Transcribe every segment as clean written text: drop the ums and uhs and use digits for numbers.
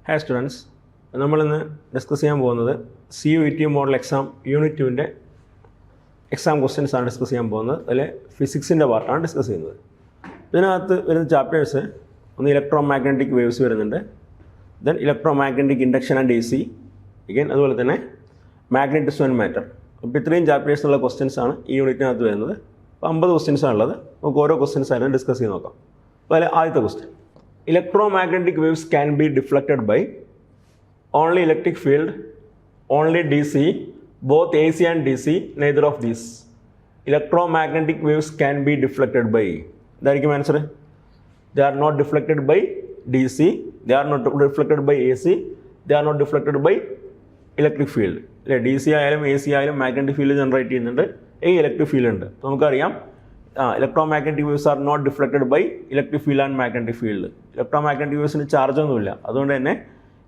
Hi students, നമ്മൾ ഇന്ന് discuss ചെയ്യാൻ പോകുന്നത് CUET മോഡൽ എക്സാം യൂണിറ്റ് 2ൻ്റെ എക്സാം ക്വസ്റ്റ്യൻസ് ആണ് ഡിസ്കസ് ചെയ്യാൻ പോകുന്നത്. അതിൽ ഫിസിക്സിൻ്റെ പാർട്ടാണ് ഡിസ്കസ് ചെയ്യുന്നത്. ഇതിനകത്ത് വരുന്ന ചാപ്റ്റേഴ്സ് ഒന്ന് ഇലക്ട്രോ മാഗ്നറ്റിക് വേവ്സ് വരുന്നുണ്ട്, then electro magnetic induction and AC, again അതുപോലെ തന്നെ മാഗ്നറ്റിസം ആൻഡ് മാറ്റർ. അപ്പോൾ ഇത്രയും ചാപ്റ്റേഴ്സിനുള്ള ക്വസ്റ്റ്യൻസ് ആണ് ഈ യൂണിറ്റിനകത്ത് വരുന്നത്. അപ്പോൾ 50 ക്വസ്റ്റ്യൻസ് ആണുള്ളത്. നമുക്ക് ഓരോ ക്വസ്റ്റ്യൻസ് ആയിരുന്നു ഡിസ്കസ് ചെയ്ത് നോക്കാം. അപ്പോൾ അതിൽ ആദ്യത്തെ question, electromagnetic waves can be deflected by only electric field, only DC, both AC and DC, neither of these. Electromagnetic waves can be deflected by, ഇതായിരിക്കും answer. They are not deflected by DC, they are not deflected by AC, they are not deflected by electric field. അല്ലേ, DC ആയാലും AC ആയാലും magnetic field generate ചെയ്യുന്നുണ്ട്, electric field ഉണ്ട്. അപ്പോൾ നമുക്കറിയാം electromagnetic waves are not deflected by electric field and magnetic field. Electromagnetic waves charge ഒന്നുമില്ല, അതുകൊണ്ട് തന്നെ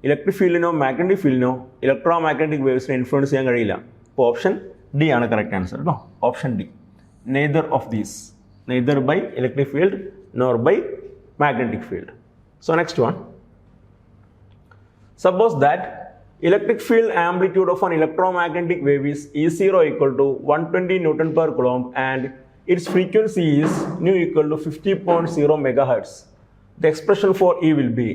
ഇലക്ട്രിക് ഫീൽഡിനോ മാഗ്നറ്റിക് ഫീൽഡിനോ ഇലക്ട്രോമാഗ്നറ്റിക് വേവ്സിനെ ഇൻഫ്ലുവൻസ് ചെയ്യാൻ കഴിയില്ല. അപ്പോൾ ഓപ്ഷൻ ഡി ആണ് കറക്റ്റ് ആൻസർ കേട്ടോ. Option D, neither of these, neither by electric field nor by magnetic field. So next one, suppose that electric field amplitude of an electromagnetic wave is E0 equal to 120 Newton per Coulomb and its frequency is nu equal to 50.0 megahertz. The expression for E will be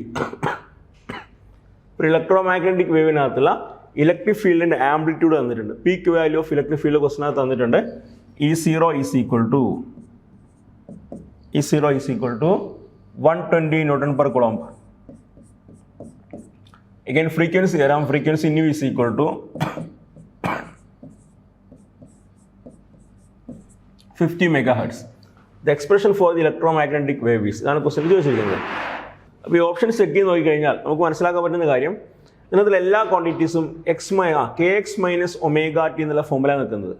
electromagnetic wave nathulla electric field inde amplitude thannittund, peak value of electric field question thannittund. E0 is equal to 120 Newton per Coulomb. Again frequency around frequency nu is equal to 50 megahertz. The expression for the electromagnetic wave is, ഇതാണ് question ചോദിച്ചിരിക്കുന്നത്. അപ്പോൾ ഈ options check ചെയ്ത് നോക്കിക്കഴിഞ്ഞാൽ നമുക്ക് മനസ്സിലാക്കാൻ പറ്റുന്ന കാര്യം, ഇതിനകത്തുള്ള എല്ലാ ക്വാണ്ടിറ്റീസും KX മൈനസ് ഒമേഗ ടി എന്നുള്ള ഫോമുല നിൽക്കുന്നത്.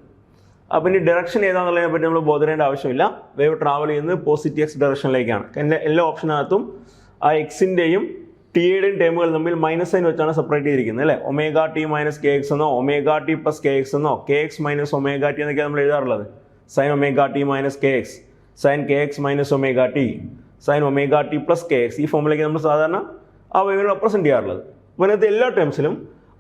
അപ്പോൾ ഇനി ഡയറക്ഷൻ ഏതാണെന്നുള്ളതിനെ പറ്റി നമ്മൾ ബോധേണ്ട ആവശ്യമില്ല. വേവ് ട്രാവൽ ചെയ്യുന്നത് പോസിറ്റീവ് എക്സ് ഡയറക്ഷനിലേക്കാണ്. എല്ലാ ഓപ്ഷനകത്തും ആ എക്സിൻ്റെയും ടിയുടെയും ടേമുകൾ തമ്മിൽ മൈനസ് സൈൻ വെച്ചാണ് സെപ്പറേറ്റ് ചെയ്തിരിക്കുന്നത് അല്ലേ. ഒമേഗ ടി മൈനസ് KX എന്നോ ഒമേഗ ടി പ്ലസ് KX എന്നോ KX മൈനസ് ഒമേഗ ടി എന്നൊക്കെയാണ് നമ്മൾ എഴുതാറുള്ളത്. Sine omega T minus KX, sine KX minus omega T, sine omega T plus KX, ഈ ഫോമിലേക്ക് നമ്മൾ സാധാരണ ആ വേവിനെ റെപ്രസെൻറ്റ് ചെയ്യാറുള്ളത്. അപ്പോൾ അതിനകത്ത് എല്ലാ ടേംസിലും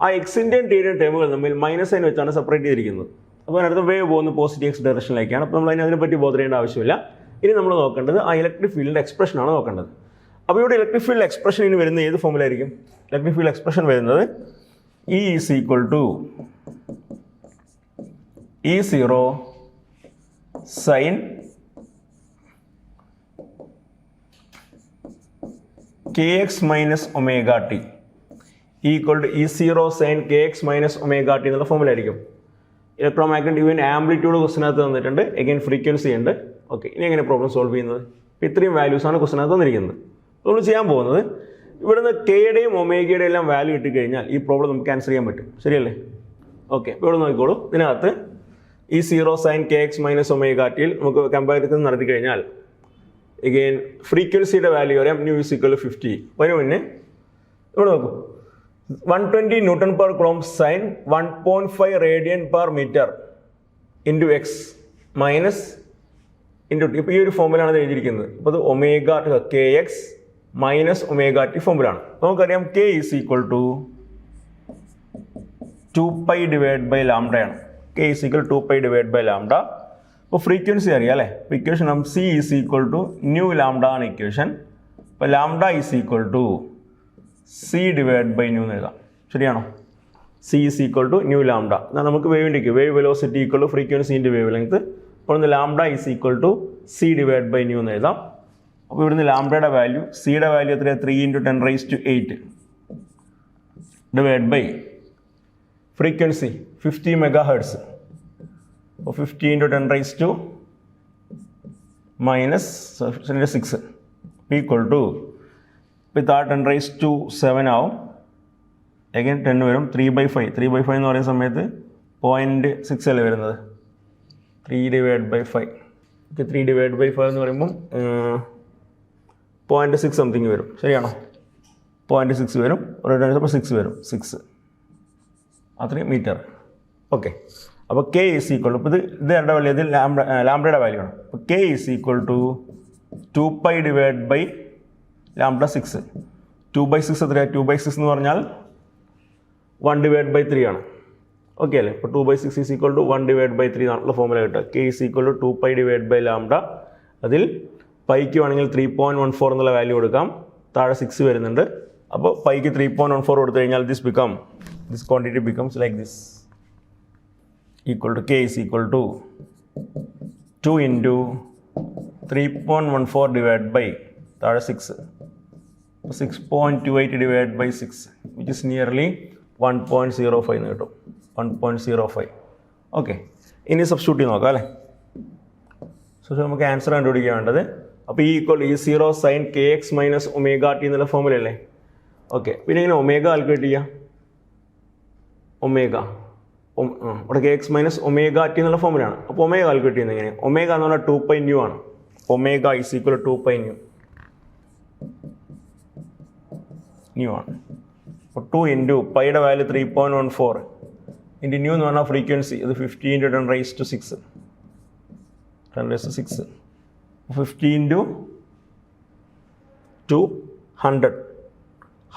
ആ എക്സിൻ്റെയും ടിയുടെയും ടേമുകൾ തമ്മിൽ മൈനസ് സൈൻ വെച്ചാണ് സെപ്പറേറ്റ് ചെയ്തിരിക്കുന്നത്. അപ്പോൾ അതിനകത്ത് വേവ് പോകുന്നത് പോസിറ്റീവ് എക്സ് ഡയറക്ഷനിലേക്കാണ്. അപ്പോൾ നമ്മൾ അതിനെപ്പറ്റി ബോധേണ്ട ആവശ്യമില്ല. ഇനി നമ്മൾ നോക്കേണ്ടത് ആ ഇലക്ട്രിക് ഫീൽഡിൻ്റെ എക്സ്പ്രഷനാണ് നോക്കേണ്ടത്. അപ്പോൾ ഇവിടെ ഇലക്ട്രിക് ഫീൽഡ് എക്സ്പ്രഷൻ ഇനി വരുന്നത് ഏത് ഫോമിലായിരിക്കും? ഇലക്ട്രിക് ഫീൽഡ് എക്സ്പ്രഷൻ വരുന്നത് E is equal to E0 sine KX minus omega T equal to E0 sine KX minus omega T എന്നുള്ള ഫോമിലായിരിക്കും. ഇലക്ട്രോമാഗ്നറ്റിക് വേവിൻ്റെ ആംപ്ലിറ്റ്യൂഡ് ക്വസ്റ്റിനകത്ത് തന്നിട്ടുണ്ട്, എഗെയിൻ ഫ്രീക്വൻസി ഉണ്ട്. ഓക്കെ, ഇനി എങ്ങനെ പ്രോബ്ലം സോൾവ് ചെയ്യുന്നത്? ഇത്രയും വാല്യൂസാണ് ക്വസ്റ്റിനകത്ത് തന്നിരിക്കുന്നത്. നമ്മൾ ചെയ്യാൻ പോകുന്നത്, ഇവിടുന്ന് കെയുടെയും ഒമേഗയുടെയും എല്ലാം വാല്യൂ ഇട്ടുകഴിഞ്ഞാൽ ഈ പ്രോബ്ലം നമുക്ക് ആൻസർ ചെയ്യാൻ പറ്റും. ശരിയല്ലേ? ഓക്കെ, ഇപ്പോൾ ഇവിടെ നോക്കിക്കോളൂ. ഇതിനകത്ത് E0 sine KX minus omega ടിയിൽ നമുക്ക് കമ്പാരിസൺ നടത്തി കഴിഞ്ഞാൽ എഗെയിൻ ഫ്രീക്വൻസിയുടെ വാല്യൂ പറയാം, ന്യൂ ഈസ് ഈക്വൽ ടു 50. അതിന് മുന്നേ ഇവിടെ നോക്കൂ, 120 newton per coulomb sine 1.5 radian per metre into X minus into T. ഇപ്പോൾ ഈ ഒരു ഫോമിലാണ് എഴുതിയിരിക്കുന്നത്. അപ്പോൾ അത് omega KX minus omega T ഫോമിലാണ്. നമുക്കറിയാം K is equal to 2π divide by ലാംഡയാണ്. K is equal 2π divide by lambda. അപ്പോൾ ഫ്രീക്വൻസി അറിയാം അല്ലേ. അപ്പോൾ equation C is equal to nu lambda ആണ് ഇക്വേഷൻ. അപ്പോൾ lambda is equal to C divide by nu എന്ന് എഴുതാം. ശരിയാണോ? C is equal to nu lambda. എന്നാൽ നമുക്ക് വേവിൻ്റെ wave velocity equal to frequency into wavelength. അപ്പോൾ ഇന്ന് lambda is equal to C divide by nu എന്ന് എഴുതാം. അപ്പോൾ ഇവിടുന്ന് ലാംഡയുടെ വാല്യൂ, സിയുടെ വാല്യൂ എത്രയാണ്? 3 × 10⁸ ഡിവൈഡ് ബൈ ഫ്രീക്വൻസി 50 മെഗാഹെർട്സ്. അപ്പോൾ 50 × 10⁻⁻6 ഈക്വൽ ടു, ഇപ്പോൾ 10⁻7 ആവും. എഗൈൻ 10 വരും, 3/5. 3/5 എന്ന് പറയുന്ന സമയത്ത് 0.6 അല്ലേ വരുന്നത്? 3 divide by 5. Okay, 3 divide by 5 എന്ന് പറയുമ്പം 0.6 സംതിങ് വരും. ശരിയാണോ? 0.6 വരും, ഒരു 6 വരും, 6 അത്രയും മീറ്റർ. ഓക്കെ, അപ്പോൾ K ഈസ് ഈക്വൽ ടു, ഇപ്പോൾ ഇത് എൻ്റെ വാല്യൂ, ഇത് ലാംഡയുടെ വാല്യൂ ആണ്. അപ്പോൾ K is equal to 2π divide by lambda 6. 2/6 എത്രയാണ്? 2/6 എന്ന് പറഞ്ഞാൽ 1/3 ആണ്. ഓക്കെ അല്ലേ? ഇപ്പോൾ 2/6 ഈസ് ഈക്വൽ ടു 1/3 എന്നുള്ള ഫോർമുല കിട്ടുക. K is equal to 2π/λ. അതിൽ പൈക്ക് വേണമെങ്കിൽ 3.14 എന്നുള്ള വാല്യൂ കൊടുക്കാം. താഴെ 6 വരുന്നുണ്ട്. അപ്പോൾ പൈക്ക് 3.14 കൊടുത്തു കഴിഞ്ഞാൽ this quantity becomes like this, equal to K is equal to 2 into 3.14 divided by താഴെ 6. 6.28 divided by 6, which is nearly 1.05 എന്ന് കിട്ടും. 1.05. ഓക്കെ, ഇനി സബ്സ്റ്റിറ്റ്യൂട്ട് ചെയ്ത് നോക്കാം അല്ലേ? സോ നമുക്ക് ആൻസർ കണ്ടുപിടിക്കാൻ വേണ്ടത്. അപ്പോൾ E=E0 sin kx minus omega t എന്നുള്ള ഫോർമുല അല്ലേ? ഓക്കെ, പിന്നെ ഇങ്ങനെ ഒമേഗ കാൽക്കുലേറ്റ് ചെയ്യാം. ഒമേഗ ഇവിടെ kx മൈനസ് ഒമേഗ ടി എന്നുള്ള ഫോർമുലയാണ്. അപ്പോൾ ഒമേഗ കാൽക്കുലേറ്റ് ചെയ്യുന്നത് എങ്ങനെ? ഒമേഗ എന്ന് പറഞ്ഞാൽ 2π ആണ്. Omega is equal to 2π nu ആണ്. അപ്പോൾ 2 ഇൻറ്റു പൈയുടെ വാല്യൂ 3.14 ഇൻറ്റു ന്യൂ എന്ന് പറഞ്ഞാൽ ഫ്രീക്വൻസി, അത് 50 × 10⁻⁶. 10⁻⁶. 50 ഇൻറ്റു 2 100.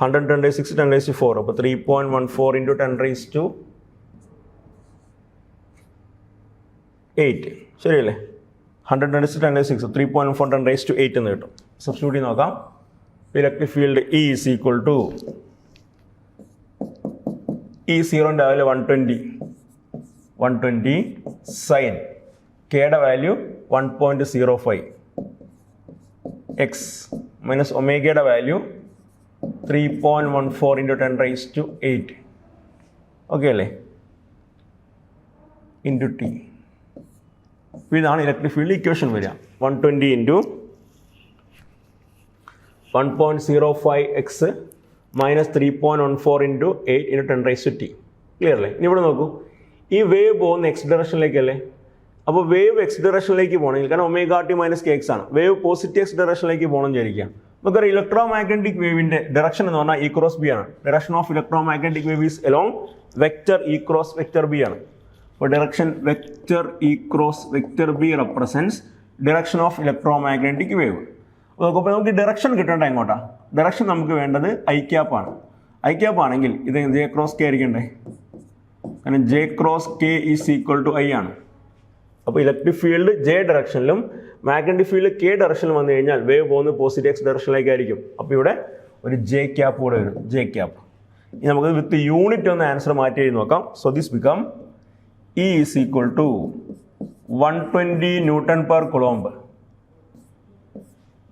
100 10⁻⁶ 10⁻⁴. അപ്പോൾ 3.14 ഇൻറ്റു 10⁻⁸ ശരിയല്ലേ? 100 10⁻⁶ 3.14 10⁻⁸ എന്ന് കിട്ടും. സബ്സ്റ്റിറ്റ്യൂട്ട് ചെയ്ത് നോക്കാം. Electric field E is equal to E0ൻ്റെ വാല്യൂ 120 സൈൻ കെയുടെ വാല്യൂ 1.05 x മൈനസ് ഒമേഗയുടെ വാല്യൂ 3.14 ഇൻറ്റു 10⁻⁸. ഓക്കെ അല്ലേ? Into T. അപ്പോൾ ഇതാണ് ഇലക്ട്രിക് ഫീൽഡ് ഇക്വേഷൻ വരിക. 120 into 1.05 x minus 3.14 into 8 into 10⁻⁷. Clear അല്ലേ? ഇനി ഇവിടെ നോക്കൂ, ഈ വേവ് പോകുന്ന എക്സ് ഡയറക്ഷനിലേക്കല്ലേ? അപ്പോൾ വേവ് എക്സ് ഡയറക്ഷനിലേക്ക് പോകണമെങ്കിൽ, കാരണം ഒമേഗ ടി മൈനസ് kx ആണ്, വേവ് പോസിറ്റീവ് എക്സ് ഡയറക്ഷനിലേക്ക് പോകണമെന്ന് വിചാരിക്കുക. നമുക്കൊരു ഇലക്ട്രോ മാഗ്നറ്റിക് വേവിൻ്റെ ഡയറക്ഷൻ എന്ന് പറഞ്ഞാൽ E × B ആണ്. Direction of electro magnetic wave is along vector E × vector B ആണ്. അപ്പോൾ direction vector E × vector B represents direction of electro magnetic wave. അപ്പോൾ നമുക്ക് ഡയറക്ഷൻ കിട്ടേണ്ട എങ്ങോട്ടാ? ഡയറക്ഷൻ നമുക്ക് വേണ്ടത് I ക്യാപ്പ് ആണ്. I ക്യാപ്പ് ആണെങ്കിൽ ഇത് J × K ആയിരിക്കണ്ടേ? കാരണം J × K is equal to I ആണ്. അപ്പോൾ ഇലക്ട്രിക് ഫീൽഡ് J ഡയറക്ഷനിലും മാഗ്നറ്റിക് ഫീൽഡ് K ഡയറക്ഷനിലും വന്നു കഴിഞ്ഞാൽ വേവ് പോകുന്നത് പോസിറ്റീവ് എക്സ് ഡയറക്ഷനിലേക്കായിരിക്കും. അപ്പോൾ ഇവിടെ ഒരു J ക്യാപ്പ് കൂടെ വരും, J ക്യാപ്പ്. ഇനി നമുക്ക് വിത്ത് യൂണിറ്റ് ഒന്ന് ആൻസർ മാറ്റി എഴുതി നോക്കാം. So this become E is equal to 120 Nm/Coulomb,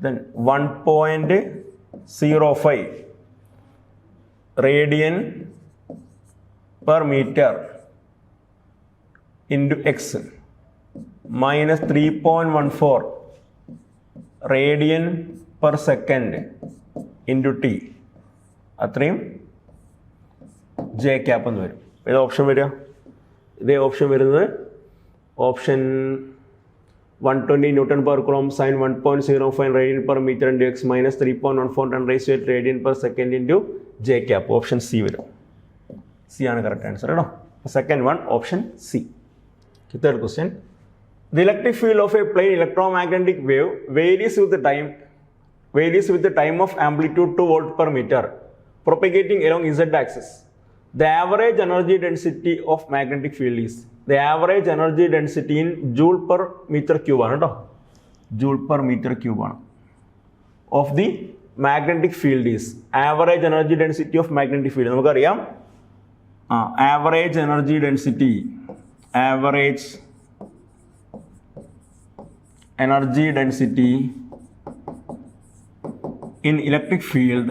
then 1.05 radian per meter into x minus 3.14 radian per second into t. അത്രയും J ക്യാപ്പ് എന്ന് വരും. ഏത് ഓപ്ഷൻ വരിക? ഇതേ ഓപ്ഷൻ വരുന്നത് option 120 Nm/Coulomb sin 1.05 radian per meter into x minus 3.14 10⁻⁸ radian per second into J cap. Option C വരും. C ആണ് correct answer കേട്ടോ. Second one option C. Third question. The electric field of a plain electromagnetic wave varies with the time of amplitude 2 volt per meter propagating along z axis. The average energy density of magnetic field is, the average energy density in joule per meter cube ആണ് കേട്ടോ. joule per meter cube ആണ്. of the magnetic field is, average energy density of magnetic field നമുക്കറിയാം. average energy density in electric field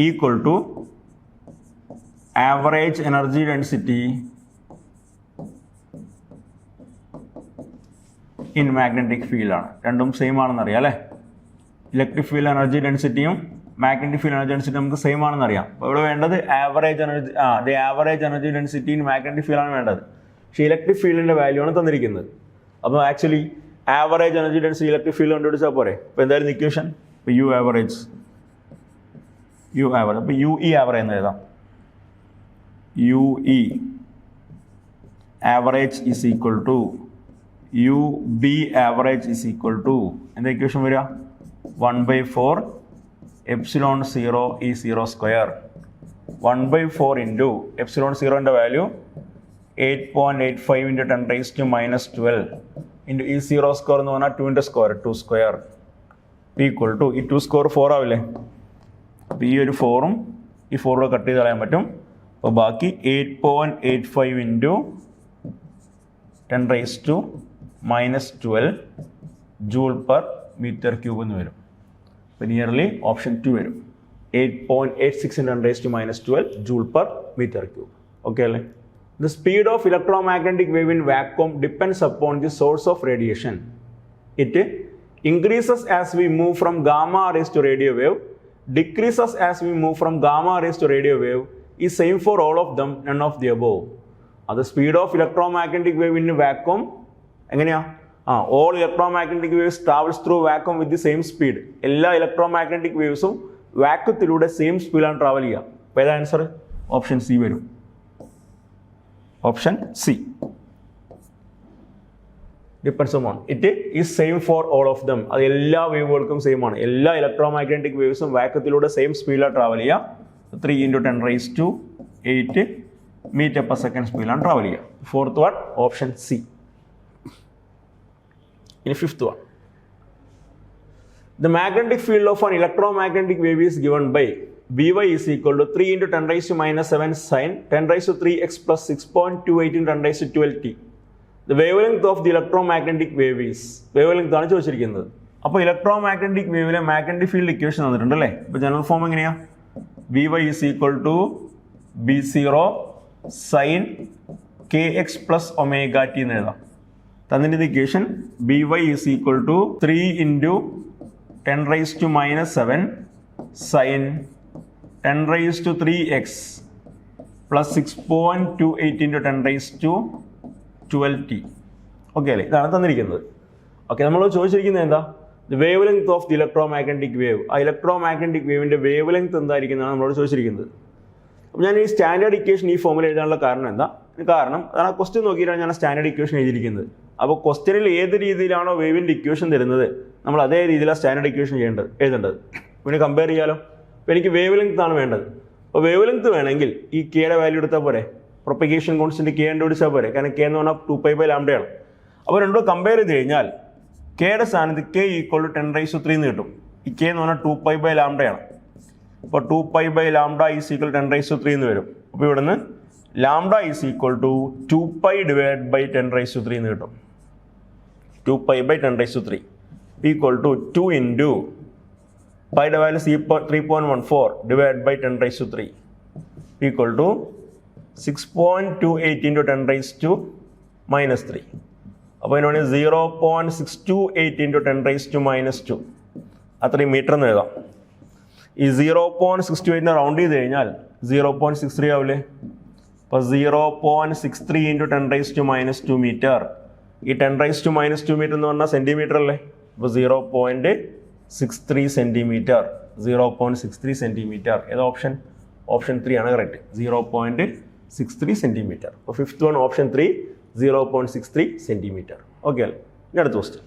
equal to average energy density in magnetic field ആണ്. രണ്ടും same ആണെന്ന് അറിയാം അല്ലേ? Electric field energy ഡെൻസിറ്റിയും magnetic field energy density നമുക്ക് same ആണെന്ന് അറിയാം. അപ്പോൾ ഇവിടെ വേണ്ടത് average energy density in magnetic field ആണ് വേണ്ടത്. പക്ഷേ ഇലക്ട്രിക് ഫീൽഡിൻ്റെ വാല്യൂ ആണ് തന്നിരിക്കുന്നത്. അപ്പോൾ actually average energy density electric field കണ്ടുപിടിച്ചാൽ പോരെ? അപ്പോൾ എന്തായാലും ഇക്വേഷൻ ഇപ്പോൾ യു ആവറേജ് അപ്പോൾ UE ആവറേജ് എന്ന് എഴുതാം. UE average is equal to U B average is equal to എന്താ ഇക്വേഷൻ വരിക 1/4 എപ്സിലോൺ 0 ഈ 0 സ്ക്വയർ 1/4 ഇൻറ്റു എപ്സിലോൺ 0ൻ്റെ value 8.85 into 10⁻⁻12 into E 0 square എന്ന് പറഞ്ഞാൽ 2ൻ്റെ square 2 square equal to E 2 square 4 ആവില്ലേ. അപ്പോൾ ഈ ഒരു 4ഉം ഈ 4 കട്ട് ചെയ്ത് കളയാൻ പറ്റും. അപ്പോൾ ബാക്കി 8.85 into 10⁻⁻12 joule per metre cube എന്ന് വരും. അപ്പോൾ നിയർലി ഓപ്ഷൻ 2 വരും. 8.86 into 10⁻12 joule per metre cube. Okay അല്ലേ? The speed of electromagnetic wave in vacuum depends upon the source of radiation. It increases as we move from gamma rays to radio wave, decreases as we move from gamma rays to radio wave, is same for all of them, none of the above. The speed of electromagnetic wave in vacuum, all electromagnetic waves travels through vacuum with the same speed. All electromagnetic waves vacuum through the same speed and travel here. What is the answer? Option C. Option C. Depends on. It is same for all of them. അത് എല്ലാ വേവുകൾക്കും same ആണ്. എല്ലാ ഇലക്ട്രോമാഗ്നറ്റിക് വേവ്സും വാക്വത്തിലൂടെ same സ്പീഡിലാണ് travel ചെയ്യുക. 3 × 10⁸8 metre per second സ്പീഡിലാണ് ട്രാവൽ ചെയ്യുക. Fourth one option C. ഇനി fifth one. The magnetic field of an electromagnetic wave is given by Vy is equal to 3 × 10⁻⁻7 sin 10⁻³ plus 6.28 × 10⁻12t. The wavelength of the electromagnetic wave is wavelength ആണ് ചോദിച്ചിരിക്കുന്നത്. അപ്പോൾ electromagnetic വേവിലെ magnetic field equation തന്നിട്ടുണ്ട് അല്ലേ? ഇപ്പോൾ general form എങ്ങനെയാ? Vy is equal to B0 sin kx plus omega t എന്ന് എഴുതാം. തന്നിട്ട് equation By is equal to 3 × 10⁻⁻7 sin 10⁻³ plus 6.28 × 10⁻12t. Okay അല്ലേ? ഇതാണ് തന്നിരിക്കുന്നത്. ഓക്കെ, നമ്മൾ ചോദിച്ചിരിക്കുന്നത് എന്താ? The wave length of the electromagnetic wave. ആ ഇലക്ട്രോമാഗ്നറ്റിക് വേവിൻ്റെ വേവ് ലെങ്ത് എന്തായിരിക്കുന്നതാണ് നമ്മളോട് ചോദിച്ചിരിക്കുന്നത്. അപ്പോൾ ഞാൻ ഈ സ്റ്റാൻഡേർഡ് ഇക്വേഷൻ ഈ ഫോമിൽ എഴുതാനുള്ള കാരണം എന്താ? കാരണം അതാണ് ക്വസ്റ്റ്യൻ നോക്കിയിട്ടാണ് ഞാൻ സ്റ്റാൻഡേർഡ് ഇക്വേഷൻ എഴുതിയിരിക്കുന്നത്. അപ്പോൾ ക്വസ്റ്റ്യനിൽ ഏത് രീതിയിലാണോ വേവിൻ്റെ ഇക്വേഷൻ തരുന്നത് നമ്മൾ അതേ രീതിയിലാണ് സ്റ്റാൻഡേർഡ് ഇക്വേഷൻ എഴുതേണ്ടത്. പിന്നെ കമ്പയർ ചെയ്യാലോ. അപ്പോൾ എനിക്ക് വേവ് ലെങ്ത് ആണ് വേണ്ടത്. അപ്പോൾ വേവ് ലെങ്ത് വേണമെങ്കിൽ ഈ കെയുടെ വാല്യൂ എടുത്താൽ പോരെ, പ്രൊപ്പഗേഷൻ കോൺസ്റ്റന്റ് കെ കണ്ടുപിടിച്ചാൽ പോരെ, കാരണം കെ എന്ന് പറഞ്ഞാൽ 2π/λ ആണ്. അപ്പോൾ രണ്ടും കമ്പയർ ചെയ്ത് കഴിഞ്ഞാൽ കെയുടെ സ്ഥാനത്ത് k = 10⁻³ എന്ന് കിട്ടും. ഈ കെ എന്ന് പറഞ്ഞാൽ 2π/λ ആണ്. അപ്പോൾ 2π/λ = 10⁻³ എന്ന് വരും. അപ്പോൾ ഇവിടുന്ന് λ = 2π/10⁻³ എന്ന് കിട്ടും. 2π/10⁻³ equal to 2 into പൈയുടെ value 3.14 divided by 10⁻³ equal to 6.28 into 10⁻⁻3. അപ്പോൾ ഇതിനോട് 0.628 into 10⁻⁻2 അത്രയും മീറ്റർ എന്ന് എഴുതാം. ഈ 0.628 റൗണ്ട് ചെയ്ത് കഴിഞ്ഞാൽ 0.63 ആവില്ലേ? അപ്പോൾ 0.63 into 10⁻⁻2 മീറ്റർ. ഈ 10⁻⁻2 മീറ്റർ എന്ന് പറഞ്ഞാൽ സെൻറ്റിമീറ്റർ അല്ലേ? അപ്പോൾ 0.63 സെൻറ്റിമീറ്റർ. 0.63 സെൻറ്റിമീറ്റർ. ഏത് ഓപ്ഷൻ? ഓപ്ഷൻ 3 ആണ് കറക്റ്റ്. 0.63 സെൻറ്റിമീറ്റർ. അപ്പോൾ fifth one option 3 0.63 centimetre. Okay അല്ലേ? ഇനി അടുത്ത question.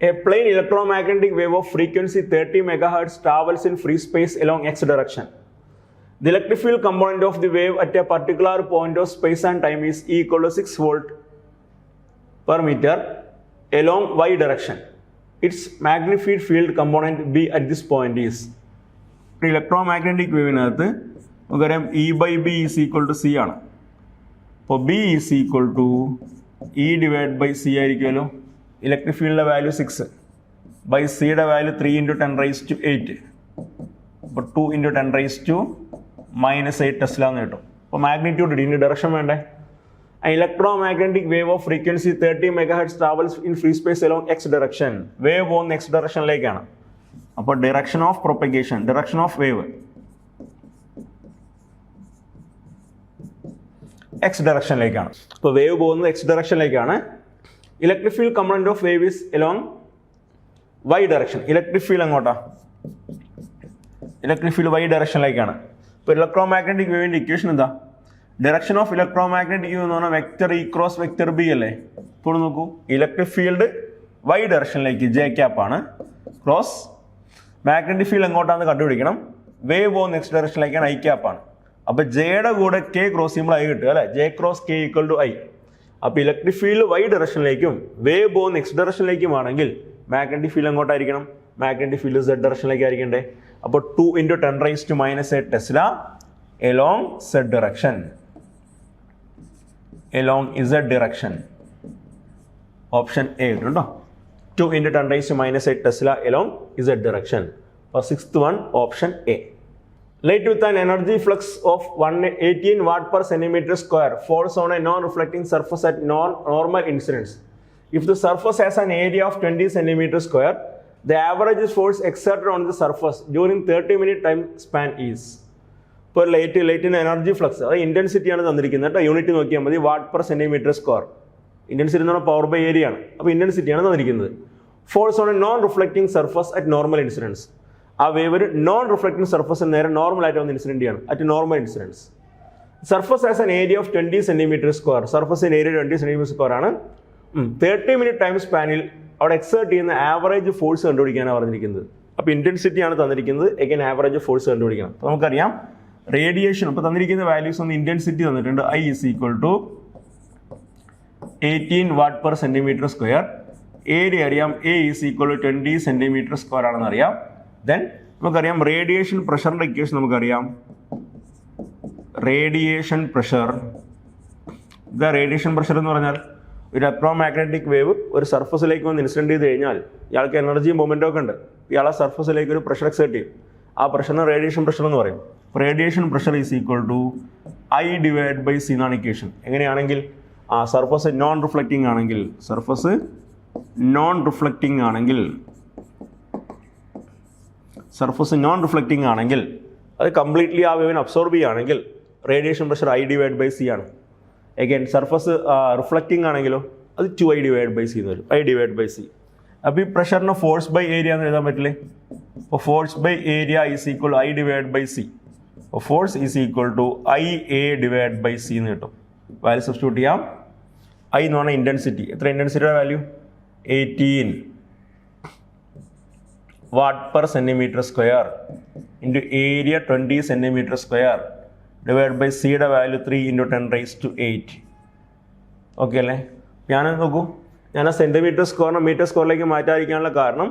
A plane electromagnetic wave of frequency 30 MHz travels in free space along x direction. The electric field component of the wave at a particular point of space and time is E equal to 6 volt per meter along y direction. Its magnetic field component B at this point is. Electromagnetic വേവിനകത്ത് നമുക്കറിയാം E/B is equal to C ആണ്. അപ്പോൾ B is equal to E divided by C ആയിരിക്കുമല്ലോ. Electric ഫീൽഡിൻ്റെ value 6 by സിയുടെ value 3 × 10⁸8. അപ്പോൾ 2 × 10⁻⁻8 Tesla എന്ന് കിട്ടും. അപ്പോൾ മാഗ്നിറ്റ്യൂഡ് ഇതിൻ്റെ ഡയറക്ഷൻ വേണ്ടേ? Electromagnetic wave of frequency 30 MHz travels in free space along X direction. Wave പോകുന്ന എക്സ് ഡയറക്ഷനിലേക്കാണ്. അപ്പോൾ direction of propagation, direction of wave X ഡയറക്ഷനിലേക്കാണ്. ഇപ്പോൾ വേവ് പോകുന്നത് എക്സ് ഡയറക്ഷനിലേക്കാണ്. Electric field component of wave is along Y direction. Electric field എങ്ങോട്ടാ? Electric field Y ഡയറക്ഷനിലേക്കാണ്. ഇപ്പോൾ ഇലക്ട്രോമാഗ്നറ്റിക് വേവിൻ്റെ ഇക്വേഷൻ എന്താ? ഡയറക്ഷൻ ഓഫ് ഇലക്ട്രോമാഗ്നറ്റിക് വേവ് എന്ന് പറഞ്ഞാൽ vector E cross vector B അല്ലേ? ഇപ്പോൾ നോക്കൂ, ഇലക്ട്രിക് ഫീൽഡ് വൈ ഡയറക്ഷനിലേക്ക് ജെ ക്യാപ്പ് ആണ്, ക്രോസ് മാഗ്നറ്റിക് ഫീൽഡ് എങ്ങോട്ടാണെന്ന് കണ്ടുപിടിക്കണം, വേവ് പോകുന്ന നെക്സ്റ്റ് ഡയറക്ഷനിലേക്കാണ് ഐ ക്യാപ്പ് ആണ്. അപ്പോൾ ജെയുടെ കൂടെ കെ ക്രോസ് ചെയ്യുമ്പോൾ ഐ കിട്ടുക അല്ലേ, J cross K equal to I. അപ്പോൾ ഇലക്ട്രിക് ഫീൽഡ് വൈ ഡയറക്ഷനിലേക്കും വേവ് പോകുന്ന നെക്സ്റ്റ് ഡയറക്ഷനിലേക്കും ആണെങ്കിൽ മാഗ്നറ്റിക് ഫീൽഡ് എങ്ങോട്ടായിരിക്കണം, മാഗ്നറ്റിക് ഫീൽഡ് സെഡ് ഡയറക്ഷനിലേക്ക് ആയിരിക്കണ്ടേ. അപ്പോൾ 2 × 10⁻⁸ tesla along z direction, along z direction. Option A കിട്ടുണ്ടോ, 2 × 10⁻⁸ ടെസ്ല along z direction. അപ്പോൾ 6th one option A. Light with an energy flux of 18 watt per centimeter square falls on a non-reflecting surface at normal incidence. If the surface has an area of 20 centimeter square, the average force exerted on the surface during 30-minute time span is. ഇപ്പോൾ ലൈറ്റിന് energy flux, അത് ഇൻറ്റൻസിറ്റിയാണ് തന്നിരിക്കുന്നത് കേട്ടോ. Unit നോക്കിയാൽ മതി, watt per centimetre square. Intensity എന്ന് പറഞ്ഞാൽ power by area ആണ്. അപ്പോൾ ഇൻറ്റൻസിറ്റിയാണ് തന്നിരിക്കുന്നത്. Falls on a non reflecting surface at normal incidence. ആ വേവ് ഒരു നോൺ റിഫ്ലക്റ്റിംഗ് സർഫസിന് നേരെ നോർമൽ ആയിട്ട് വന്ന ഇൻസിഡൻറ്റ് ആണ് at normal incidence. Surface as an area of 20 centimeter square. സർഫസിൻ്റെ ഏരിയ 20 centimeter square ആണ്. 30-minute ടൈം സ്പാനിൽ അവിടെ എക്സേർട്ട് ചെയ്യുന്ന ആവറേജ് ഫോഴ്സ് കണ്ടുപിടിക്കാനാണ് പറഞ്ഞിരിക്കുന്നത്. അപ്പോൾ ഇൻറ്റൻസിറ്റിയാണ് തന്നിരിക്കുന്നത്, എഗൈൻ ആവറേജ് ഫോഴ്സ് കണ്ടുപിടിക്കണം. അപ്പോൾ നമുക്കറിയാം റേഡിയേഷൻ, ഇപ്പോൾ തന്നിരിക്കുന്ന വാല്യൂസ് ഒന്ന് ഇൻറ്റൻസിറ്റി തന്നിട്ടുണ്ട്. I is equal to 18 watt per centimeter square. Area അറിയാം, A is equal to 20 centimeter square ആണെന്ന് അറിയാം. ദെൻ നമുക്കറിയാം റേഡിയേഷൻ പ്രഷറിൻ്റെ ഇക്വേഷൻ നമുക്കറിയാം. റേഡിയേഷൻ പ്രഷർ, ഇതാ റേഡിയേഷൻ പ്രഷർ എന്ന് പറഞ്ഞാൽ ഒരു ഇലക്ട്രോമാഗ്നറ്റിക് വേവ് ഒരു സർഫസിലേക്ക് വന്ന് ഇൻസിഡൻറ്റ് ചെയ്ത് കഴിഞ്ഞാൽ ഇയാൾക്ക് എനർജിയും മൊമെൻറ്റും ഒക്കെ ഉണ്ട്. ഇയാൾ ആ സർഫസിലേക്ക് ഒരു പ്രഷർ എക്സേർട്ട് ചെയ്യും. ആ പ്രഷറിന് റേഡിയേഷൻ പ്രഷർ എന്ന് പറയും. Radiation pressure is equal to I/C എന്നാണ് ഇക്വേഷൻ. എങ്ങനെയാണെങ്കിൽ ആ സർഫസ് നോൺ റിഫ്ലക്റ്റിംഗ് ആണെങ്കിൽ, സർഫസ് നോൺ റിഫ്ലക്റ്റിംഗ് ആണെങ്കിൽ അത് കംപ്ലീറ്റ്ലി ആ വേവിനെ അബ്സോർബ് ചെയ്യുകയാണെങ്കിൽ റേഡിയേഷൻ പ്രഷർ I/C ആണ്. എഗൈൻ സർഫസ് റിഫ്ലക്റ്റിംഗ് ആണെങ്കിലോ അത് 2I/C എന്ന് വരും, I/C. അപ്പോൾ ഈ പ്രഷറിന് ഫോഴ്സ് ബൈ ഏരിയ എന്ന് എഴുതാൻ പറ്റില്ലേ. അപ്പോൾ force by area is equal I/C. അപ്പോൾ force is equal to IA/C എന്ന് കിട്ടും. വാല്യൂ സബ്സ്റ്റിറ്റ്യൂട്ട് ചെയ്യാം. I എന്ന് പറഞ്ഞാൽ ഇൻറ്റൻസിറ്റി, എത്ര ഇൻറ്റൻസിറ്റിയുടെ value 18 watt per centimeter square into area 20 centimeter square divided by C യുടെ വാല്യൂ 3 × 10⁸. ഓക്കെ അല്ലേ. നോക്കൂ, ഞാൻ ആ സെൻറ്റിമീറ്റർ സ്ക്വയറിനെ മീറ്റർ സ്ക്വയറിലേക്ക് മാറ്റാതിരിക്കാനുള്ള കാരണം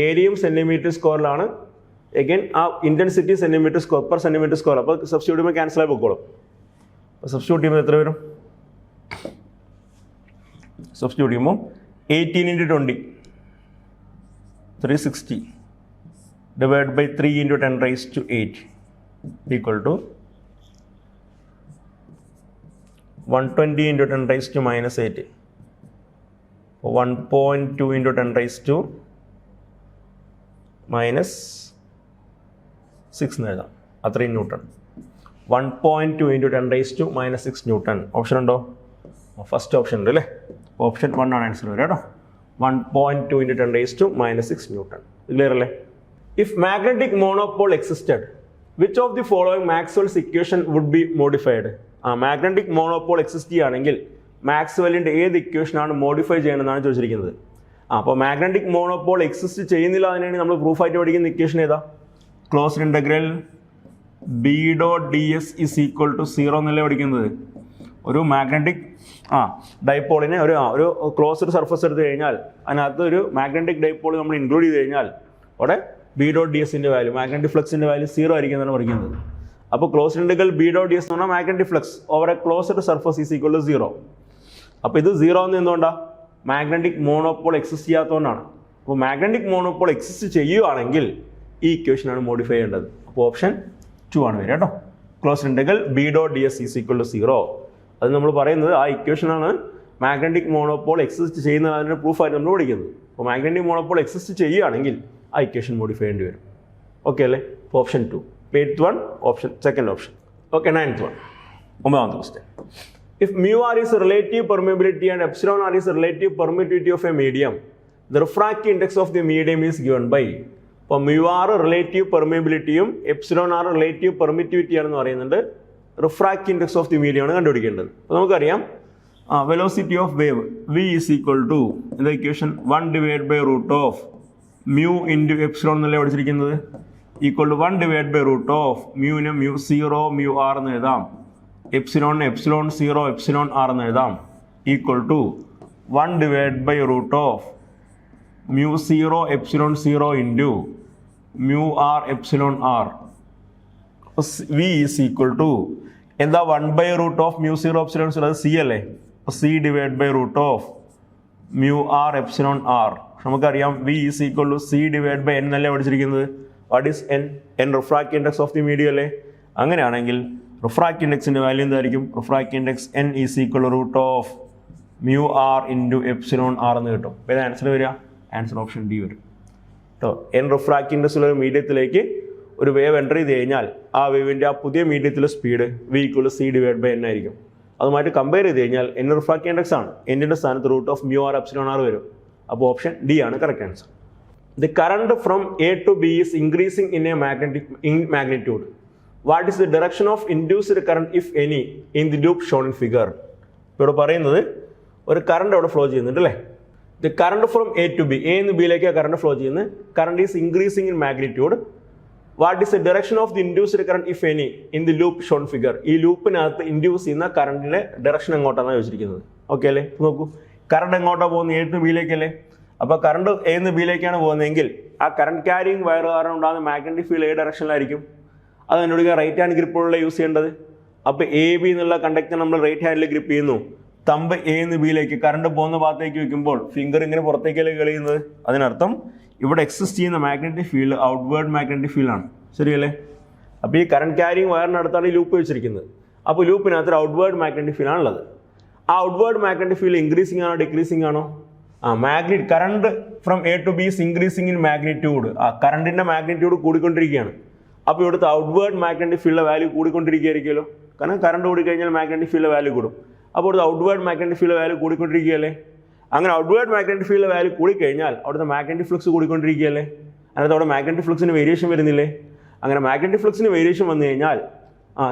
ഏരിയയും സെൻറ്റിമീറ്റർ സ്ക്വയറിലാണ്. എഗൈൻ ആ intensity centimetre square per centimetre square. അപ്പോൾ സബ്സ്റ്റിറ്റ്യൂട്ട് ചെയ്യുമ്പോൾ ക്യാൻസൽ ആയി പോയിക്കോളും. അപ്പോൾ സബ്സ്റ്റിറ്റ്യൂട്ട് ചെയ്യുമ്പോൾ എത്ര വരും? സബ്സ്റ്റിറ്റ്യൂട്ട് ചെയ്യുമ്പോൾ 18 × 20 360 divided by 3 × 10⁸ equal to 120 × 10⁻⁸. 1.2 × 10⁻⁶ എന്ന് എഴുതാം. അത്രയും ന്യൂട്ടൺ. 1.2 × 10⁻⁶ ന്യൂട്ടൺ. ഓപ്ഷൻ ഉണ്ടോ? ഫസ്റ്റ് ഓപ്ഷൻ ഉണ്ട് അല്ലേ. ഓപ്ഷൻ 1 ആണ് ആൻസർ വരിക കേട്ടോ. 1.2 × 10⁻⁶ ന്യൂട്ടൺ. ക്ലിയർ അല്ലേ? If magnetic monopole existed, which of the following Maxwell's equation would be modified? Magnetic monopole exist ചെയ്യുകയാണെങ്കിൽ മാക്സ്വെല്ലിൻ്റെ ഏത് ഇക്വേഷനാണ് മോഡിഫൈ ചെയ്യണമെന്നാണ് ചോദിച്ചിരിക്കുന്നത്. അപ്പോൾ മാഗ്നറ്റിക് മോണോപോൾ എക്സിസ്റ്റ് ചെയ്യുന്നില്ല, അതിനാണ് നമ്മൾ പ്രൂഫായിട്ട് പഠിക്കുന്ന ഇക്വേഷൻ ഏതാ? Closed integral B.ds is equal to 0 എന്നല്ലേ പഠിക്കുന്നത്. ഒരു മാഗ്നറ്റിക് ഡൈപോളിനെ ഒരു ക്ലോസ്ഡ് സർഫസ് എടുത്തു കഴിഞ്ഞാൽ അതിനകത്ത് ഒരു മാഗ്നറ്റിക് ഡൈപോൾ നമ്മൾ ഇൻക്ലൂഡ് ചെയ്ത് കഴിഞ്ഞാൽ അവിടെ B.ds-ൻ്റെ വാല്യൂ, മാഗ്നറ്റിക് ഫ്ലക്സിൻ്റെ വാല്യൂ 0 ആയിരിക്കും എന്നാണ് പഠിക്കുന്നത്. അപ്പോൾ ക്ലോസ്ഡ് ഇൻ്റഗ്രൽ B.ds എന്ന് പറഞ്ഞാൽ magnetic flux over a closed surface is equal to 0. അപ്പോൾ ഇത് 0 എന്ന് എന്തുകൊണ്ടാണ്? മാഗ്നറ്റിക് മോണോപോൾ എക്സിസ്റ്റ് ചെയ്യാത്തതുകൊണ്ടാണ്. അപ്പോൾ മാഗ്നറ്റിക് മോണോപോൾ എക്സിസ്റ്റ് ചെയ്യുകയാണെങ്കിൽ ഈ ഇക്വേഷനാണ് മോഡിഫൈ ചെയ്യേണ്ടത്. അപ്പോൾ ഓപ്ഷൻ 2 ആണ് വരിക കേട്ടോ. Closed integral B.ds is equal to 0. അത് നമ്മൾ പറയുന്നത് ആ ഇക്വേഷനാണ് മാഗ്നറ്റിക് മോണോപോൾ എക്സിസ്റ്റ് ചെയ്യുന്നതിന് പ്രൂഫായിട്ട് നമ്മൾ പഠിക്കുന്നത്. അപ്പോൾ മാഗ്നറ്റിക് മോണോപോൾ എക്സിസ്റ്റ് ചെയ്യുകയാണെങ്കിൽ ആ ഇക്വേഷൻ മോഡിഫൈ ചെയ്യേണ്ടി വരും. ഓക്കെ അല്ലേ? അപ്പോൾ option 2. 8th one option, second option. Okay, 9th one. 9th question. If μr is a relative permeability and epsilon r is a relative permittivity of a medium, the refractive index of the medium is given by. അപ്പോൾ μr relative പെർമിയബിലിറ്റിയും epsilon r relative permittivity ആണെന്ന് പറയുന്നുണ്ട്. Refractive index of the medium ആണ് കണ്ടുപിടിക്കേണ്ടത്. അപ്പോൾ നമുക്കറിയാം velocity of wave v is equal to in the equation 1 divided by root of mu into epsilon എന്നല്ലേ പഠിച്ചിരിക്കുന്നത് equal to 1 divided by root of mu നെ mu 0 mu r എന്ന് എഴുതാം epsilon epsilon 0 epsilon r എന്ന് എഴുതാം equal to 1 divided by root of mu 0 epsilon 0 into mu r epsilon r v is equal to എന്താ 1 by root of mu 0 epsilon 0 അത് c അല്ലേ c divided by root of mu r epsilon r നമുക്കറിയാം v is equal to c divided by n എന്നല്ലേ പഠിച്ചിരിക്കുന്നത് what is n refractive index of the medium അല്ലേ അങ്ങനെയാണെങ്കിൽ refractive indexന്റെ value എന്തായിരിക്കും refractive index n is equal to root of mu r into epsilon r എന്ന് കിട്ടും ഏതാ answer വരിക answer option D വരും കേട്ടോ n refractive index ഉള്ള ഒരു മീഡിയത്തിലേക്ക് ഒരു വേവ് എൻ്റർ ചെയ്ത് കഴിഞ്ഞാൽ ആ വേവിൻ്റെ ആ പുതിയ മീഡിയത്തിലെ speed v equal to c divided by n ആയിരിക്കും അതുമായിട്ട് കമ്പയർ ചെയ്ത് കഴിഞ്ഞാൽ n റിഫ്രാക്റ്റീവ് ഇൻഡെക്സ് ആണ് എന്നിൻ്റെ സ്ഥാനത്ത് root of mu r epsilon r വരും അപ്പോൾ ഓപ്ഷൻ ഡി ആണ് correct answer the current from A to B is increasing in magnitude what is the direction of induced current if any in the loop shown in figure ഇവിടെ പറയുന്നത് ഒരു current അവിടെ flow ചെയ്യുന്നുണ്ട് അല്ലേ the current from A to B A എന്ന് ബിയിലേക്ക് current flow ചെയ്യുന്നത് current is increasing in magnitude what is the direction of the induced current if any in the loop Sean figure ഈ ലൂപ്പിനകത്ത് induce ചെയ്യുന്ന കറണ്ടിന്റെ direction എങ്ങോട്ടാണെന്ന് ചോദിച്ചിരിക്കുന്നത് okay അല്ലേ നോക്കൂ current എങ്ങോട്ടാണ് പോകുന്നത് എ ടു ബിയിലേക്കല്ലേ അപ്പോൾ കറണ്ട് എ നിന്ന് ബിയിലേക്കാണ് പോകുന്നതെങ്കിൽ ആ കറണ്ട് ക്യാരിങ് വയർ കാരണം ഉണ്ടാകുന്ന മാഗ്നറ്റിക് ഫീൽഡ് ഏത് ഡയറക്ഷനിലായിരിക്കും അത് എന്നോട് റൈറ്റ് ഹാൻഡ് ഗ്രിപ്പുള്ള യൂസ് ചെയ്യേണ്ടത് അപ്പോൾ എ ബി എന്നുള്ള കണ്ടക്ടർ നമ്മൾ റൈറ്റ് ഹാൻഡിൽ ഗ്രിപ്പ് ചെയ്യുന്നു തമ്പ് എ നിന്ന് ബിയിലേക്ക് കറണ്ട് പോകുന്ന ഭാഗത്തേക്ക് വെക്കുമ്പോൾ ഫിംഗർ ഇങ്ങനെ പുറത്തേക്കല്ലേ കളിയുന്നത് അതിനർത്ഥം ഇവിടെ എക്സിസ്റ്റ് ചെയ്യുന്ന magnetic field outward magnetic field ആണ് ശരിയല്ലേ അപ്പോൾ ഈ കറണ്ട് ക്യാരിങ് വയറിനടുത്താണ് ഈ ലൂപ്പ് വെച്ചിരിക്കുന്നത് അപ്പോൾ ലൂപ്പിനകത്ത് ഔട്ട്വേർഡ് മാഗ്നറ്റിക് ഫീൽഡ് ആണുള്ളത് ആ ഔട്ട്വേർഡ് മാഗ്നറ്റിക് ഫീൽഡ് ഇൻക്രീസിംഗ് ആണോ ഡിക്രീസിംഗ് ആണോ current from A to B is increasing in magnitude കറണ്ടിന്റെ മാഗ്നിറ്റ്യൂഡ് കൂടിക്കൊണ്ടിരിക്കുകയാണ് അപ്പോൾ ഇവിടുത്തെ ഔട്ട്വേർഡ് മാഗ്നറ്റിക് ഫീൽഡ് വാല്യൂ കൂടിക്കൊണ്ടിരിക്കുകയായിരിക്കുമല്ലോ കാരണം കറണ്ട് കൂടിക്കഴിഞ്ഞാൽ മാഗ്നറ്റിക് ഫീൽഡ് വാല്യൂ കൂടും അപ്പോൾ ഇവിടുത്തെ ഔട്ട്വേർഡ് മാഗ്നറ്റിക് ഫീൽഡ് വാല്യൂ കൂടിക്കൊണ്ടിരിക്കുകയല്ലേ അങ്ങനെ ഔട്ട്വേർഡ് മാഗ്നറ്റിക് ഫീൽഡ് വാല്യൂ കൂടിക്കഴിഞ്ഞാൽ അവിടുത്തെ മാഗ്നറ്റിക് ഫ്ലക്സ് കൂടിക്കൊണ്ടിരിക്കുകയല്ലേ അതിനകത്ത് അവിടെ മാഗ്നറ്റിക് ഫ്ലക്സിന് വേരിയേഷൻ വരുന്നില്ലേ അങ്ങനെ മാഗ്നറ്റിക് ഫ്ലക്സിന് വേരിയേഷൻ വന്നു കഴിഞ്ഞാൽ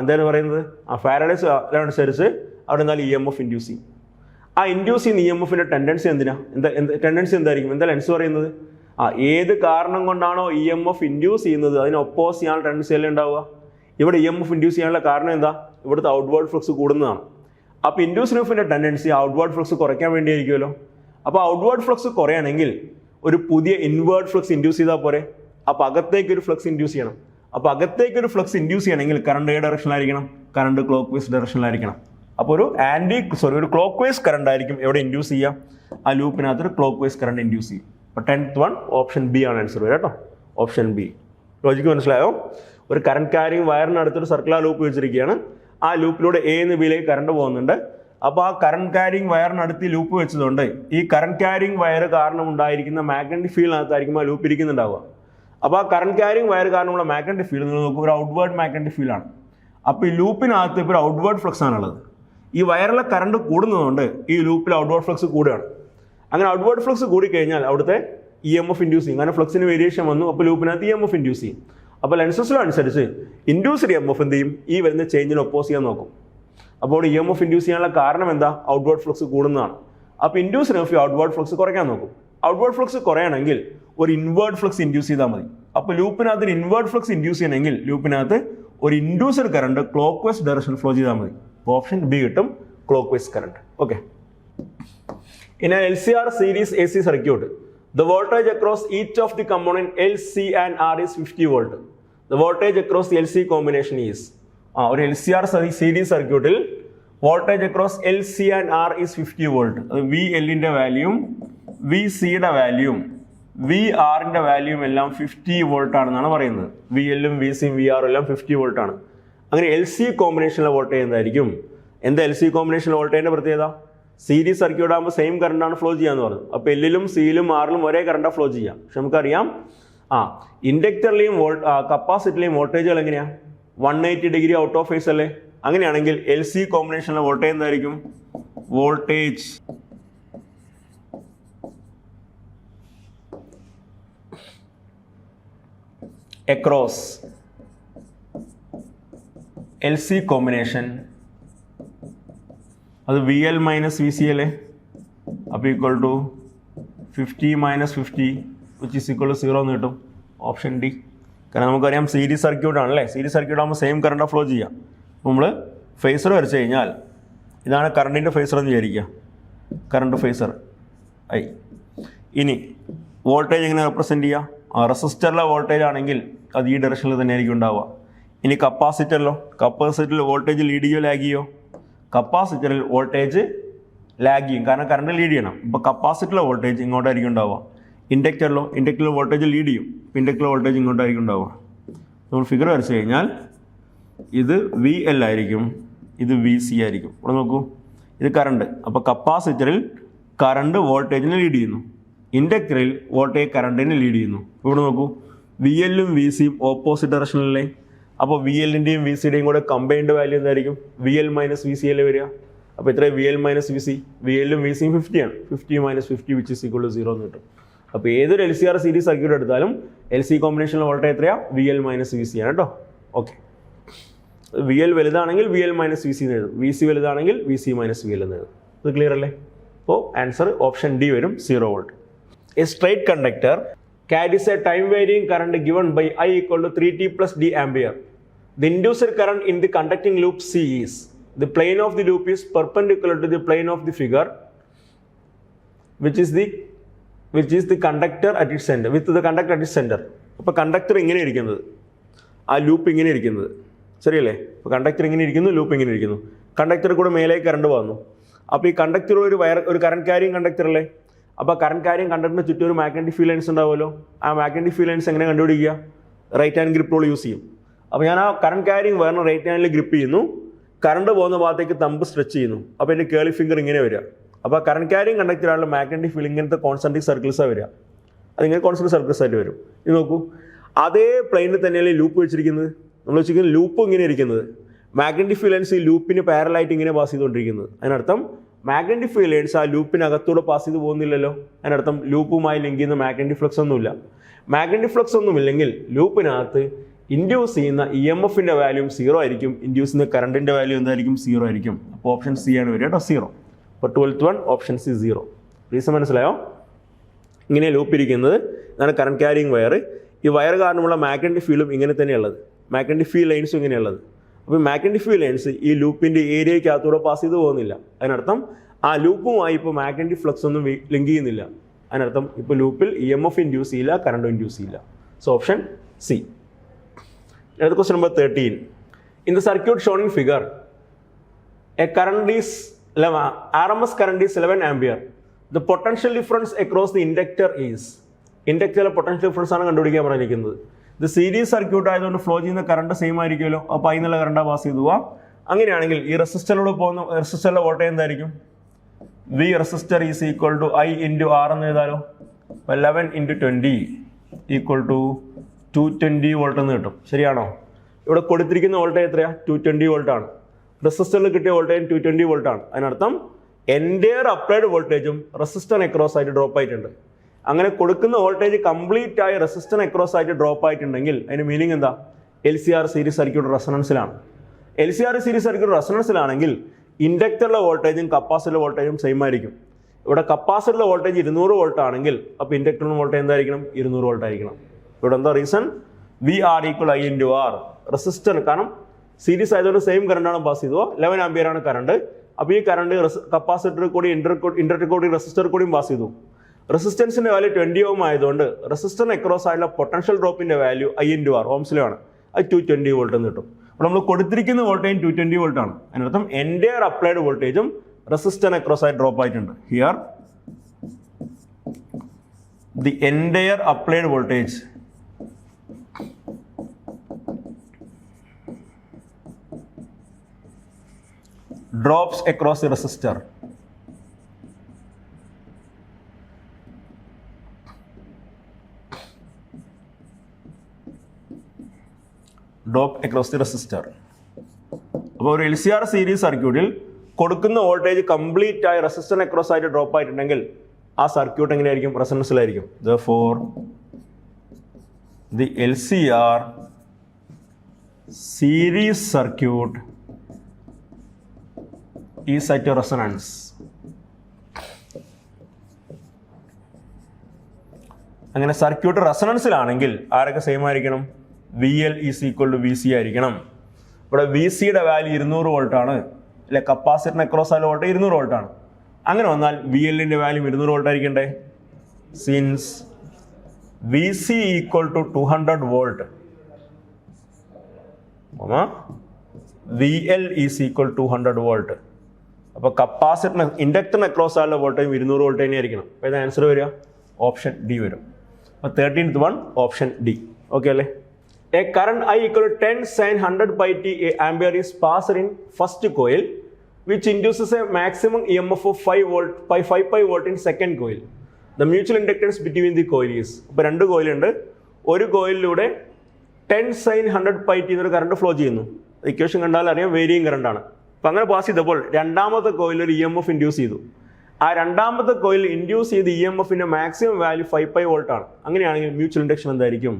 എന്താണ് പറയുന്നത് ഫാരഡേസ് അനുസരിച്ച് അവിടെ എന്തായാലും ഇ എം എഫ് ഇൻഡ്യൂസ് ചെയ്യും ആ ഇൻഡ്യൂസ് ചെയ്യുന്ന ഇ എം എഫിൻ്റെ ടെൻഡൻസി ടെൻഡൻസി എന്തായിരിക്കും എന്താ ലെൻസ് പറയുന്നത് ഏത് കാരണം കൊണ്ടാണോ ഇ എം എഫ് ഇൻഡ്യൂസ് ചെയ്യുന്നത് അതിന് ഒപ്പോസ് ചെയ്യാനുള്ള ടെൻഡൻസി അല്ലേ ഉണ്ടാവുക ഇവിടെ ഇ എം എഫ് ഇൻഡ്യൂസ് ചെയ്യാനുള്ള കാരണം എന്താ ഇവിടുത്തെ ഔട്ട്വേർഡ് ഫ്ലക്സ് കൂടുന്നതാണ് അപ്പോൾ ഇൻഡ്യൂസ് എഫിൻ്റെ ടെൻഡൻസി ഔട്ട്വേർഡ് ഫ്ലക്സ് കുറയ്ക്കാൻ വേണ്ടിയായിരിക്കുമല്ലോ അപ്പോൾ ഔട്ട്വേർഡ് ഫ്ലക്സ് കുറയാണെങ്കിൽ ഒരു പുതിയ ഇൻവേർഡ് ഫ്ലക്സ് ഇൻഡ്യൂസ് ചെയ്താൽ പോരെ അപ്പോൾ അകത്തേക്ക് ഒരു ഫ്ലക്സ് ഇൻഡ്യൂസ് ചെയ്യണം അപ്പോൾ അകത്തേക്ക് ഒരു ഫ്ലക്സ് ഇൻഡ്യൂസ് ചെയ്യണമെങ്കിൽ കറണ്ട് ഏത് ഡയറക്ഷനിലായിരിക്കണം കറണ്ട് ക്ലോക്ക് വൈസ് ഡയറക്ഷനിലായിരിക്കണം അപ്പോൾ ഒരു ക്ലോക്ക് വൈസ് കറണ്ട് ആയിരിക്കും എവിടെ ഇൻഡ്യൂസ് ചെയ്യുക ആ ലൂപ്പിനകത്ത് ഒരു ക്ലോക്ക് വൈസ് കറണ്ട് ഇൻഡ്യൂസ് ചെയ്യും അപ്പോൾ 10th വൺ ഓപ്ഷൻ ബി ആണ് ആൻസർ വരിക കേട്ടോ ഓപ്ഷൻ ബി ലോജിക്ക് മനസ്സിലായോ ഒരു കറണ്ട് ക്യാരിങ് വയറിനടുത്തൊരു സർക്കുലർ ലൂപ്പ് വെച്ചിരിക്കുകയാണ് ആ ലൂപ്പിലൂടെ എ എന്ന് ബിയിലേക്ക് കറണ്ട് പോകുന്നുണ്ട് അപ്പോൾ ആ കറണ്ട് ക്യാരിങ് വയറിനടുത്ത് ലൂപ്പ് വെച്ചതുകൊണ്ട് ഈ കറണ്ട് ക്യാരിങ് വയർ കാരണം ഉണ്ടായിരിക്കുന്ന മാഗ്നറ്റിക് ഫീൽഡിനകത്തായിരിക്കും ആ ലൂപ്പ് ഇരിക്കുന്നുണ്ടാവുക അപ്പോൾ ആ കറണ്ട് ക്യാരിങ് വയർ കാരണമുള്ള മാഗ്നറ്റിക് ഫീൽഡ് നിങ്ങൾ നോക്കുക ഒരു ഔട്ട്വേർഡ് മാഗ്നറ്റിക് ഫീൽഡാണ് അപ്പോൾ ഈ ലൂപ്പിനകത്ത് ഇപ്പോൾ ഒരു ഔട്ട്വേർഡ് ഫ്ലക്സ് ആണുള്ളത് ഈ വയറിലെ കറണ്ട് കൂടുന്നതുകൊണ്ട് ഈ ലൂപ്പിൽ ഔട്ട്വേർഡ് ഫ്ലക്സ് കൂടുകയാണ് അങ്ങനെ ഔട്ട്വേർഡ് ഫ്ലക്സ് കൂടിക്കഴിഞ്ഞാൽ അവിടുത്തെ ഇ എം എഫ് ഇൻഡ്യൂസ് ചെയ്യും അങ്ങനെ ഫ്ലക്സിന് വേരിയേഷൻ വന്നു അപ്പോൾ ലൂപ്പിനകത്ത് ഇ എം എഫ് ഇൻഡ്യൂസ് ചെയ്യും അപ്പോൾ ലെൻസസിനനുസരിച്ച് ഇൻഡ്യൂസ്ഡ് ഇ എം എഫ് എന്ത് ചെയ്യും ഈ വരുന്ന ചേഞ്ചിന് ഒപ്പോസ് ചെയ്യാൻ നോക്കും അപ്പോൾ ഇ എം എഫ് ഇൻഡ്യൂസ് ചെയ്യാനുള്ള കാരണം എന്താ ഔട്ട്വേർഡ് ഫ്ലക്സ് കൂടുന്നതാണ് അപ്പോൾ ഇൻഡ്യൂസ്ഡ് എഫ് ഔട്ട്വേർഡ് ഫ്ലക്സ് കുറയ്ക്കാൻ നോക്കും ഔട്ട്വേർഡ് ഫ്ലക്സ് കുറയണമെങ്കിൽ ഒരു ഇൻവേർഡ് ഫ്ലക്സ് ഇൻഡ്യൂസ് ചെയ്താൽ മതി അപ്പോൾ ലൂപ്പിനകത്ത് ഒരു ഇൻവേർഡ് ഫ്ലക്സ് ഇൻഡ്യൂസ് ചെയ്യണമെങ്കിൽ ലൂപ്പിനകത്ത് ഒരു induced current clock vice direction flow ചെയ്താൽ മതി അപ്പോൾ ഓപ്ഷൻ ബി കിട്ടും clock vice current okay in N LCR series AC circuit the voltage across each of the component L, C and R is 50 volt. The voltage across the LC combination is ഒരു LCR series സർക്യൂട്ടിൽ voltage across L, C and R is 50 volt. V എല്ലിൻ്റെ വാല്യൂം V സിയുടെ വാല്യൂം V ആറിൻ്റെ വാല്യൂം എല്ലാം 50 volt ആണെന്നാണ് പറയുന്നത് V എല്ലും വി സിയും വി ആറും എല്ലാം 50 വോൾട്ട് ആണ് അങ്ങനെ LC കോമ്പിനേഷനിലെ വോൾട്ടേജ് എന്തായിരിക്കും എന്താ LC കോമ്പിനേഷനിലെ വോൾട്ടേജിൻ്റെ പ്രത്യേകത സീരീസ് സർക്യൂട്ട് ആകുമ്പോൾ സെയിം കറണ്ടാണ് ഫ്ലോ ചെയ്യാന്ന് പറഞ്ഞു അപ്പോൾ എല്ലിലും സിയിലും ആറിലും ഒരേ കറണ്ടാണ് ഫ്ലോ ചെയ്യാം പക്ഷെ നമുക്കറിയാം ഇൻഡക്ടറിലെയും കപ്പാസിറ്ററിലെയും വോൾട്ടേജുകൾ എങ്ങനെയാണ് 180 ഡിഗ്രി ഔട്ട് ഓഫ് ഫേസ് അല്ലേ അങ്ങനെയാണെങ്കിൽ LC കോമ്പിനേഷനിലെ വോൾട്ടേജ് എന്തായിരിക്കും വോൾട്ടേജ് അക്രോസ് LC കോമ്പിനേഷൻ അത് V L minus V C അല്ലേ. അപ്പോൾ equal to 50 minus 50 which is equal to 0 എന്ന് കിട്ടും. Option D. കാരണം നമുക്കറിയാം സീരീസ് സർക്യൂട്ട് ആണല്ലേ. സീരീസ് സർക്യൂട്ട് ആകുമ്പോൾ സെയിം കറണ്ട് ഫ്ലോ ചെയ്യാം. നമ്മൾ ഫേസർ വരച്ച് കഴിഞ്ഞാൽ ഇതാണ് കറണ്ടിൻ്റെ ഫേസർ എന്ന് വിചാരിക്കുക. Current phasor I. ഇനി വോൾട്ടേജ് എങ്ങനെ റെപ്രസെൻറ്റ് ചെയ്യുക? റെസിസ്റ്ററിലെ വോൾട്ടേജ് ആണെങ്കിൽ അത് ഈ ഡയറക്ഷനിൽ തന്നെ ആയിരിക്കും ഉണ്ടാവുക. ഇനി കപ്പാസിറ്ററിൽ വോൾട്ടേജ് ലീഡ് ചെയ്യോ ലാഗ് ചെയ്യോ? കപ്പാസിറ്ററിൽ വോൾട്ടേജ് ലാഗ് ചെയ്യും, കാരണം കറണ്ട് ലീഡ് ചെയ്യണം. ഇപ്പോൾ കപ്പാസിറ്ററിലെ വോൾട്ടേജ് ഇങ്ങോട്ടായിരിക്കും ഉണ്ടാവുക. ഇൻഡക്ടറിൽ വോൾട്ടേജ് ലീഡ് ചെയ്യും, ഇൻഡക്ടറിലെ വോൾട്ടേജ് ഇങ്ങോട്ടായിരിക്കും ഉണ്ടാവുക. നമ്മൾ ഫിഗർ വരച്ച് കഴിഞ്ഞാൽ ഇത് വി എൽ ആയിരിക്കും, ഇത് വി സി ആയിരിക്കും. ഇവിടെ നോക്കൂ, ഇത് കറണ്ട്. അപ്പോൾ കപ്പാസിറ്ററിൽ കറണ്ട് വോൾട്ടേജിനെ ലീഡ് ചെയ്യുന്നു, ഇൻഡക്ടറിൽ വോൾട്ടേജ് കറണ്ടിനെ ലീഡ് ചെയ്യുന്നു. ഇവിടെ നോക്കൂ, വി എല്ലും വി സിയും ഓപ്പോസിറ്റ് ഡയറക്ഷനിലല്ലേ. അപ്പോൾ വി എല്ലിൻ്റെയും വി സിയുടെയും കൂടെ കമ്പൈൻഡ് വാല്യൂ എന്തായിരിക്കും? V L minus V C അല്ലേ വരിക. അപ്പോൾ ഇത്രയും V L minus V C, V എല്ലും വി സിയും 50 ആണ്. 50 minus 50 which is equal to 0 എന്ന് കിട്ടും. അപ്പോൾ ഏതൊരു L C R series circuit എടുത്താലും എൽ സി കോമ്പിനേഷനിലെ വോൾട്ടേജ് എത്രയാണ്? V L minus V C ആണ് കേട്ടോ. ഓക്കെ, വി എൽ വലുതാണെങ്കിൽ V L minus V C എന്ന് എഴുതും, വി സി വലുതാണെങ്കിൽ V C minus V L എന്ന് എഴുതും. ഇത് ക്ലിയർ അല്ലേ? അപ്പോൾ ആൻസർ ഓപ്ഷൻ ഡി വരും, 0 volt. A straight conductor carries a time varying current given by I equal to 3t plus d ampere. The induced current in the conducting loop C is, the plane of the loop is perpendicular to the plane of the figure, which is the conductor at its center, with the conductor at its center. അപ്പോൾ conductor ഇങ്ങനെ ഇരിക്കുന്നത്, ആ loop ഇങ്ങനെ ഇരിക്കുന്നത്, ശരിയല്ലേ? അപ്പോൾ conductor ഇങ്ങനെ ഇരിക്കുന്നു, ലൂപ്പ് ഇങ്ങനെ ഇരിക്കുന്നു. കണ്ടക്ടർ കൂടെ മേലേക്ക് കറണ്ട് വന്നു. അപ്പോൾ ഈ കണ്ടക്ടർ ഒരു കറണ്ട് ക്യാരിങ് കണ്ടക്ടർ അല്ലേ. അപ്പോൾ കറണ്ട് ക്യാരിങ് കണ്ടക്ടറിന് ചുറ്റും ഒരു മാഗ്നറ്റിക് ഫീൽഡ് ലൈൻസ് ഉണ്ടാവുമല്ലോ. ആ മാഗ്നറ്റിക് ഫീൽഡ് ലൈൻസ് എങ്ങനെ കണ്ടുപിടിക്കുക? Right hand grip rule use ചെയ്യും. അപ്പോൾ ഞാൻ ആ കറണ്ട് ക്യാരിങ് വേറെ റൈറ്റ് ഹാൻഡിൽ ഗ്രിപ്പ് ചെയ്യുന്നു, കറണ്ട് പോകുന്ന ഭാഗത്തേക്ക് തമ്പ് സ്ട്രെച്ച് ചെയ്യുന്നു. അപ്പോൾ എൻ്റെ കേളി ഫിംഗർ ഇങ്ങനെ വരിക. അപ്പോൾ കറണ്ട് ക്യാരിങ് കണ്ടക്ടറാണല്ലോ മാഗ്നറ്റിക് ഫീൽഡ് ഇങ്ങനത്തെ കോൺസെൻട്രിക് സർക്കിൾസാണ് വരിക. അതിങ്ങനെ കോൺസെൻട്രിക് സർക്കിൾസ് ആയിട്ട് വരും. ഇത് നോക്കൂ, അതേ പ്ലെയിനിൽ തന്നെയല്ലേ ലൂപ്പ് വെച്ചിരിക്കുന്നത്. നമ്മൾ വെച്ചിരിക്കുന്നത് ലൂപ്പ് ഇങ്ങനെ ഇരിക്കുന്നത്, മാഗ്നറ്റിക് ഫീൽഡ് ലൈൻസ് ഈ ലൂപ്പിന് പാരലായിട്ട് ഇങ്ങനെ പാസ് ചെയ്തുകൊണ്ടിരിക്കുന്നത്. അതിനർത്ഥം മാഗ്നറ്റിക് ഫീൽഡ് ലൈൻസ് ആ ലൂപ്പിനകത്തൂടെ പാസ് ചെയ്ത് പോകുന്നില്ലല്ലോ. അതിനർത്ഥം ലൂപ്പുമായി ലിങ്ക് ചെയ്യുന്ന മാഗ്നറ്റിക് ഫ്ലക്സ് ഒന്നുമില്ല. മാഗ്നറ്റിക് ഫ്ലക്സ് ഒന്നുമില്ലെങ്കിൽ ലൂപ്പിനകത്ത് ഇൻഡ്യൂസ് ചെയ്യുന്ന ഇ എം എഫിൻ്റെ വാല്യൂ 0 ആയിരിക്കും, ഇൻഡ്യൂസ് ചെയ്യുന്ന കറണ്ടിൻ്റെ വാല്യൂ എന്തായിരിക്കും? 0 ആയിരിക്കും. അപ്പോൾ ഓപ്ഷൻ സി ആണ് വരിക കേട്ടോ, 0. അപ്പോൾ 12th one option C 0. Reason മനസ്സിലായോ? ഇങ്ങനെ ലൂപ്പ് ഇരിക്കുന്നത്, ഇതാണ് കറണ്ട് ക്യാരിങ് വയർ. ഈ വയർ കാരണമുള്ള മാഗ്നറ്റിക് ഫീൽഡും ഇങ്ങനെ തന്നെയുള്ളത്, മാഗ്നറ്റിക് ഫീൽഡ് ലൈൻസും ഇങ്ങനെയുള്ളത്. അപ്പോൾ മാഗ്നറ്റിക് ഫീൽഡ് ലൈൻസ് ഈ ലൂപ്പിൻ്റെ ഏരിയയ്ക്കകത്തൂടെ പാസ് ചെയ്ത് പോകുന്നില്ല. അതിനർത്ഥം ആ ലൂപ്പുമായി ഇപ്പോൾ മാഗ്നറ്റിക് ഫ്ലക്സ് ഒന്നും ലിങ്ക് ചെയ്യുന്നില്ല. അതിനർത്ഥം ഇപ്പോൾ ലൂപ്പിൽ ഇ എം എഫ് ഇൻഡ്യൂസ് ചെയ്യില്ല, കറണ്ട് ഇൻഡ്യൂസ് ചെയ്യില്ല. So option C. Question number 13. In the circuit shown in figure, A current is RMS current is 11 ampere. The potential difference across the inductor is, ഇൻഡക്ടറിലെ potential difference ആണ് കണ്ടുപിടിക്കാൻ പറഞ്ഞിരിക്കുന്നത്. ഇത് series circuit ആയതുകൊണ്ട് flow ചെയ്യുന്ന current same ആയിരിക്കുമല്ലോ. അപ്പോൾ അതിനുള്ള കറണ്ടാണ് പാസ് ചെയ്ത് പോവാം. അങ്ങനെയാണെങ്കിൽ ഈ റെസിസ്റ്ററിലൂടെ പോകുന്ന റെസിസ്റ്ററിലെ വോൾട്ടേജ് എന്തായിരിക്കും? V resistor is equal to I into R എന്ന് എഴുതാലോ. 11 × 20 ഈക്വൽ ടു 220 വോൾട്ട് എന്ന് കിട്ടും. ശരിയാണോ? ഇവിടെ കൊടുത്തിരിക്കുന്ന വോൾട്ടേജ് എത്രയാണ്? 220 വോൾട്ടാണ്. റെസിസ്റ്ററിൽ കിട്ടിയ വോൾട്ടേജ് 220 വോൾട്ടാണ്. അതിനർത്ഥം എൻ്റെയർ അപ്ലൈഡ് വോൾട്ടേജും റെസിസ്റ്ററിന് അക്രോസ് ആയിട്ട് ഡ്രോപ്പ് ആയിട്ടുണ്ട്. അങ്ങനെ കൊടുക്കുന്ന വോൾട്ടേജ് കംപ്ലീറ്റ് ആയി റെസിസ്റ്ററിന് അക്രോസ് ആയിട്ട് ഡ്രോപ്പ് ആയിട്ടുണ്ടെങ്കിൽ അതിന് മീനിങ് എന്താ? LCR സീരീസ് സർക്യൂട്ട് റെസണൻസിലാണ്. LCR സീരീസ് സർക്യൂട്ട് റെസണൻസിലാണെങ്കിൽ ഇൻഡക്ടറിലെ വോൾട്ടേജും കപ്പാസിറ്ററിലെ വോൾട്ടേജും സെയിം ആയിരിക്കും. ഇവിടെ കപ്പാസിറ്ററിലെ വോൾട്ടേജ് 200 വോൾട്ട് ആണെങ്കിൽ അപ്പോൾ ഇൻഡക്ടറിന് വോൾട്ടേജ് എന്തായിരിക്കണം? 200 വോൾട്ട് ആയിരിക്കണം. ഇവിടെ എന്താ reason? VR = I × R. Resistor, കാരണം സീരീസ് ആയതുകൊണ്ട് സെയിം കറണ്ടാണ് പാസ് ചെയ്തോ. 11 ആംപിയർ ആണ് കറണ്ട്. അപ്പോൾ ഈ കറണ്ട് കപ്പാസിറ്റർ കൂടി ഇൻഡക്ടർ കൂടി റെസിസ്റ്റർ കൂടിയും പാസ് ചെയ്തു. റെസിസ്റ്റൻസിൻ്റെ വാല്യൂ 20 ഓം ആയതുകൊണ്ട് റെസിസ്റ്ററിന് അക്രോസ് ആയിട്ടുള്ള പൊട്ടൻഷ്യൽ ഡ്രോപ്പിൻ്റെ വാല്യൂ I × R ഓംസിലാണ്. അത് 220 വോൾട്ട് എന്ന് കിട്ടും. അപ്പോൾ നമ്മൾ കൊടുത്തിരിക്കുന്ന വോൾട്ടേജ് 220 വോൾട്ടാണ്. അതിനർത്ഥം എൻ്റെയർ അപ്ലൈഡ് വോൾട്ടേജും റെസിസ്റ്ററിന് അക്രോസ് ആയിട്ട് ഡ്രോപ്പ് ആയിട്ടുണ്ട്. Here the entire applied voltage drops across the resistor. Drop across the resistor. അപ്പോൾ ഒരു LCR സീരീസ് സർക്യൂട്ടിൽ കൊടുക്കുന്ന വോൾട്ടേജ് കംപ്ലീറ്റ് ആയി റെസിസ്റ്ററിന് അക്രോസ് ആയിട്ട് ഡ്രോപ്പ് ആയിട്ടുണ്ടെങ്കിൽ ആ സർക്യൂട്ട് എങ്ങനെയായിരിക്കും? റെസൊണൻസിലായിരിക്കും. Therefore the LCR series circuit is at resonance. അങ്ങനെ സർക്യൂട്ട് റെസൊണൻസിലാണെങ്കിൽ ആരൊക്കെ സെയിം ആയിരിക്കണം? VL is equal to VC ആയിരിക്കണം. ഇവിടെ VCയുടെ വാല്യൂ 200 വോൾട്ടാണ്, അല്ലെ കപ്പാസിറ്ററിന് അക്രോസ് ആയ വോൾട്ട് 200 വോൾട്ടാണ്. അങ്ങനെ വന്നാൽ VLന്റെ വാല്യൂ 200 വോൾട്ട് ആയിരിക്കണ്ടേ? Since VC equal to 200 volt, VL is equal to 200 volt. അപ്പോൾ കപ്പാസിറ്ററിന് ഇൻഡക്ടറിന് അക്രോസ് ആയുള്ള വോൾട്ടേജ് 200 വോൾട്ട് തന്നെ ആയിരിക്കണം. അപ്പോൾ ഇത് ആൻസർ വരിക ഓപ്ഷൻ ഡി വരും. അപ്പോൾ 13th one option D. Okay അല്ലേ? A current I equal to 10 sin 100 pi t ampere is passed in first coil, which induces a maximum EMF of 5 pi volt in second coil. The mutual inductance between the coil is. അപ്പോൾ രണ്ട് കോയിലുണ്ട്. ഒരു കോയിലിലൂടെ 10 sin 100 pi t എന്നൊരു current flow ചെയ്യുന്നു. Equation കണ്ടാൽ അറിയാം varying current ആണ്. അപ്പോൾ അങ്ങനെ പാസ് ചെയ്തപ്പോൾ രണ്ടാമത്തെ കോയിലിൽ ഒരു EMF ഇൻഡ്യൂസ് ചെയ്തു. ആ രണ്ടാമത്തെ കോയിൽ ഇൻഡ്യൂസ് ചെയ്ത് EMFന്റെ മാക്സിമം വാല്യൂ 5 pi വോൾട്ട് ആണ്. അങ്ങനെയാണെങ്കിൽ മ്യൂച്വൽ ഇൻഡക്ഷൻ എന്തായിരിക്കും?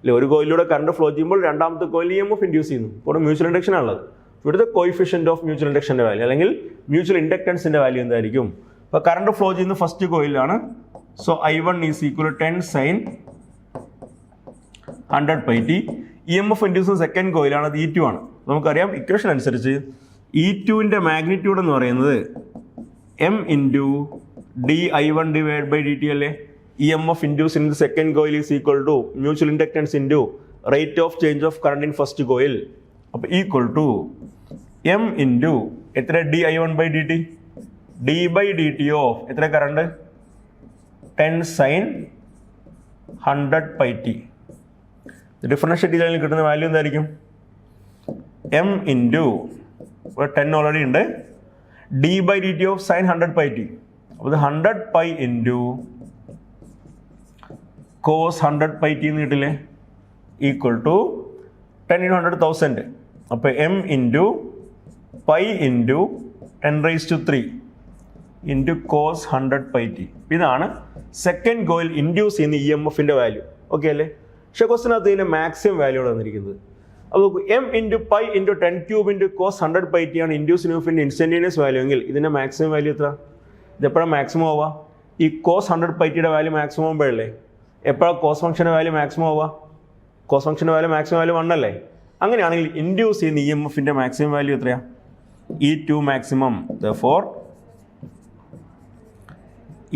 അല്ലെ, ഒരു കോയിലൂടെ കറണ്ട് ഫ്ലോ ചെയ്യുമ്പോൾ രണ്ടാമത്തെ കോയിൽ EMF ഇൻഡ്യൂസ് ചെയ്യുന്നു. ഇപ്പോൾ മ്യൂച്വൽ ഇൻഡക്ഷൻ ആണുള്ളത്. ഇവിടുത്തെ കോയിഫിഷ്യന്റ് ഓഫ് മ്യൂച്വൽ ഇൻഡക്ഷന്റെ വാല്യൂ അല്ലെങ്കിൽ മ്യൂച്വൽ ഇൻഡക്ടൻസിന്റെ വാല്യൂ എന്തായിരിക്കും? അപ്പോൾ കറണ്ട് ഫ്ലോ ചെയ്യുന്ന ഫസ്റ്റ് കോയിലാണ്. So I1 is equal to 10 sin 100 pi t. EMF induce second കോയിലാണ്, അത് E2 ആണ്. നമുക്കറിയാം ഇക്വേഷൻ അനുസരിച്ച് E2ന്റെ മാഗ്നിറ്റ്യൂഡ് എന്ന് പറയുന്നത് M into dI1 divide by dt അല്ലേ? EMF induced in the second coil is equal to mutual inductance into rate of change of current in first coil. അപ്പോൾ equal to M into എത്ര dI1 by dt? d by dt of എത്ര current? 10 sin 100 pi t. Differential ചെയ്താൽ കിട്ടുന്ന value എന്തായിരിക്കും? M into 10 already ഉണ്ട്, d by dt of sin 100 pi t. അപ്പോൾ 100 pi into cos 100 pi t എന്ന് കിട്ടില്ലേ? Equal to 10 into 100,000. അപ്പോൾ M into pi into 10⁻³ into cos 100 pi t. ഇതാണ് second coil induce ചെയ്യുന്ന EMFന്റെ വാല്യൂ. ഓക്കെ അല്ലേ? പക്ഷേ ക്വസ്റ്റിനകത്ത് ഇതിൻ്റെ മാക്സിമം വാല്യൂ ആണ് തന്നിരിക്കുന്നത്. അപ്പോൾ M into pi into 10³ into cos 100 pi t ആണ് ഇൻഡ്യൂസ് EMFന്റെ ഇൻസ്റ്റന്റേനിയസ് വാല്യൂ എങ്കിൽ ഇതിൻ്റെ മാക്സിമം വാല്യൂ എത്ര? ഇതെപ്പോഴാണ് മാക്സിമം ആവുക? ഈ cos 100 pi tയുടെ വാല്യൂ മാക്സിമം ആകുമ്പോഴല്ലേ? എപ്പോഴാണ് കോസ് ഫംഗ്ഷൻ്റെ വാല്യൂ മാക്സിമം ആവുക? കോസ് ഫംഗ്ഷൻ്റെ വാല്യൂ മാക്സിമം വാല്യൂ 1 അല്ലേ? അങ്ങനെയാണെങ്കിൽ ഇൻഡ്യൂസ് ചെയ്യുന്ന EMFന്റെ മാക്സിമം വാല്യൂ എത്രയാണ്? E2 maximum. Therefore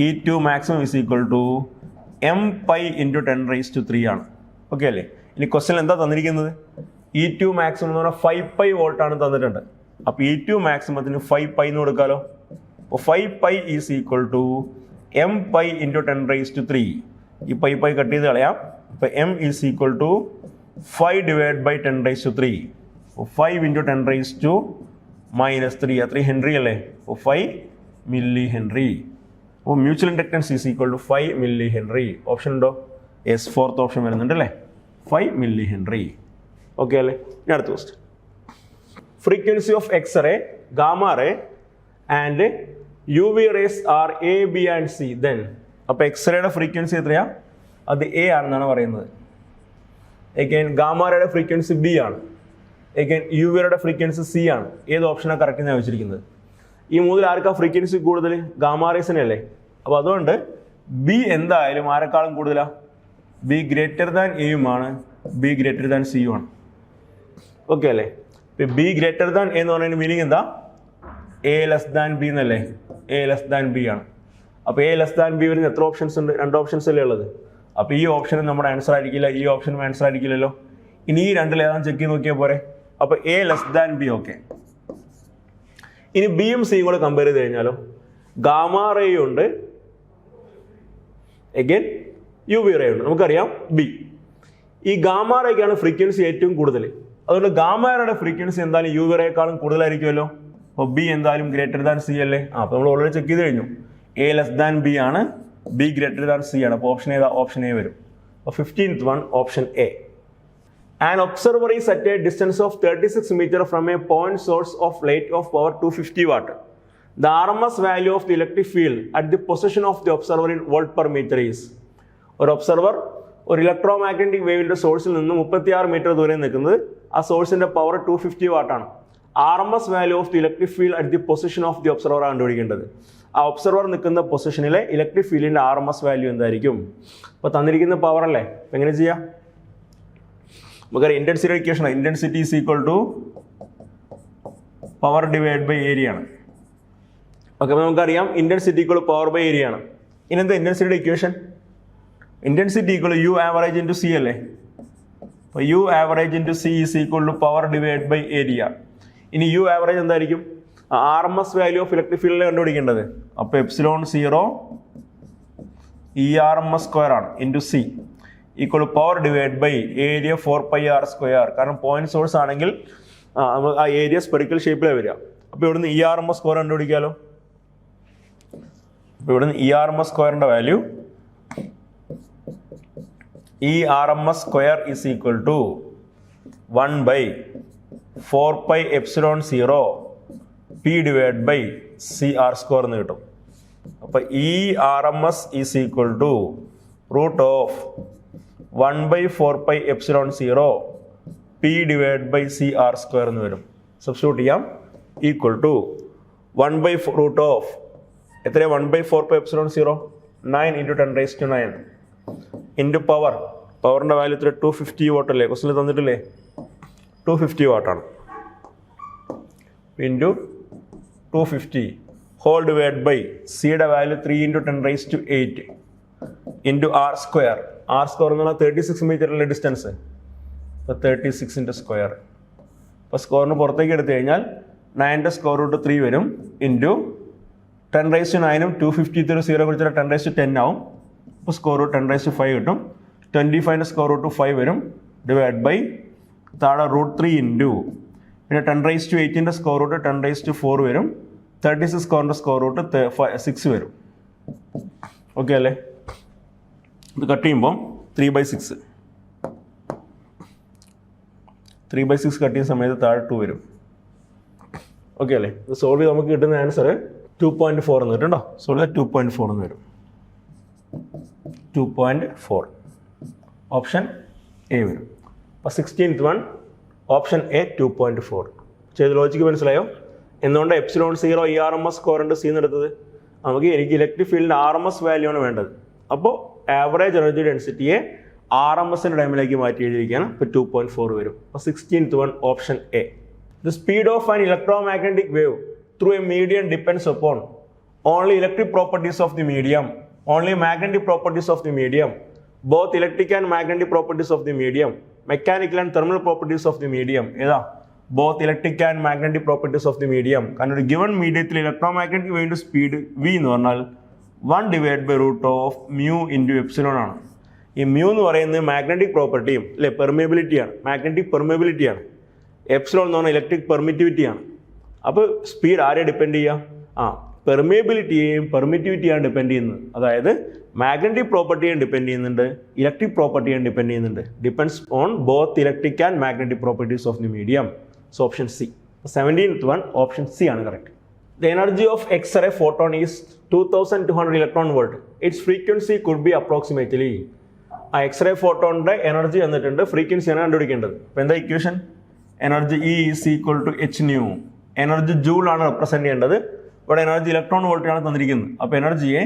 E2 maximum is equal to M pi into 10⁻³ ആണ്. ഓക്കെ അല്ലേ? ഇനി ക്വസ്റ്റ്യൻ എന്താ തന്നിരിക്കുന്നത്? E2 മാക്സിമം എന്ന് പറഞ്ഞാൽ 5 pi വോൾട്ട് ആണ് തന്നിട്ടുണ്ട്. അപ്പോൾ E2 മാക്സിമത്തിന് 5 pi എന്ന് കൊടുക്കാമല്ലോ. അപ്പോൾ 5 pi is equal to M pi into 10⁻³ ഈ പൈ കട്ട് ചെയ്ത് കളയാം. അപ്പോൾ M is equal to 5 divide by 10⁻³. 5 into 10⁻³ അത്ര ഹെൻറി അല്ലേ? 5 മില്ലി ഹെൻറി. അപ്പോൾ mutual inductance is equal to 5 millihenry. Option ഉണ്ടോ? യെസ്, ഫോർത്ത് ഓപ്ഷൻ വരുന്നുണ്ട് അല്ലേ? 5 മില്ലി ഹെൻറി. ഓക്കെ അല്ലേ? ഇനി അടുത്ത question. Frequency of X-ray, gamma ray and UV rays are A, B and C. Then അപ്പോൾ എക്സ്റേയുടെ frequency എത്രയാ? അത് A ആണെന്നാണ് പറയുന്നത്. എഗൈൻ ഗാമാറയുടെ ഫ്രീക്വൻസി B ആണ്. എഗൈൻ UVയുടെ ഫ്രീക്വൻസി C ആണ്. ഏത് ഓപ്ഷനാണ് കറക്റ്റ് എന്നാണ് വെച്ചിരിക്കുന്നത്? ഈ മൂന്നിൽ ആർക്കാ ഫ്രീക്വൻസി കൂടുതൽ? ഗാമാറേസിനല്ലേ? അപ്പോൾ അതുകൊണ്ട് B എന്തായാലും ആരെക്കാളും കൂടുതലാണ്? B ഗ്രേറ്റർ ദാൻ എയുമാണ്, B ഗ്രേറ്റർ ദാൻ C യുമാണ്. ഓക്കെ അല്ലേ? ഇപ്പോൾ B ഗ്രേറ്റർ ദാൻ എന്ന് പറയുന്ന മീനിങ് എന്താ? A ലെസ് ദാൻ B എന്നല്ലേ? A ലെസ് ദാൻ B ആണ്. അപ്പോൾ A ലെസ് ദാൻ B വരുന്ന എത്ര ഓപ്ഷൻസ് ഉണ്ട്? 2 ഓപ്ഷൻസ് അല്ലേ ഉള്ളത്. അപ്പോൾ ഈ ഓപ്ഷൻ നമ്മുടെ ആൻസർ ആയിരിക്കില്ല, ഈ ഓപ്ഷനും ആൻസർ ആയിരിക്കില്ലല്ലോ. ഇനി ഈ രണ്ടിൽ ഏതാണ് ചെക്ക് ചെയ്ത് നോക്കിയാൽ പോരെ. അപ്പോൾ A less than B. Okay. ഇനി ബിയും സിയും കൂടെ കമ്പയർ ചെയ്ത് കഴിഞ്ഞാലോ? ഗാമ റേയും ഉണ്ട്, എഗൈൻ UV റേ ഉണ്ട്. നമുക്കറിയാം B. ഈ ഗാമ റേക്കാണ് ഫ്രീക്വൻസി ഏറ്റവും കൂടുതൽ. അതുകൊണ്ട് ഗാമ റേയുടെ ഫ്രീക്വൻസി എന്തായാലും UV റേക്കാളും കൂടുതലായിരിക്കുമല്ലോ. അപ്പോൾ B എന്തായാലും ഗ്രേറ്റർ ദാൻ C അല്ലേ? അപ്പോൾ നമ്മൾ ഓൾറെഡി ചെക്ക് ചെയ്ത് കഴിഞ്ഞു. A ലെസ് ദാൻ B ആണ്, B ഗ്രേറ്റർ ദാൻ C ആണ്. അപ്പോൾ ഓപ്ഷൻ ഏതാ? ഓപ്ഷൻ എ വരും. അപ്പോൾ 15th one option A. An observer is at a distance of 36 meters from a point source of light of power 250 watt. The RMS value of the electric field at the position of the observer in volt per meter is. ഒരു observer ഒരു electromagnetic വേവിൻ്റെ സോഴ്സിൽ നിന്ന് 36 metre ദൂരെ നിൽക്കുന്നത്, ആ സോഴ്സിൻ്റെ power 250 വാട്ടാണ്. RMS value of the electric field at the position of the observer ആണ് കണ്ടുപിടിക്കേണ്ടത്. ആ ഒബ്സർവർ നിൽക്കുന്ന പൊസിഷനിലെ ഇലക്ട്രിക് ഫീൽഡിൻ്റെ RMS വാല്യൂ എന്തായിരിക്കും? അപ്പോൾ തന്നിരിക്കുന്ന പവർ അല്ലേ, എങ്ങനെ ചെയ്യാം? നമുക്കറിയാം intensity equation, intensity is equal to power divide by area ആണ്. ഓക്കെ, അപ്പോൾ നമുക്കറിയാം intensity equal power by area ആണ്. ഇനി എന്താ ഇൻറ്റൻസിറ്റിയുടെ equation? Intensity equal u average into c അല്ലേ. അപ്പോൾ u average into c is equal to power divide by area. ഇനി യു ആവറേജ് എന്തായിരിക്കും? RMS വാല്യൂ ഓഫ് ഇലക്ട്രിക് ഫീൽഡിൽ കണ്ടുപിടിക്കേണ്ടത്. അപ്പോൾ എപ്സിലോൺ 0 ERMS സ്ക്വയർ ആണ് into C equal to power divide by area 4πr square. കാരണം point source ആണെങ്കിൽ ആ area spherical ഷേപ്പിലാണ് വരിക. അപ്പോൾ ഇവിടുന്ന് ERMS സ്ക്വയർ കണ്ടുപിടിക്കാമല്ലോ. അപ്പോൾ ഇവിടുന്ന് ERMS സ്ക്വയറിൻ്റെ value ERMS square is equal to 1/4πε0 P divide by CR square എന്ന് കിട്ടും. അപ്പോൾ ERMS is equal to root of 1/4πε0 P divide by CR square എന്ന് വരും. സബ്സ്റ്റിറ്റ്യൂട്ട് ചെയ്യാം. ഈക്വൽ ടു 1/റൂട്ട് ഓഫ് എത്രയാണ് 1/4πε0 9 × 10⁻⁹ ഇൻറ്റു പവറിൻ്റെ വാല്യൂ ഇത്ര 250 വാട്ട് അല്ലേ, ക്വസ്റ്റിനിൽ തന്നിട്ടില്ലേ? 250 വാട്ടാണ്. ഇൻറ്റു 250 ഹോൾ ഡിവൈഡ് ബൈ സിയുടെ value 3 × 10⁸ into R square. R square എന്ന് പറഞ്ഞാൽ 36 മീറ്ററിലെ ഡിസ്റ്റൻസ്. അപ്പോൾ 36ൻ്റെ സ്ക്വയർ. അപ്പോൾ സ്ക്വയറിന് പുറത്തേക്ക് എടുത്തു കഴിഞ്ഞാൽ 9ൻ്റെ സ്ക്വയർ റൂട്ട് 3 വരും ഇൻറ്റു 10⁻⁹ 250 0 കുറിച്ചാൽ 10⁻10 ആവും. അപ്പോൾ സ്ക്വയർ റൂട്ട് 10⁵5 കിട്ടും. 25ൻ്റെ സ്ക്വയർ റൂട്ട് 5 വരും ഡിവൈഡ് ബൈ താഴെ റൂട്ട് 3 ഇൻറ്റു പിന്നെ 10⁻8ൻ്റെ സ്ക്വയർ റൂട്ട് 10⁻4 വരും. 36 സ്ക്വയറിൻ്റെ സ്ക്വയർ റൂട്ട് 6 വരും. ഓക്കെ അല്ലേ? ഇത് കട്ട് ചെയ്യുമ്പം 3/6 കട്ട് ചെയ്യുന്ന സമയത്ത് താഴെ 2 വരും. ഓക്കെ അല്ലേ? ഇത് സോൾവ് ചെയ്ത് നമുക്ക് കിട്ടുന്ന ആൻസർ 2.4 എന്ന് കിട്ടും കേട്ടോ. സോൾവ് ചെയ്ത് 2.4 എന്ന് വരും. 2.4 ഓപ്ഷൻ എ വരും. അപ്പോൾ 16th വൺ ഓപ്ഷൻ എ 2.4. ചെയ്ത് ലോജിക്ക് മനസ്സിലായോ? എന്തുകൊണ്ട് എപ്സിലോൺ 0 ERMS സ്ക്വയർ ഉണ്ട് സി എന്നെടുത്തത്? എനിക്ക് ഇലക്ട്രിക് ഫീൽഡിൻ്റെ RMS വാല്യൂ ആണ് വേണ്ടത്. അപ്പോൾ ആവറേജ് എനർജി ഡെൻസിറ്റിയെ RMSൻ്റെ ടൈമിലേക്ക് മാറ്റി എഴുതിയിരിക്കുകയാണ്. ഇപ്പോൾ 2.4 വരും. അപ്പോൾ 16th one option A. The speed of an electromagnetic wave through A medium depends upon only electric properties of the medium, only magnetic properties of the medium, both electric and magnetic properties of the medium, mechanical and thermal properties of the medium. ഏതാ? both electric and magnetic properties of the medium. കാരണം ഒരു given മീഡിയത്തിൽ electromagnetic വേവിൻ്റെ speed v എന്ന് പറഞ്ഞാൽ 1 divide by root of mu into epsilon ആണ്. ഈ mu എന്ന് പറയുന്നത് മാഗ്നറ്റിക് പ്രോപ്പർട്ടിയും അല്ലെ പെർമിയബിലിറ്റിയാണ്, മാഗ്നറ്റിക് പെർമിയബിലിറ്റിയാണ്. എപ്സിലോൺ എന്ന് പറഞ്ഞാൽ ഇലക്ട്രിക് പെർമിറ്റിവിറ്റിയാണ്. അപ്പോൾ സ്പീഡ് ആരെ ഡിപ്പെൻഡ് ചെയ്യുക? പെർമിയബിലിറ്റിയെയും പെർമിറ്റിവിറ്റിയാണ് ഡിപ്പെൻഡ് ചെയ്യുന്നത്. അതായത് മാഗ്നറ്റിക് പ്രോപ്പർട്ടിയും ഡിപ്പെൻഡ് ചെയ്യുന്നുണ്ട്, ഇലക്ട്രിക് പ്രോപ്പർട്ടിയും ഡിപ്പെൻഡ് ചെയ്യുന്നുണ്ട്. Depends on both electric and magnetic properties of the medium. So option C. 17th one option C ആണ് correct. The energy of X-ray photon is 2200 electron volt. Its frequency could be approximately. ആ X-ray ഫോട്ടോണിൻ്റെ energy എന്നിട്ടുണ്ട്, ഫ്രീക്വൻസിയാണ് കണ്ടുപിടിക്കേണ്ടത്. അപ്പോൾ എന്താ equation? Energy E is equal to h nu. Energy joule ആണ് represent ചെയ്യേണ്ടത്. ഇവിടെ എനർജി ഇലക്ട്രോൺ വോൾട്ടിലാണ് തന്നിരിക്കുന്നത്. അപ്പോൾ എനർജിയെ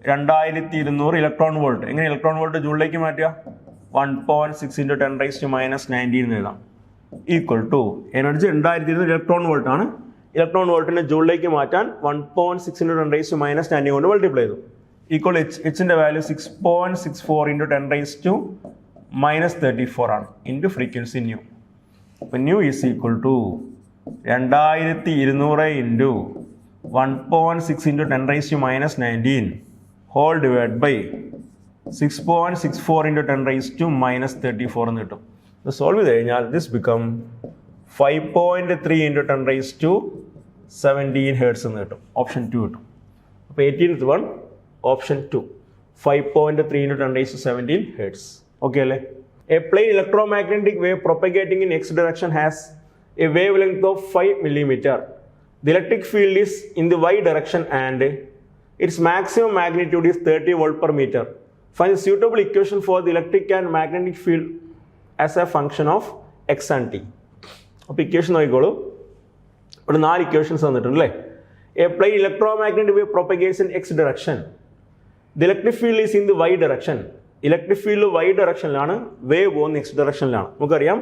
2200 ഇലക്ട്രോൺ വോൾട്ട്. എങ്ങനെ ഇലക്ട്രോൺ വോൾട്ട് ജൂളിലേക്ക് മാറ്റുക? 1.6 × 10⁻⁹ എന്ന് എഴുതാം. ഈക്വൽ ടു എനർജി 2200 ഇലക്ട്രോൺ വോൾട്ടാണ്. ഇലക്ട്രോൺ വോൾട്ടിനെ ജൂളിലേക്ക് മാറ്റാൻ 1.6 × 10⁻⁹ കൊണ്ട് മൾട്ടിപ്ലൈ ചെയ്തു. ഈക്വൽ എച്ചിൻ്റെ വാല്യൂ 6.64 × 10⁻34 ആണ് ഇൻറ്റു ഫ്രീക്വൻസി ന്യൂ. അപ്പോൾ nu is equal to 2200 into 1.6 × 10⁻⁻19 whole divide by 6.64 × 10⁻34 എന്ന് കിട്ടും. ഇത് സോൾവ് ചെയ്ത് കഴിഞ്ഞാൽ ദിസ് ബിക്കം 5.3 × 10⁻17 ഹെർട്സ് എന്ന് കിട്ടും. ഓപ്ഷൻ 2 കിട്ടും. അപ്പോൾ 18th one option 2 5.3 × 10⁻17 hertz. Okay അല്ലേ? A plane electromagnetic wave propagating in x direction has a wavelength of 5 millimeter. The electric field is in the y direction and its maximum magnitude is 30 volt per meter. Find a suitable equation for the electric and magnetic field as a function of x and t. അപ്പോൾ equation നോക്കിക്കോളൂ. ഇവിടെ 4 equations തന്നിട്ടുണ്ട് അല്ലേ. A plane electromagnetic wave propagates in x direction. The electric field is in the y direction. Electric field y ഡയറക്ഷനിലാണ്, wave പോകുന്ന x ഡയറക്ഷനിലാണ്. നമുക്കറിയാം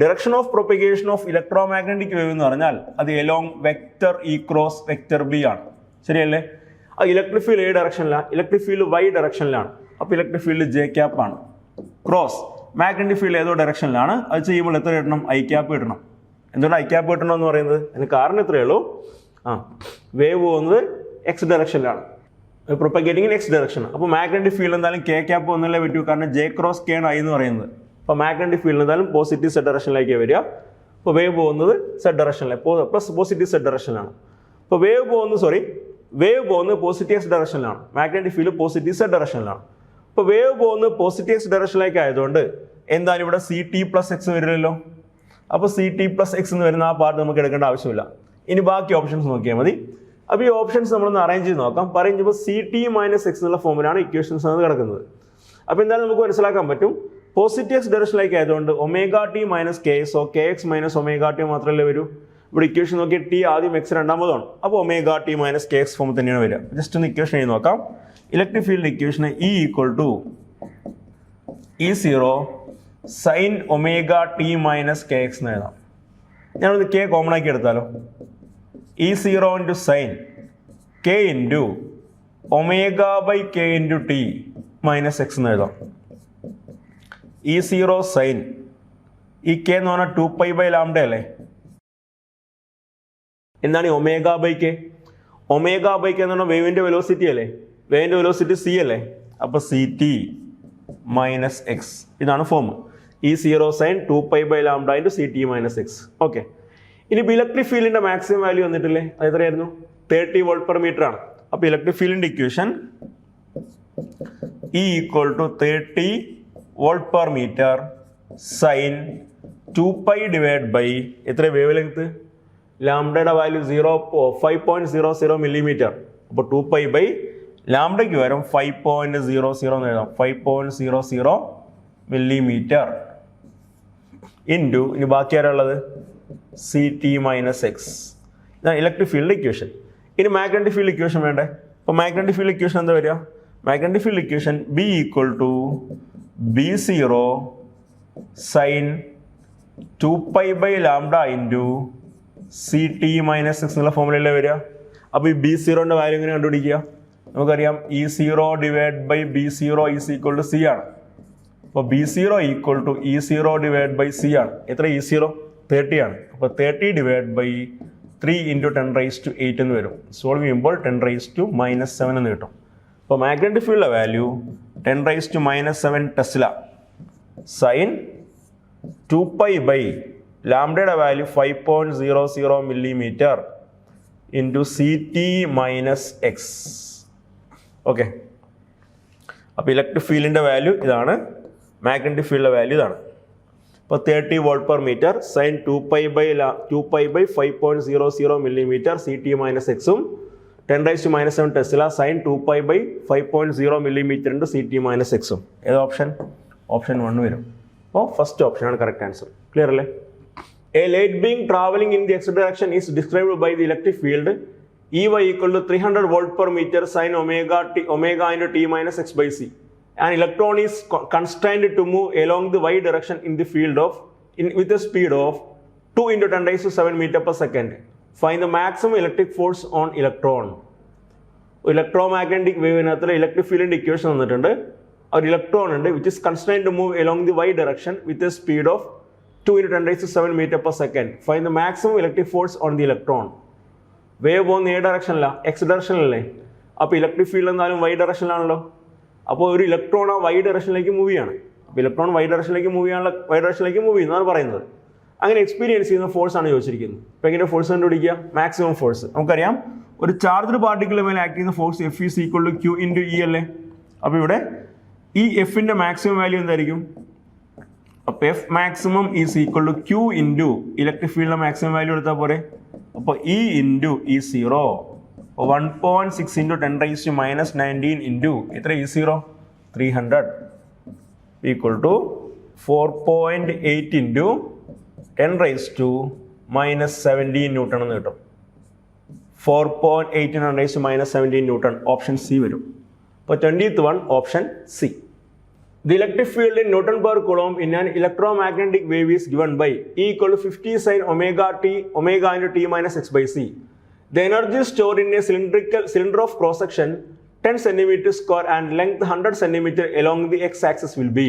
direction of propagation of electromagnetic wave എന്ന് പറഞ്ഞാൽ അത് along vector E cross vector B ആണ്. ശരിയല്ലേ? ആ ഇലക്ട്രിക് ഫീൽഡ് എ ഡയറക്ഷനിലാണ്, ഇലക്ട്രിക് ഫീൽഡ് വൈ ഡയറക്ഷനിലാണ്. അപ്പോൾ ഇലക്ട്രിക് ഫീൽഡ് ജെ ക്യാപ്പ് ആണ്. ക്രോസ് മാഗ്നറ്റിക് ഫീൽഡ് ഏതോ ഡയറക്ഷനിലാണ്, അത് ചെയ്യുമ്പോൾ എത്ര കിട്ടണം? ഐ ക്യാപ്പ് കിട്ടണം. എന്തുകൊണ്ട് ഐ ക്യാപ്പ് കിട്ടണം എന്ന് പറയുന്നത്? അതിന് കാരണം ഇത്രയേ ഉള്ളൂ, വേവ് പോകുന്നത് എക്സ് ഡയറക്ഷനിലാണ്, പ്രൊപ്പഗേറ്റിംഗ് ഇൻ എക്സ് ഡയറക്ഷൻ. അപ്പോൾ മാഗ്നറ്റിക് ഫീൽഡ് എന്തായാലും കെ ക്യാപ്പ് ഒന്നല്ലേ പറ്റൂ, കാരണം ജെ ക്രോസ് കെ ആണ് ഐ എന്ന് പറയുന്നത്. അപ്പോൾ മാഗ്നറ്റിക് ഫീൽഡ് എന്തായാലും പോസിറ്റീവ് സെഡ് ഡയറക്ഷനിലേക്ക് വരിക. അപ്പോൾ വേവ് പോകുന്നത് സെഡ് ഡയറക്ഷനിലാണ്, പ്ലസ് പോസിറ്റീവ് സെഡ് ഡയറക്ഷനിലാണ്. അപ്പോൾ വേവ് പോകുന്നത് പോസിറ്റീവ് എക്സ് ഡയറക്ഷനിലാണ്, മാഗ്നറ്റിക് ഫീൽഡ് പോസിറ്റീവ് സെഡ് ഡയറക്ഷനിലാണ്. അപ്പോൾ വേവ് പോകുന്നത് പോസിറ്റീവ് എക്സ് ഡയറക്ഷനിലേക്ക് ആയതുകൊണ്ട് എന്തായാലും ഇവിടെ സി ടി പ്ലസ് എക്സ് വരില്ലല്ലോ. അപ്പോൾ സി ടി പ്ലസ് എക്സ് എന്ന് വരുന്ന ആ പാർട്ട് നമുക്ക് എടുക്കേണ്ട ആവശ്യമില്ല. ഇനി ബാക്കി ഓപ്ഷൻസ് നോക്കിയാൽ മതി. അപ്പോൾ ഈ ഓപ്ഷൻസ് നമ്മളൊന്ന് അറേഞ്ച് ചെയ്ത് നോക്കാം. പറയുമ്പോൾ സി ടി മൈനസ് എക്സ് എന്നുള്ള ഫോമിലാണ് ഇക്വേഷൻസ് ആണ് കിടക്കുന്നത്. അപ്പോൾ എന്തായാലും നമുക്ക് മനസ്സിലാക്കാൻ പറ്റും, പോസിറ്റീവ് എക്സ് ഡയറക്ഷനിലേക്ക് ആയതുകൊണ്ട് ഒമേഗ ടി മൈനസ് കെ എക്സോ k x minus omega t മാത്രമല്ലേ വരൂ. ഇവിടെ ഇക്വേഷൻ നോക്കിയാൽ ടി ആദ്യം എക്സ് രണ്ടാമതാണ്, അപ്പോൾ omega T minus K X ഫോമിൽ തന്നെയാണ് വരിക. ജസ്റ്റ് ഒന്ന് ഇക്വേഷൻ എഴുതി നോക്കാം. Electric field equation E equal to E0 sine omega T minus K X എന്ന് എഴുതാം. ഞാനൊന്ന് കെ കോമൺ ആക്കി എടുത്താലോ. E0 into sine K into omega by K into T minus X എന്ന് എഴുതാം. E0 സൈൻ, ഈ കെ എന്ന് പറഞ്ഞാൽ 2π ബൈ ലാംഡ അല്ലേ. എന്താണ് ഈ omega by K? Omega by K എന്ന് പറഞ്ഞാൽ വേവിൻ്റെ വെലോസിറ്റി അല്ലേ, വേവിൻ്റെ വെലോസിറ്റി സി അല്ലേ. അപ്പോൾ സി ടി മൈനസ് എക്സ്, ഇതാണ് form. E0 sine 2π by lambda into c t minus x. Okay, ഇനി ഇലക്ട്രിക് ഫീൽഡിൻ്റെ മാക്സിമം വാല്യൂ വന്നിട്ടില്ലേ, അത് എത്രയായിരുന്നു? 30 വോൾട്ട് പെർ മീറ്റർ ആണ്. അപ്പോൾ ഇലക്ട്രിക് ഫീൽഡിൻ്റെ equation E equal to 30 volt per metre sine 2π divide by എത്ര വേവ് ലെങ്ത്? ലാംഡയുടെ വാല്യൂ 5.00 മില്ലിമീറ്റർ. അപ്പോൾ 2π ബൈ ലാംഡയ്ക്ക് വരും 5.00 എന്ന് എഴുതാം, 5.00 മില്ലിമീറ്റർ ഇൻറ്റു ഇനി ബാക്കി ആരുള്ളത് സി ടി മൈനസ് എക്സ്. ഇതാണ് ഇലക്ട്രിക് ഫീൽഡ് ഇക്വേഷൻ. ഇനി മാഗ്നറ്റിക് ഫീൽഡ് ഇക്വേഷൻ വേണ്ടേ? അപ്പോൾ മാഗ്നറ്റിക് ഫീൽഡ് ഇക്വേഷൻ എന്താ വരിക? Magnetic field equation B equal to B0 sine 2π by lambda into c t minus x എന്നുള്ള ഫോമിലല്ലേ വരിക. അപ്പോൾ ഈ B0ൻ്റെ വാല്യൂ എങ്ങനെ കണ്ടുപിടിക്കുക? നമുക്കറിയാം E0 divide by B0 is equal to C ആണ്. അപ്പോൾ B0 equal to E0 divide by C ആണ്. എത്ര E0? 30 ആണ്. അപ്പോൾ 30 ഡിവൈഡ് ബൈ 3 ഇൻറ്റു 10⁻⁸ എന്ന് വരും. സോൾവ് ചെയ്യുമ്പോൾ 10⁻⁻7 എന്ന് കിട്ടും. അപ്പോൾ മാഗ്നറ്റിക് ഫീൽഡിലെ വാല്യൂ 10⁻⁻7 ടെസ്ല സൈൻ 2π ബൈ ലാംഡയുടെ value 5.00 millimetre into c t minus x. Okay, അപ്പോൾ ഇലക്ട്രിക് ഫീൽഡിൻ്റെ വാല്യൂ ഇതാണ്, മാഗ്നറ്റിക് ഫീൽഡിൻ്റെ വാല്യൂ ഇതാണ്. അപ്പോൾ 30 volt per metre sine 2π by 5.00 millimetre c t minus എക്സും 10⁻⁻7 tesla sine 2π by 5.0 millimetre into c t minus എക്സും. ഏത് ഓപ്ഷൻ? ഓപ്ഷൻ 1 വരും. അപ്പോൾ ഫസ്റ്റ് ഓപ്ഷനാണ് കറക്റ്റ് ആൻസർ. ക്ലിയർ അല്ലേ? A light beam traveling in the x direction is described by the electric field Ey equal to 300 volt per meter sin omega into t minus x by c. An electron is constrained to move along the y direction in the field with a speed of 2 into 10⁻⁷ meter per second. Find the maximum electric force on electron. Electromagnetic wave in electric field equation തന്നിട്ടുണ്ട്. ഒരു electron ഉണ്ട് which is constrained to move along the y direction with a speed of 2 into 10⁻⁷ meter per second. Find the maximum electric force on the electron. Wave പോകുന്ന ഏ ഡയറക്ഷനില്ല, X ഡയറക്ഷനിലല്ലേ. അപ്പോൾ electric field എന്നാലും Y ഡയറക്ഷനിലാണല്ലോ. അപ്പോൾ ഒരു electron ആ Y ഡയറക്ഷനിലേക്ക് move ചെയ്യാണ്. അപ്പോൾ ഇലക്ട്രോൺ വൈ ഡയറക്ഷനിലേക്ക് മൂവ് ചെയ്യുന്നതാണ് പറയുന്നത്. അങ്ങനെ എക്സ്പീരിയൻസ് ചെയ്യുന്ന ഫോഴ്സ് ആണ് ചോദിച്ചിരിക്കുന്നത്. അപ്പോൾ എങ്ങനെ ഫോഴ്സ് കണ്ടുപിടിക്കുക? Maximum force. നമുക്കറിയാം ഒരു ചാർജ്ഡ് പാർട്ടിക്കിളിന് മേലെ ആക്ട് ചെയ്യുന്ന force F is equal to Q into E അല്ലേ. അപ്പോൾ ഇവിടെ ഈ എഫിൻ്റെ മാക്സിമം വാല്യൂ എന്തായിരിക്കും? അപ്പോൾ F maximum is equal to Q into electric ഫീൽഡിൻ്റെ മാക്സിമം വാല്യൂ എടുത്താൽ പോരെ. അപ്പോൾ E into E0 1.6 into 10⁻⁻19 into എത്ര E0 300 equal to 4.8 into 10⁻⁻ minus 17 newton എന്ന് കിട്ടും. 4.8 × 10 - 17 ന്യൂട്ടൺ. ഓപ്ഷൻ സി വരും. അപ്പോൾ 20th one option C. The electric field in Newton per coulomb in an electromagnetic wave is given by E = 50 sin omega into t minus x by c. The energy stored in a cylinder of cross section 10 cm square and length 100 cm along the x axis will be.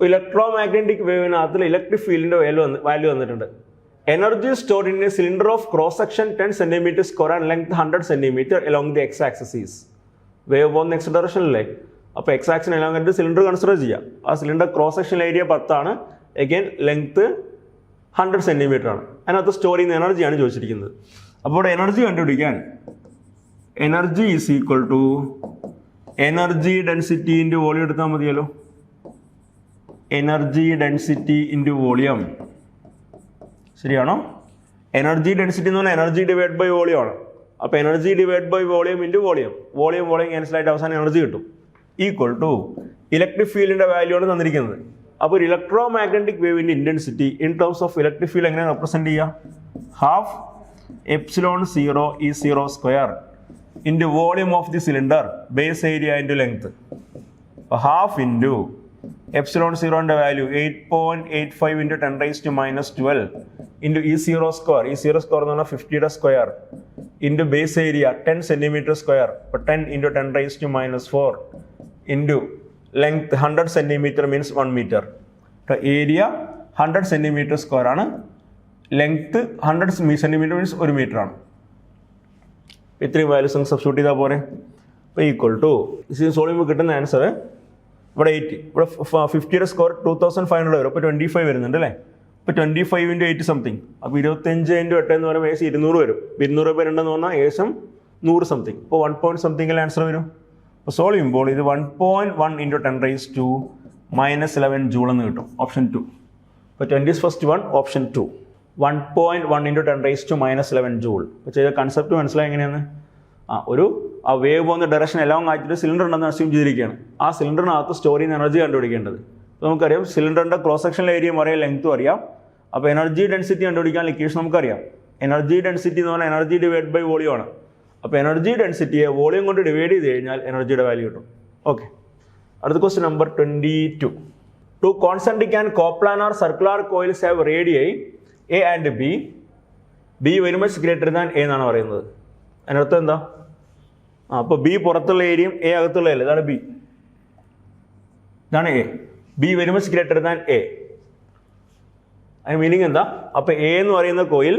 Electromagnetic വേവിനകത്തിൽ electric ഫീൽഡിന്റെ value വന്നിട്ടുണ്ട്. Energy stored in a cylinder of cross section 10 cm square and length 100 cm along the x axis is. Wave പോകുന്ന x ഡയറക്ഷനിലല്ലേ, അപ്പോൾ x ആക്സിന് എല്ലാം കണ്ടിട്ട് cylinder consider ചെയ്യാം. ആ സിലിണ്ടർ ക്രോസ് സെക്ഷൻ ഏരിയ 10 ആണ്, എഗെയിൻ ലെങ്ത് 100 cm ആണ്. അതിനകത്ത് സ്റ്റോർ ചെയ്യുന്ന എനർജിയാണ് ചോദിച്ചിരിക്കുന്നത്. അപ്പോൾ ഇവിടെ എനർജി കണ്ടുപിടിക്കാൻ energy is equal to energy density into volume എടുത്താൽ മതിയല്ലോ. എനർജി ഡെൻസിറ്റി ഇൻറ്റു വോളിയം, ശരിയാണോ? എനർജി ഡെൻസിറ്റി എന്ന് പറഞ്ഞാൽ എനർജി ഡിവൈഡ് ബൈ വോളിയം ആണ്. അപ്പോൾ energy divide by volume into volume cancel ആയിട്ട് അവസാനം എനർജി കിട്ടും. ഈക്വൽ ടു ഇലക്ട്രിക് ഫീൽഡിൻ്റെ വാല്യൂ ആണ് തന്നിരിക്കുന്നത്. അപ്പോൾ ഒരു ഇലക്ട്രോ മാഗ്നറ്റിക് വേവിൻ്റെ intensity in terms of electric field എങ്ങനെ റെപ്രസെൻറ്റ് ചെയ്യുക? ½ ε0 E0 square into volume of the cylinder base area into length. അപ്പോൾ ½ ഇൻറ്റു ε0ൻ്റെ വാല്യൂ 8.85 × 10⁻⁻12 ഇൻറ്റു E0 സ്ക്വയർ എന്ന് പറഞ്ഞാൽ 50യുടെ square into base area 10 cm square. അപ്പോൾ 10 × 10⁻⁻4 into length 100 cm means 1 metre. അപ്പോൾ area 100 cm square ആണ്, length 100 cm means 1 metre ആണ്. ഇത്രയും വാല്യൂസ് ഒന്ന് സബ്സ്റ്റിറ്റ്യൂട്ട് ചെയ്താൽ പോരെ. അപ്പോൾ ഈക്വൽ ടു സോൾവ് ചെയ്യുമ്പോൾ കിട്ടുന്ന ആൻസർ ഇവിടെ 80, ഇവിടെ 50യുടെ സ്ക്വയർ 2500 വരും. അപ്പോൾ 25 വരുന്നുണ്ട് അല്ലേ. ഇപ്പോൾ 25 × 8 സംതിങ്. അപ്പോൾ 25 × 8 എന്ന് പറയുമ്പോൾ ഏകദേശം 200 വരും. 200 പേരുണ്ടെന്ന് പറഞ്ഞാൽ ഏകദേശം 100 സംതിങ്. ഇപ്പോൾ 1 point സംതിങ്ങിൽ ആൻസർ വരും. അപ്പോൾ സോൾവ് ചെയ്യുമ്പോൾ ഇത് 1.1 × 10⁻⁻11 ജൂൾ എന്ന് കിട്ടും. ഓപ്ഷൻ 2. അപ്പോൾ 21st one ഓപ്ഷൻ 2. 1.1 × 10⁻11 ജൂൾ. അപ്പോൾ ചെയ്ത കൺസെപ്റ്റ് മനസ്സിലായി എങ്ങനെയാണ്? ആ വേവ് പോകുന്ന ഡയറക്ഷൻ എല്ലാം ആയിട്ട് സിലിണ്ടർ ഉണ്ടെന്ന് അസ്യൂം ചെയ്തിരിക്കുകയാണ്. ആ സിലിണ്ടറിനകത്ത് സ്റ്റോർ ചെയ്യുന്ന എനർജി കണ്ടുപിടിക്കേണ്ടത്. അപ്പോൾ നമുക്കറിയാം സിലിണ്ടറിൻ്റെ ക്രോസ് സെക്ഷൻ ഏരിയയും അറിയാം, ലെങ്ത്തും അറിയാം. അപ്പോൾ എനർജി ഡെൻസിറ്റി കണ്ടുപിടിക്കാൻ ഇക്വേഷൻ നമുക്കറിയാം. എനർജി ഡെൻസിറ്റി എന്ന് പറഞ്ഞാൽ എനർജി ഡിവൈഡ് ബൈ വോളിയം ആണ്. അപ്പോൾ എനർജി ഡെൻസിറ്റിയെ വോളിയം കൊണ്ട് ഡിവൈഡ് ചെയ്ത് കഴിഞ്ഞാൽ എനർജിയുടെ വാല്യൂ കിട്ടും. ഓക്കെ, അടുത്ത question number 22. Two concentric and coplanar circular coils have radii A and B very much greater than A എന്നാണ് പറയുന്നത്. അതിനർത്ഥം എന്താ? അപ്പോൾ ബി പുറത്തുള്ള ഏരിയയും എ അകത്തുള്ള ഏരിയ, ഇതാണ് ബി, ഇതാണ് A. B very much greater than A. അതിന് മീനിങ് എന്താ? അപ്പോൾ എ എന്ന് പറയുന്ന കോയിൽ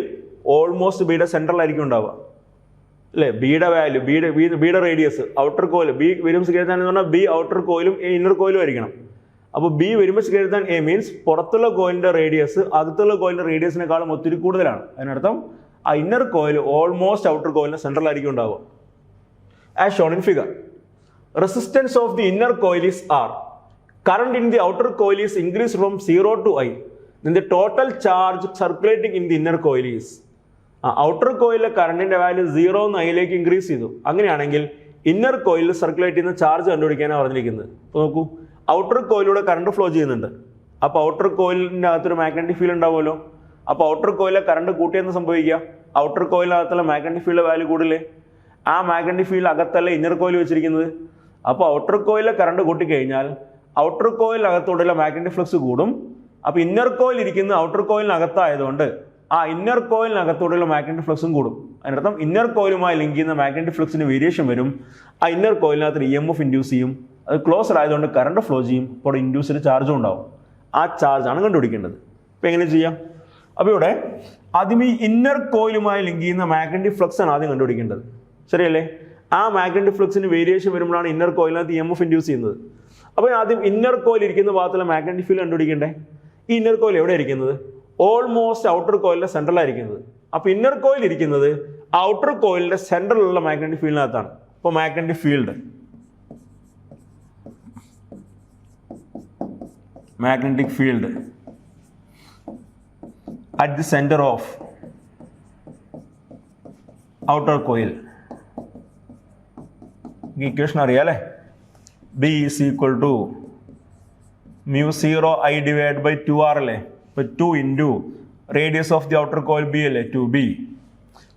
ഓൾമോസ്റ്റ് ബിയുടെ സെൻട്രലായിരിക്കും ഉണ്ടാവുക അല്ലേ. ബിയുടെ വാല്യൂ, ബിയുടെ radius outer coil B very much greater than എന്ന് പറഞ്ഞാൽ ബി ഔട്ടർ കോയിലും എ ഇന്നർ കോയിലും ആയിരിക്കണം. അപ്പോൾ B very much greater than A means പുറത്തുള്ള കോയിലിൻ്റെ റേഡിയസ് അകത്തുള്ള കോയിലിൻ്റെ റേഡിയസിനെക്കാളും ഒത്തിരി കൂടുതലാണ്. അതിനർത്ഥം ആ ഇന്നർ കോയിൽ ഓൾമോസ്റ്റ് ഔട്ടർ കോയിലിൻ്റെ സെൻട്രലായിരിക്കും ഉണ്ടാവുക. As shown in figure, resistance of the inner coil is R. Current in the outer coil is increased from 0 to I. Then the total charge circulating in the inner coil is. Outer കോയിലിലെ കറണ്ടിൻ്റെ value 0 നിന്ന് ഐയിലേക്ക് increase ചെയ്തു. അങ്ങനെയാണെങ്കിൽ inner കോയിലിൽ circulate ചെയ്യുന്ന charge കണ്ടുപിടിക്കാനാണ് പറഞ്ഞിരിക്കുന്നത്. അപ്പോൾ നോക്കൂ, ഔട്ടർ കോയിലൂടെ കറണ്ട് ഫ്ലോ ചെയ്യുന്നുണ്ട്. അപ്പോൾ ഔട്ടർ കോയിലിൻ്റെ അകത്തൊരു മാഗ്നറ്റിക് ഫീൽഡ് ഉണ്ടാവുമല്ലോ. അപ്പോൾ ഔട്ടർ കോയിലെ കറണ്ട് കൂട്ടിയെന്ന് സംഭവിക്കുക, ഔട്ടർ കോയിലിനകത്തുള്ള മാഗ്നറ്റിക് ഫീൽഡ് വാല്യൂ കൂടില്ലേ. ആ മാഗ്നറ്റിക് ഫീൽഡ് അകത്തല്ല ഇന്നർ കോയിൽ വെച്ചിരിക്കുന്നത്. അപ്പോൾ ഔട്ടർ കോയിലെ കറണ്ട് കൂട്ടിക്കഴിഞ്ഞാൽ ഔട്ടർ കോയിലിനകത്തോടുള്ള മാഗ്നറ്റിക് ഫ്ലക്സ് കൂടും. അപ്പോൾ ഇന്നർ കോയിൽ ഇരിക്കുന്ന ഔട്ടർ കോയിലിനകത്തായതുകൊണ്ട് ആ ഇന്നർ കോയിലിനകത്തോടുള്ള മാഗ്നറ്റിക് ഫ്ലക്സും കൂടും. അതിനർത്ഥം ഇന്നർ കോയിലുമായി ലിങ്ക് ചെയ്യുന്ന മാഗ്നറ്റിക് ഫ്ലക്സിന് വേരിയേഷൻ വരും. ആ ഇന്നർ കോയിലിനകത്ത് EMF ഇൻഡ്യൂസ് ചെയ്യും. അത് ക്ലോസർ ആയതുകൊണ്ട് കറണ്ട് ഫ്ലോ ചെയ്യും. അപ്പോൾ ഇൻഡ്യൂസ്ഡ് ചാർജും ഉണ്ടാവും. ആ ചാർജാണ് കണ്ടുപിടിക്കേണ്ടത്. അപ്പോൾ എങ്ങനെ ചെയ്യാം? അപ്പോൾ ഇവിടെ ആദ്യം ഈ ഇന്നർ കോയിലുമായി ലിങ്ക് ചെയ്യുന്ന മാഗ്നറ്റിക് ഫ്ലക്സ് ആണ് ആദ്യം കണ്ടുപിടിക്കേണ്ടത്. ശരിയല്ലേ? ആ മാഗ്നറ്റിക് ഫ്ലക്സിന് വേരിയേഷൻ വരുമ്പോഴാണ് ഇന്നർ കോയിലിനകത്ത് EMF ഇൻഡ്യൂസ് ചെയ്യുന്നത്. അപ്പോൾ ആദ്യം ഇന്നർ കോയിൽ ഇരിക്കുന്ന ഭാഗത്തുള്ള മാഗ്നറ്റിക് ഫീൽഡ് കണ്ടുപിടിക്കണ്ടേ? ഈ ഇന്നർ കോയിൽ എവിടെ ഇരിക്കുന്നത്? ഓൾമോസ്റ്റ് ഔട്ടർ കോയിലിന്റെ സെൻട്രലായിരിക്കുന്നത്. അപ്പോൾ ഇന്നർ കോയിൽ ഇരിക്കുന്നത് ഔട്ടർ കോയിലിന്റെ സെൻട്രലുള്ള മാഗ്നറ്റിക് ഫീൽഡിനകത്താണ്. അപ്പോൾ magnetic field at the center of outer coil. Equation അറിയാലേ? B is equal to mu 0 I divided by 2R അല്ലേ. അപ്പോൾ 2 into radius of the outer coil b അല്ലേ 2b.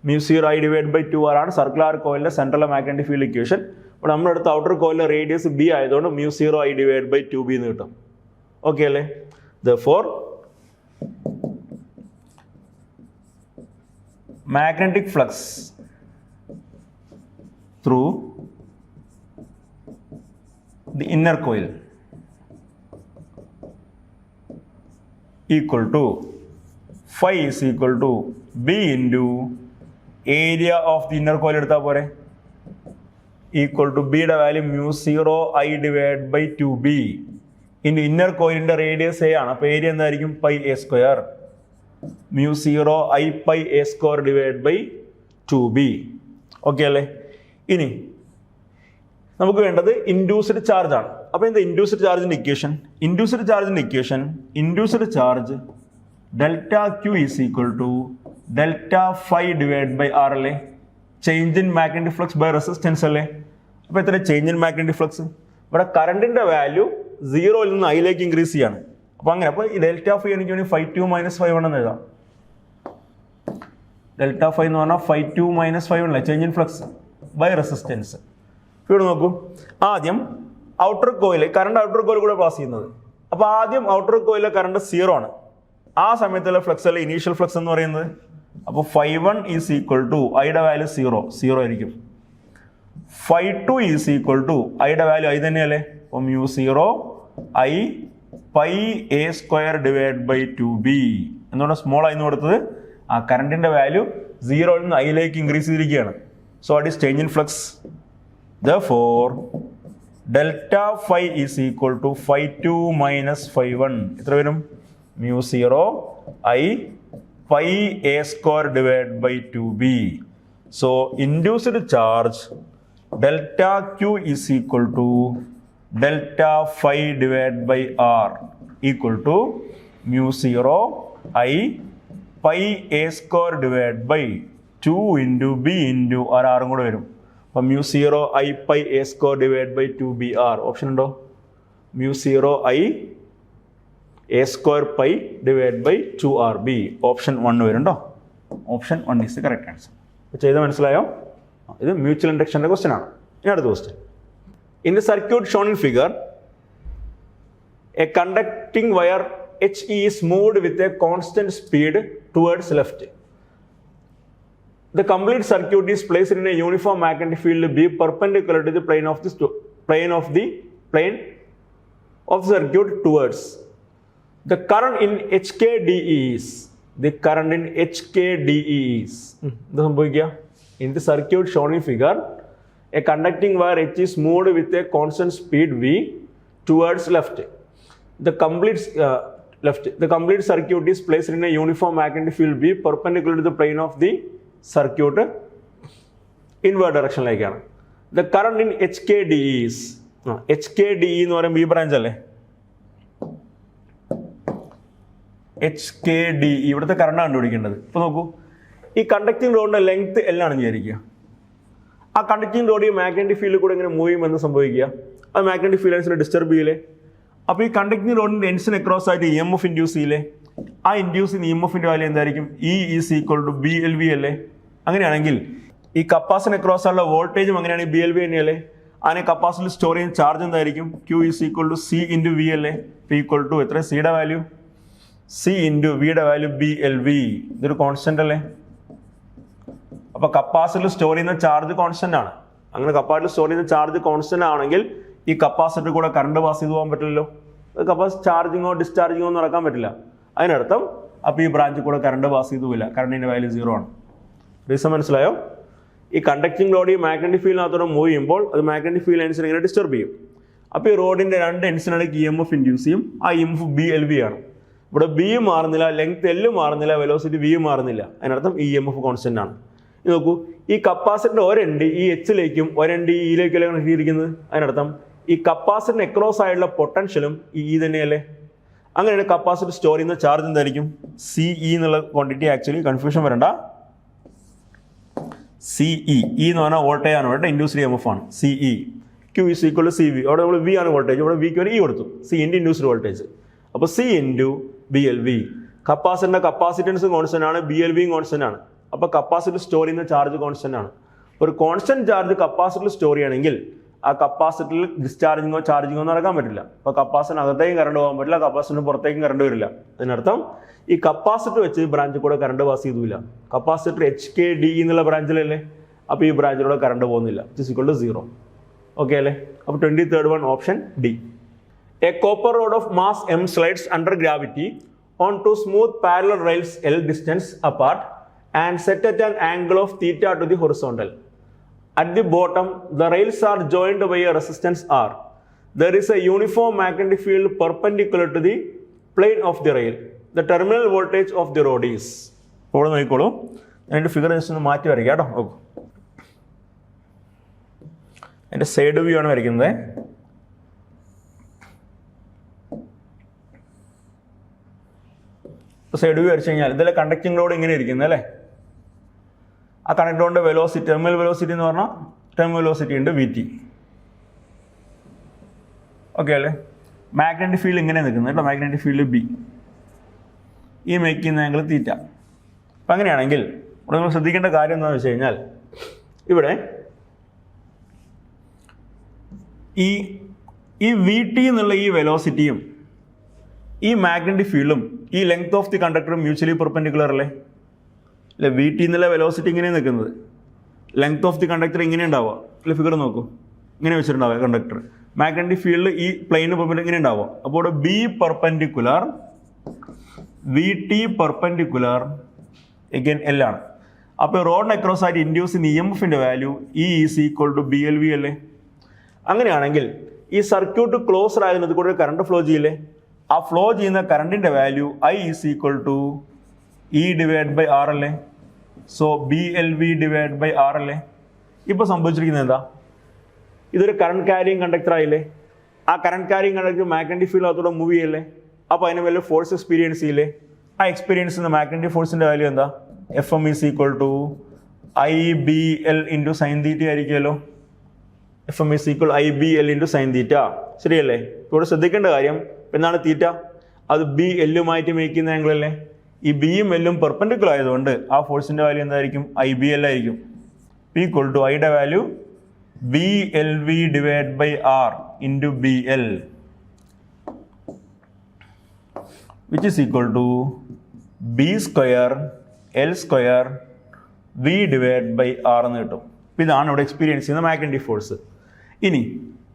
μ0 I divide by 2r ആണ് circular കോയിലിൻ്റെ central magnetic field equation. അപ്പോൾ നമ്മളെടുത്ത outer കോയിലിൻ്റെ radius b ആയതുകൊണ്ട് μ0 I ഡിവൈഡ് ബൈ 2b എന്ന് കിട്ടും. ഓക്കെ അല്ലേ? Therefore magnetic flux through the inner coil equal to phi is equal to b into area of the inner coil എടുത്താൽ പോരെ, equal to b യുടെ value μ0 I divide by 2b into inner കോയിലിൻ്റെ radius a ആണ്. അപ്പോൾ area എന്തായിരിക്കും pi A square μ0 I pi A square divide by 2b. Okay അല്ലേ? ഇനി നമുക്ക് വേണ്ടത് ഇൻഡ്യൂസ്ഡ് ചാർജ് ആണ്. അപ്പോൾ എന്താ ഇൻഡ്യൂസ്ഡ് ചാർജിൻ്റെ equation? Induced charge delta q is equal to delta phi divide by r അല്ലേ? Change in magnetic flux by resistance അല്ലേ? അപ്പോൾ എത്ര ചേഞ്ച് ഇൻ മാഗ്നറ്റിക് ഫ്ലക്സ്? ഇവിടെ കറണ്ടിൻ്റെ വാല്യൂ 0യിൽ നിന്ന് ഐയിലേക്ക് ഇൻക്രീസ് ചെയ്യാണ്. അപ്പോൾ അങ്ങനെ, അപ്പോൾ ഈ ഡെൽറ്റ ഫൈ എനിക്ക് വേണ്ടി 5 - 5 എന്ന് എഴുതാം. ഡെൽറ്റ ഫൈ എന്ന് പറഞ്ഞാൽ 5 - 5 അല്ലേ change in flux by resistance. ഇവിടെ നോക്കൂ, ആദ്യം outer coil current outer coil കൂടെ പാസ് ചെയ്യുന്നത്. അപ്പോൾ ആദ്യം ഔട്ടർ കോയിലെ കറണ്ട് 0 ആണ്. ആ സമയത്തുള്ള ഫ്ലക്സ് അല്ലേ ഇനീഷ്യൽ ഫ്ലക്സ് എന്ന് പറയുന്നത്. അപ്പോൾ φ1 ഈസ് ഈക്വൽ ടു ഐയുടെ വാല്യൂ 0 ആയിരിക്കും. φ2 ഈസ് ഈക്വൽ ടു ഐയുടെ വാല്യൂ ഐ തന്നെയല്ലേ? അപ്പോൾ μ0 I pi A square divide by 2b എന്നുള്ള സ്മോൾ ഐ എന്ന് കൊടുത്തത് ആ കറണ്ടിൻ്റെ വാല്യൂ 0യിൽ നിന്ന് ഐയിലേക്ക് ഇൻക്രീസ് ചെയ്തിരിക്കുകയാണ്. So it is change in flux. Therefore delta phi is equal to φ2 - φ1 എത്ര വരും? μ0 I pi A square divide by 2b. So induced charge delta q is equal to delta phi divide by r equal to μ0 I pi A square divide by 2 into b into ആറും കൂടെ വരും. അപ്പം μ0 I pi A square divide by 2br option ഉണ്ടോ? μ0 I A square pi divide by 2rb option 1 വരുന്നുണ്ടോ? Option 1 is the correct answer. അപ്പോൾ ചെയ്ത് മനസ്സിലായോ? ഇത് മ്യൂച്വൽ ഇൻഡക്ഷൻ്റെ ക്വസ്റ്റ്യൻ ആണ്. ഇനി അടുത്ത question. In the circuit shown in figure, a conducting wire HE is moved with a constant speed towards left. The complete circuit is placed in a uniform magnetic field B perpendicular to the plane of the circuit towards. The current in HKDE is എന്താ സംഭവിക്കുക? In the circuit shown in figure, a conducting wire H is moved with a constant speed V towards left. The complete circuit is placed in a uniform magnetic field B perpendicular to the plane of the circuit inward direction ലേക്കാണ്. The current in HKDE is HKDE എന്ന് പറയുമ്പോൾ ഈ branch അല്ലേ? HKDE ഇവിടുത്തെ current കണ്ടുപിടിക്കേണ്ടത്. ഇപ്പോൾ നോക്കൂ, ഈ കണ്ടക്റ്റിംഗ് റോഡിൻ്റെ ലെങ്ത് L ആണെന്ന് വിചാരിക്കുക. ആ കണ്ടക്റ്റിംഗ് റോഡ് ഈ മാഗ്നറ്റിക് ഫീൽഡിൽ കൂടെ ഇങ്ങനെ മൂവ് ചെയ്യുമെന്ന് സംഭവിക്കുക. അത് മാഗ്നറ്റിക് ഫീൽഡ്സിനെ ഡിസ്റ്റർബ് ചെയ്യില്ലേ? അപ്പോൾ ഈ കണ്ടക്റ്റിംഗ് റോഡിൻ്റെ എൻഡ്സിന് അക്രോസ് ആയിട്ട് EMF ഇൻഡ്യൂസ് ചെയ്യില്ലേ? ആ ഇൻഡ്യൂസ് ചെയ്യുന്ന EMFൻ്റെ വാല്യൂ എന്തായിരിക്കും? E is equal to BLV അല്ലേ? അങ്ങനെയാണെങ്കിൽ ഈ കപ്പാസിറ്റർ അക്രോസ് ഉള്ള വോൾട്ടേജും അങ്ങനെയാണെങ്കിൽ BLV തന്നെയല്ലേ? അതിനെ കപ്പാസിറ്ററിൽ സ്റ്റോർ ചെയ്യുന്ന ചാർജ് എന്തായിരിക്കും? Q is equal to C into V അല്ലേ? ഈക്വൽ ടു എത്ര? സിയുടെ വാല്യൂ C ഇൻറ്റു വിയുടെ വാല്യൂ BLV. ഇതൊരു കോൺസ്റ്റന്റ് അല്ലേ? അപ്പോൾ കപ്പാസിറ്ററിൽ സ്റ്റോർ ചെയ്യുന്ന ചാർജ് കോൺസ്റ്റന്റ് ആണ്. അങ്ങനെ കപ്പാസിറ്ററിൽ സ്റ്റോർ ചെയ്യുന്ന ചാർജ് കോൺസ്റ്റന്റ് ആണെങ്കിൽ ഈ കപ്പാസിറ്റർ കൂടെ കറണ്ട് പാസ് ചെയ്ത് പോകാൻ പറ്റില്ലല്ലോ. കപ്പാസിറ്റർ ചാർജിങ്ങോ ഡിസ്ചാർജിങ്ങോ ഒന്നും നടക്കാൻ പറ്റില്ല. അതിനർത്ഥം അപ്പോൾ ഈ ബ്രാഞ്ചിൽ കൂടെ കറണ്ട് പാസ് ചെയ്തു പോയില്ല. കറണ്ടിൻ്റെ വാല്യൂ 0 ആണ്. റീസൺ മനസ്സിലായോ? ഈ കണ്ടക്റ്റിംഗ് റോഡ് ഈ മാഗ്നറ്റിക് ഫീൽഡിനകത്തോടെ മൂവ് ചെയ്യുമ്പോൾ അത് മാഗ്നറ്റിക് ഫീൽഡ് എൻസിനെ ഇങ്ങനെ ഡിസ്റ്റർബ് ചെയ്യും. അപ്പോൾ ഈ റോഡിൻ്റെ രണ്ട് എൻസിനിടയ്ക്ക് EMF ഇൻഡ്യൂസ് ചെയ്യും. ആ EMF BLV ആണ്. ഇവിടെ B മാറുന്നില്ല, ലെങ്ത് L മാറുന്നില്ല, വെലോസിറ്റി V മാറുന്നില്ല. അതിനർത്ഥം EMF കോൺസ്റ്റന്റ് ആണ്. ഇത് നോക്കൂ, ഈ കപ്പാസിറ്ററിൻ്റെ ഒരെണ്ട് ഈ എച്ചിലേക്കും ഒരെണ്ട് ഈ ഇയിലേക്കല്ലേ കിട്ടിയിരിക്കുന്നത്. അതിനർത്ഥം ഈ കപ്പാസിറ്ററിന് എക്രോസ് ആയിട്ടുള്ള പൊട്ടൻഷ്യലും ഈ തന്നെയല്ലേ? അങ്ങനെയാണ് കപ്പാസിറ്റർ സ്റ്റോർ ചെയ്യുന്ന ചാർജ് എന്തായിരിക്കും? CE എന്നുള്ള ക്വാണ്ടിറ്റി. ആക്ച്വലി കൺഫ്യൂഷൻ വരണ്ട. CE എന്ന് പറഞ്ഞാൽ വോൾട്ടേജ് ആണ്, ഇവിടെ ഇൻഡ്യൂസ്ഡ് EMF ആണ്. CE Q is equal to CV. അവിടെ നമ്മൾ V ആണ് വോൾട്ടേജ്, ഇവിടെ Vക്ക് ഒരു E കൊടുത്തു. C into induced voltage. അപ്പോൾ C ഇൻറ്റു BLV. കപ്പാസിറ്ററിൻ്റെ കപ്പാസിറ്റൻസും കോൺസ്റ്റൻ്റ് ആണ്, BLVയും കോൺസ്റ്റൻ്റ് ആണ്. അപ്പോൾ കപ്പാസിറ്റർ സ്റ്റോർ ചെയ്യുന്ന ചാർജ് കോൺസ്റ്റൻ്റ് ആണ്. ഒരു കോൺസ്റ്റന്റ് ചാർജ് കപ്പാസിറ്ററിൽ സ്റ്റോർ ചെയ്യണമെങ്കിൽ ആ കപ്പാസിറ്ററിൽ ഡിസ്ചാർജിങ്ങോ ചാർജിങ്ങോ നടക്കാൻ പറ്റില്ല. അപ്പോൾ കപ്പാസിറ്ററിന് അകത്തേക്കും കറണ്ട് പോകാൻ പറ്റില്ല, കപ്പാസിറ്ററിന് പുറത്തേക്കും കറണ്ട് വരില്ല. അതിനർത്ഥം ഈ കപ്പാസിറ്റർ വെച്ച് ബ്രാഞ്ചിൽ കൂടെ കറണ്ട് പാസ് ചെയ്തില്ല. കപ്പാസിറ്റർ HKD എന്നുള്ള ബ്രാഞ്ചിലല്ലേ, അപ്പോൾ ഈ ബ്രാഞ്ചിലൂടെ കറണ്ട് പോകുന്നില്ല. =0. ഓക്കെ അല്ലേ? അപ്പോൾ 23rd one option D. A copper rod of mass m slides under gravity onto smooth parallel rails L distance apart and set at an angle of theta to the horizontal. At the bottom, the rails are joined by a resistance R. There is a uniform magnetic field perpendicular to the plane of the rail. The terminal voltage of the rod is. ഇവിടെ നോക്കിക്കോളൂ, അതിൻ്റെ figure just ഒന്ന് മാറ്റി വരയ്ക്കാം കേട്ടോ. നോക്കൂ, അതിൻ്റെ side view ആണ് വരയ്ക്കുന്നത്. ഇപ്പോൾ സൈഡ് വ്യൂ വരച്ചു കഴിഞ്ഞാൽ ഇതിലെ കണ്ടക്റ്റിംഗ് ലോഡ് ഇങ്ങനെ ഇരിക്കുന്നത് അല്ലേ. ആ കണ്ടക്ടർ ലോഡിൻ്റെ വെലോസിറ്റി, ടെർമിനൽ വെലോസിറ്റി എന്ന് പറഞ്ഞാൽ ടെർമിനൽ വെലോസിറ്റി ഉണ്ട് VT. ഓക്കെ അല്ലേ? മാഗ്നറ്റിക് ഫീൽഡ് ഇങ്ങനെ നിൽക്കുന്നത് കേട്ടോ, മാഗ്നറ്റിക് ഫീൽഡ് B. ഈ മേക്കുന്ന ആംഗിൾ തീറ്റ. അപ്പം അങ്ങനെയാണെങ്കിൽ ഇവിടെ നിങ്ങൾ ശ്രദ്ധിക്കേണ്ട കാര്യം എന്താണെന്ന് വെച്ച് കഴിഞ്ഞാൽ ഇവിടെ ഈ VT എന്നുള്ള ഈ വെലോസിറ്റിയും ഈ മാഗ്നറ്റിക് ഫീൽഡും ഈ length of the conductor mutually perpendicular അല്ലേ. അല്ലെ, VT എന്നുള്ള വെലോസിറ്റി ഇങ്ങനെ നിൽക്കുന്നത്, ലെങ്ത് ഓഫ് ദി കണ്ടക്ടർ ഇങ്ങനെ ഉണ്ടാവുക അല്ലെ. ഫിഗർ നോക്കൂ, ഇങ്ങനെ വെച്ചിട്ടുണ്ടാവുക കണ്ടക്ടർ. മാഗ്നറ്റിക് ഫീൽഡ് ഈ പ്ലെയിന് പെർപെൻഡിക്കുലർ ഇങ്ങനെ ഉണ്ടാവുക. അപ്പോൾ ഇവിടെ B perpendicular, VT perpendicular, again L ആണ്. അപ്പോൾ റോഡിന് അക്രോസ് ആയിട്ട് ഇൻഡ്യൂസ് ചെയ്യുന്ന EMFൻ്റെ വാല്യൂ E = BLV അല്ലേ. അങ്ങനെയാണെങ്കിൽ ഈ സർക്യൂട്ട് ക്ലോസ്ഡ് ആയതിനകത്ത് കൂടെ കറണ്ട് ഫ്ലോ ചെയ്യില്ലേ. ആ ഫ്ലോ ചെയ്യുന്ന കറണ്ടിൻ്റെ വാല്യൂ I = E/R അല്ലേ. സോ BLV/R അല്ലേ. ഇപ്പോൾ സംഭവിച്ചിരിക്കുന്നത് എന്താ, ഇതൊരു കറണ്ട് ക്യാരിയിങ് കണ്ടക്ടർ ആയില്ലേ. ആ current carrying conductor magnetic field അതോടെ മൂവ് ചെയ്യല്ലേ. അപ്പോൾ അതിന് വലിയ ഫോഴ്സ് എക്സ്പീരിയൻസ് ചെയ്യില്ലേ. ആ എക്സ്പീരിയൻസ് ചെയ്യുന്ന മാഗ്നറ്റിക് ഫോഴ്സിൻ്റെ വാല്യൂ എന്താ, FM = IBL × sin θ ആയിരിക്കുമല്ലോ. FM = IBL × sin θ, ശരിയല്ലേ. ഇവിടെ ശ്രദ്ധിക്കേണ്ട കാര്യം എന്താണ്, തീറ്റ അത് BL-ഉമായിട്ട് മേക്കുന്ന ആംഗിൾ അല്ലേ. ഈ ബിയും എല്ലും പെർപെൻഡിക്കുലർ ആയതുകൊണ്ട് ആ ഫോഴ്സിൻ്റെ വാല്യൂ എന്തായിരിക്കും, IBL ആയിരിക്കും. P = ഐയുടെ value BLV/R × BL, which is equal to B² L² V/R എന്ന് കിട്ടും. ഇതാണ് ഇവിടെ എക്സ്പീരിയൻസ് ചെയ്യുന്ന മാഗ്നറ്റിക് ഫോഴ്സ്. ഇനി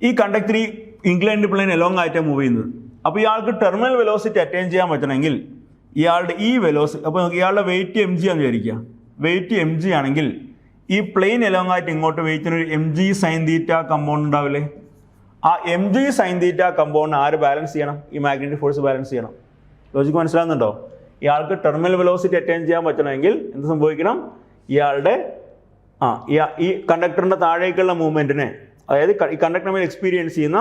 ഈ കണ്ടക്ടർ ഈ ഇൻക്ലൈൻഡ് പ്ലെയിൻ എലോങ് ആയിട്ടാണ് മൂവ് ചെയ്യുന്നത്. അപ്പോൾ ഇയാൾക്ക് ടെർമിനൽ വെലോസിറ്റി അറ്റൈൻ ചെയ്യാൻ പറ്റണമെങ്കിൽ ഇയാളുടെ ഈ വെലോസിറ്റി, അപ്പോൾ ഇയാളുടെ വെയിറ്റ് mg ആണെന്ന് വിചാരിക്കുക. വെയിറ്റ് mg ആണെങ്കിൽ ഈ പ്ലെയിൻ എലോങ് ആയിട്ട് ഇങ്ങോട്ട് വെയിറ്റിനൊരു mg sin θ കമ്പൗണ്ട് ഉണ്ടാവില്ലേ. ആ mg sin θ കമ്പൗണ്ട് ആര് ബാലൻസ് ചെയ്യണം, ഈ മാഗ്നറ്റിക് ഫോഴ്സ് ബാലൻസ് ചെയ്യണം. ലോജിക്ക് മനസ്സിലാകുന്നുണ്ടോ? ഇയാൾക്ക് ടെർമിനൽ വെലോസിറ്റി അറ്റൈൻ ചെയ്യാൻ പറ്റണമെങ്കിൽ എന്ത് സംഭവിക്കണം, ഇയാളുടെ ഈ കണ്ടക്ടറിൻ്റെ താഴേക്കുള്ള മൂവ്മെൻറ്റിനെ, അതായത് ഈ കണ്ടക്ടർ മേൽ എക്സ്പീരിയൻസ് ചെയ്യുന്ന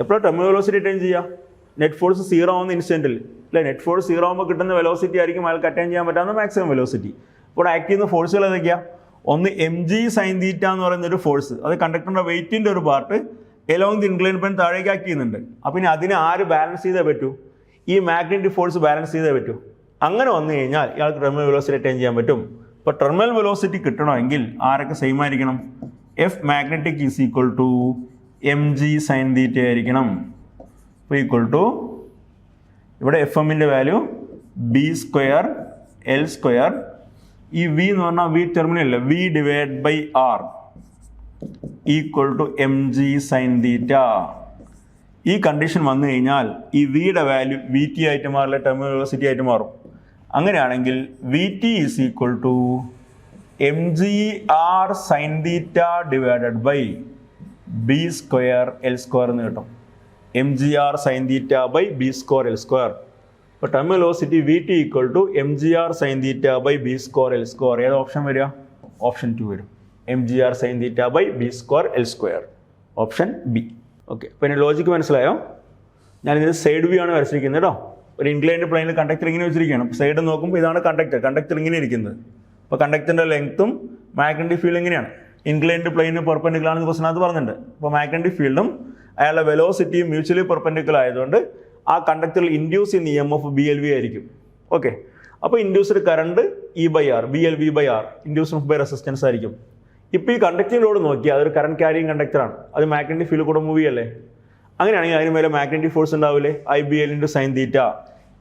എപ്പോഴും ടെർമിനൽ വെലോസിറ്റി അറ്റൈൻ ചെയ്യുക, നെറ്റ് ഫോഴ്സ് 0 ആവുന്ന ഇൻസ്റ്റൻറ്റിൽ അല്ലെ. നെറ്റ് ഫോഴ്സ് 0 ആകുമ്പോൾ കിട്ടുന്ന വെലോസിറ്റി ആയിരിക്കും അയാൾക്ക് അറ്റൈൻ ചെയ്യാൻ പറ്റാവുന്ന മാക്സിമം വെലോസിറ്റി. ഇപ്പോൾ ആക്ട് ചെയ്യുന്ന ഫോഴ്സുകൾ ഏതൊക്കെയാണ്, ഒന്ന് mg sin θ എന്ന് പറയുന്ന ഒരു ഫോഴ്സ്, അത് കണ്ടക്ടറിൻ്റെ വെയിറ്റിൻ്റെ ഒരു part along the inclined plane താഴേക്ക് ആക്ട് ചെയ്യുന്നുണ്ട്. അപ്പം ഇനി അതിനെ ആര് ബാലൻസ് ചെയ്തേ പറ്റൂ, ഈ മാഗ്നറ്റിക് ഫോഴ്സ് ബാലൻസ് ചെയ്തേ പറ്റൂ. അങ്ങനെ വന്നു കഴിഞ്ഞാൽ ഇയാൾക്ക് ടെർമിനൽ വെലോസിറ്റി അറ്റൈൻ ചെയ്യാൻ പറ്റും. ഇപ്പോൾ ടെർമിനൽ വെലോസിറ്റി കിട്ടണമെങ്കിൽ ആരൊക്കെ സെയിം ആയിരിക്കണം, F മാഗ്നറ്റിക് = mg sin θ ആയിരിക്കണം. ഇപ്പോൾ ഇവിടെ FM-ൻ്റെ വാല്യൂ B² L², ഈ V എന്ന് പറഞ്ഞാൽ V ടെർമിനൽ അല്ല, V/R = mg sin θ. ഈ കണ്ടീഷൻ വന്നു കഴിഞ്ഞാൽ ഈ വിയുടെ വാല്യൂ VT ആയിട്ട് മാറില്ല, ടെർമിനൽ വെലോസിറ്റി ആയിട്ട് മാറും. അങ്ങനെയാണെങ്കിൽ VT = mgr sin θ / B² L² എന്ന് കിട്ടും. mgr sin θ / B² L². അപ്പോൾ terminal velocity VT = mgr sin θ / B² L². ഏത് ഓപ്ഷൻ വരിക, ഓപ്ഷൻ 2 വരും. mgr sin θ / B² L², option B. Okay, അപ്പോൾ ഇതിൻ്റെ ലോജിക്ക് മനസ്സിലായോ? ഞാനിത് സൈഡ് വ്യൂ ആണ് വരച്ചിരിക്കുന്നത് കേട്ടോ. ഒരു ഇൻക്ലൈൻഡ് പ്ലെയിനിൽ കണ്ടക്ടർ ഇങ്ങനെ വെച്ചിരിക്കുകയാണ്. സൈഡ് നോക്കുമ്പോൾ ഇതാണ് കണ്ടക്ടർ ഇങ്ങനെ ഇരിക്കുന്നത്. അപ്പോൾ കണ്ടക്ടറിൻ്റെ ലെങ്ത്തും മാഗ്നറ്റിക് ഫീൽഡ് ഇങ്ങനെയാണ്. ഇൻക്ലൈൻഡ് പ്ലെയിന് പെർപെൻഡിക്കുലർ ആണെന്ന് ക്വസ്റ്റ്യനകത്ത് പറഞ്ഞിട്ടുണ്ട്. അപ്പോൾ മാഗ്നറ്റിക് ഫീൽഡും അയാളുടെ വെലോസിറ്റിയും മ്യൂച്വലി പെർപെൻഡിക്കുലർ ആയതുകൊണ്ട് ആ കണ്ടക്ടറിൽ ഇൻഡ്യൂസ് ചെയ്യുന്ന EMF BLV ആയിരിക്കും. ഓക്കെ. അപ്പോൾ induced current E/R, BL V/R, induced by resistance ആയിരിക്കും. ഇപ്പോൾ ഈ കണ്ടക്റ്റിംഗ് ലോഡ് നോക്കിയാൽ അതൊരു കറണ്ട് ക്യാരിങ് കണ്ടക്ടറാണ്. അത് മാഗ്നറ്റിക് ഫീൽഡ് കൂടെ മൂവ് ചെയ്യല്ലേ. അങ്ങനെയാണെങ്കിൽ അതിന് മേലെ മാഗ്നറ്റിക് ഫോഴ്സ് ഉണ്ടാവില്ലേ, IBL × sin തീറ്റ.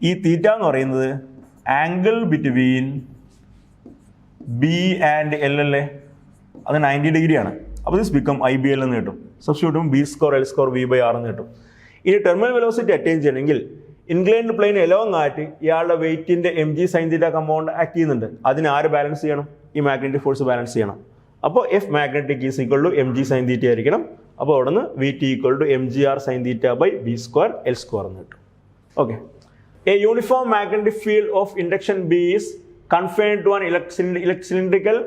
ഈ തീറ്റ എന്ന് പറയുന്നത് angle between B and L അല്ലേ, അത് 90 ഡിഗ്രിയാണ്. അപ്പോൾ ദിസ് ബിക്കം IBL എന്ന് കിട്ടും. സബ്സ്റ്റിറ്റ്യൂട്ടും B² L² V/R എന്ന് കിട്ടും. ഇനി ടെർമിനൽ വെലോസിറ്റി അറ്റൈൻ ചെയ്യണമെങ്കിൽ ഇൻക്ലൈൻഡ് പ്ലെയിൻ എലോങ് ആയിട്ട് ഇയാളുടെ വെയിറ്റിന്റെ mg sin തീറ്റ കമ്പൗണ്ട് ആക്ട് ചെയ്യുന്നുണ്ട്. അതിന് ആര് ബാലൻസ് ചെയ്യണം? ഈ മാഗ്നറ്റിക് ഫോഴ്സ് ബാലൻസ് ചെയ്യണം. അപ്പോൾ F magnetic is equal to mg sin തീറ്റ ആയിരിക്കണം. അപ്പോൾ അവിടെ നിന്ന് VT equal to mgr sin theta by B² L² എന്ന് കിട്ടും. Okay. A uniform magnetic field of induction B is confined to an cylindrical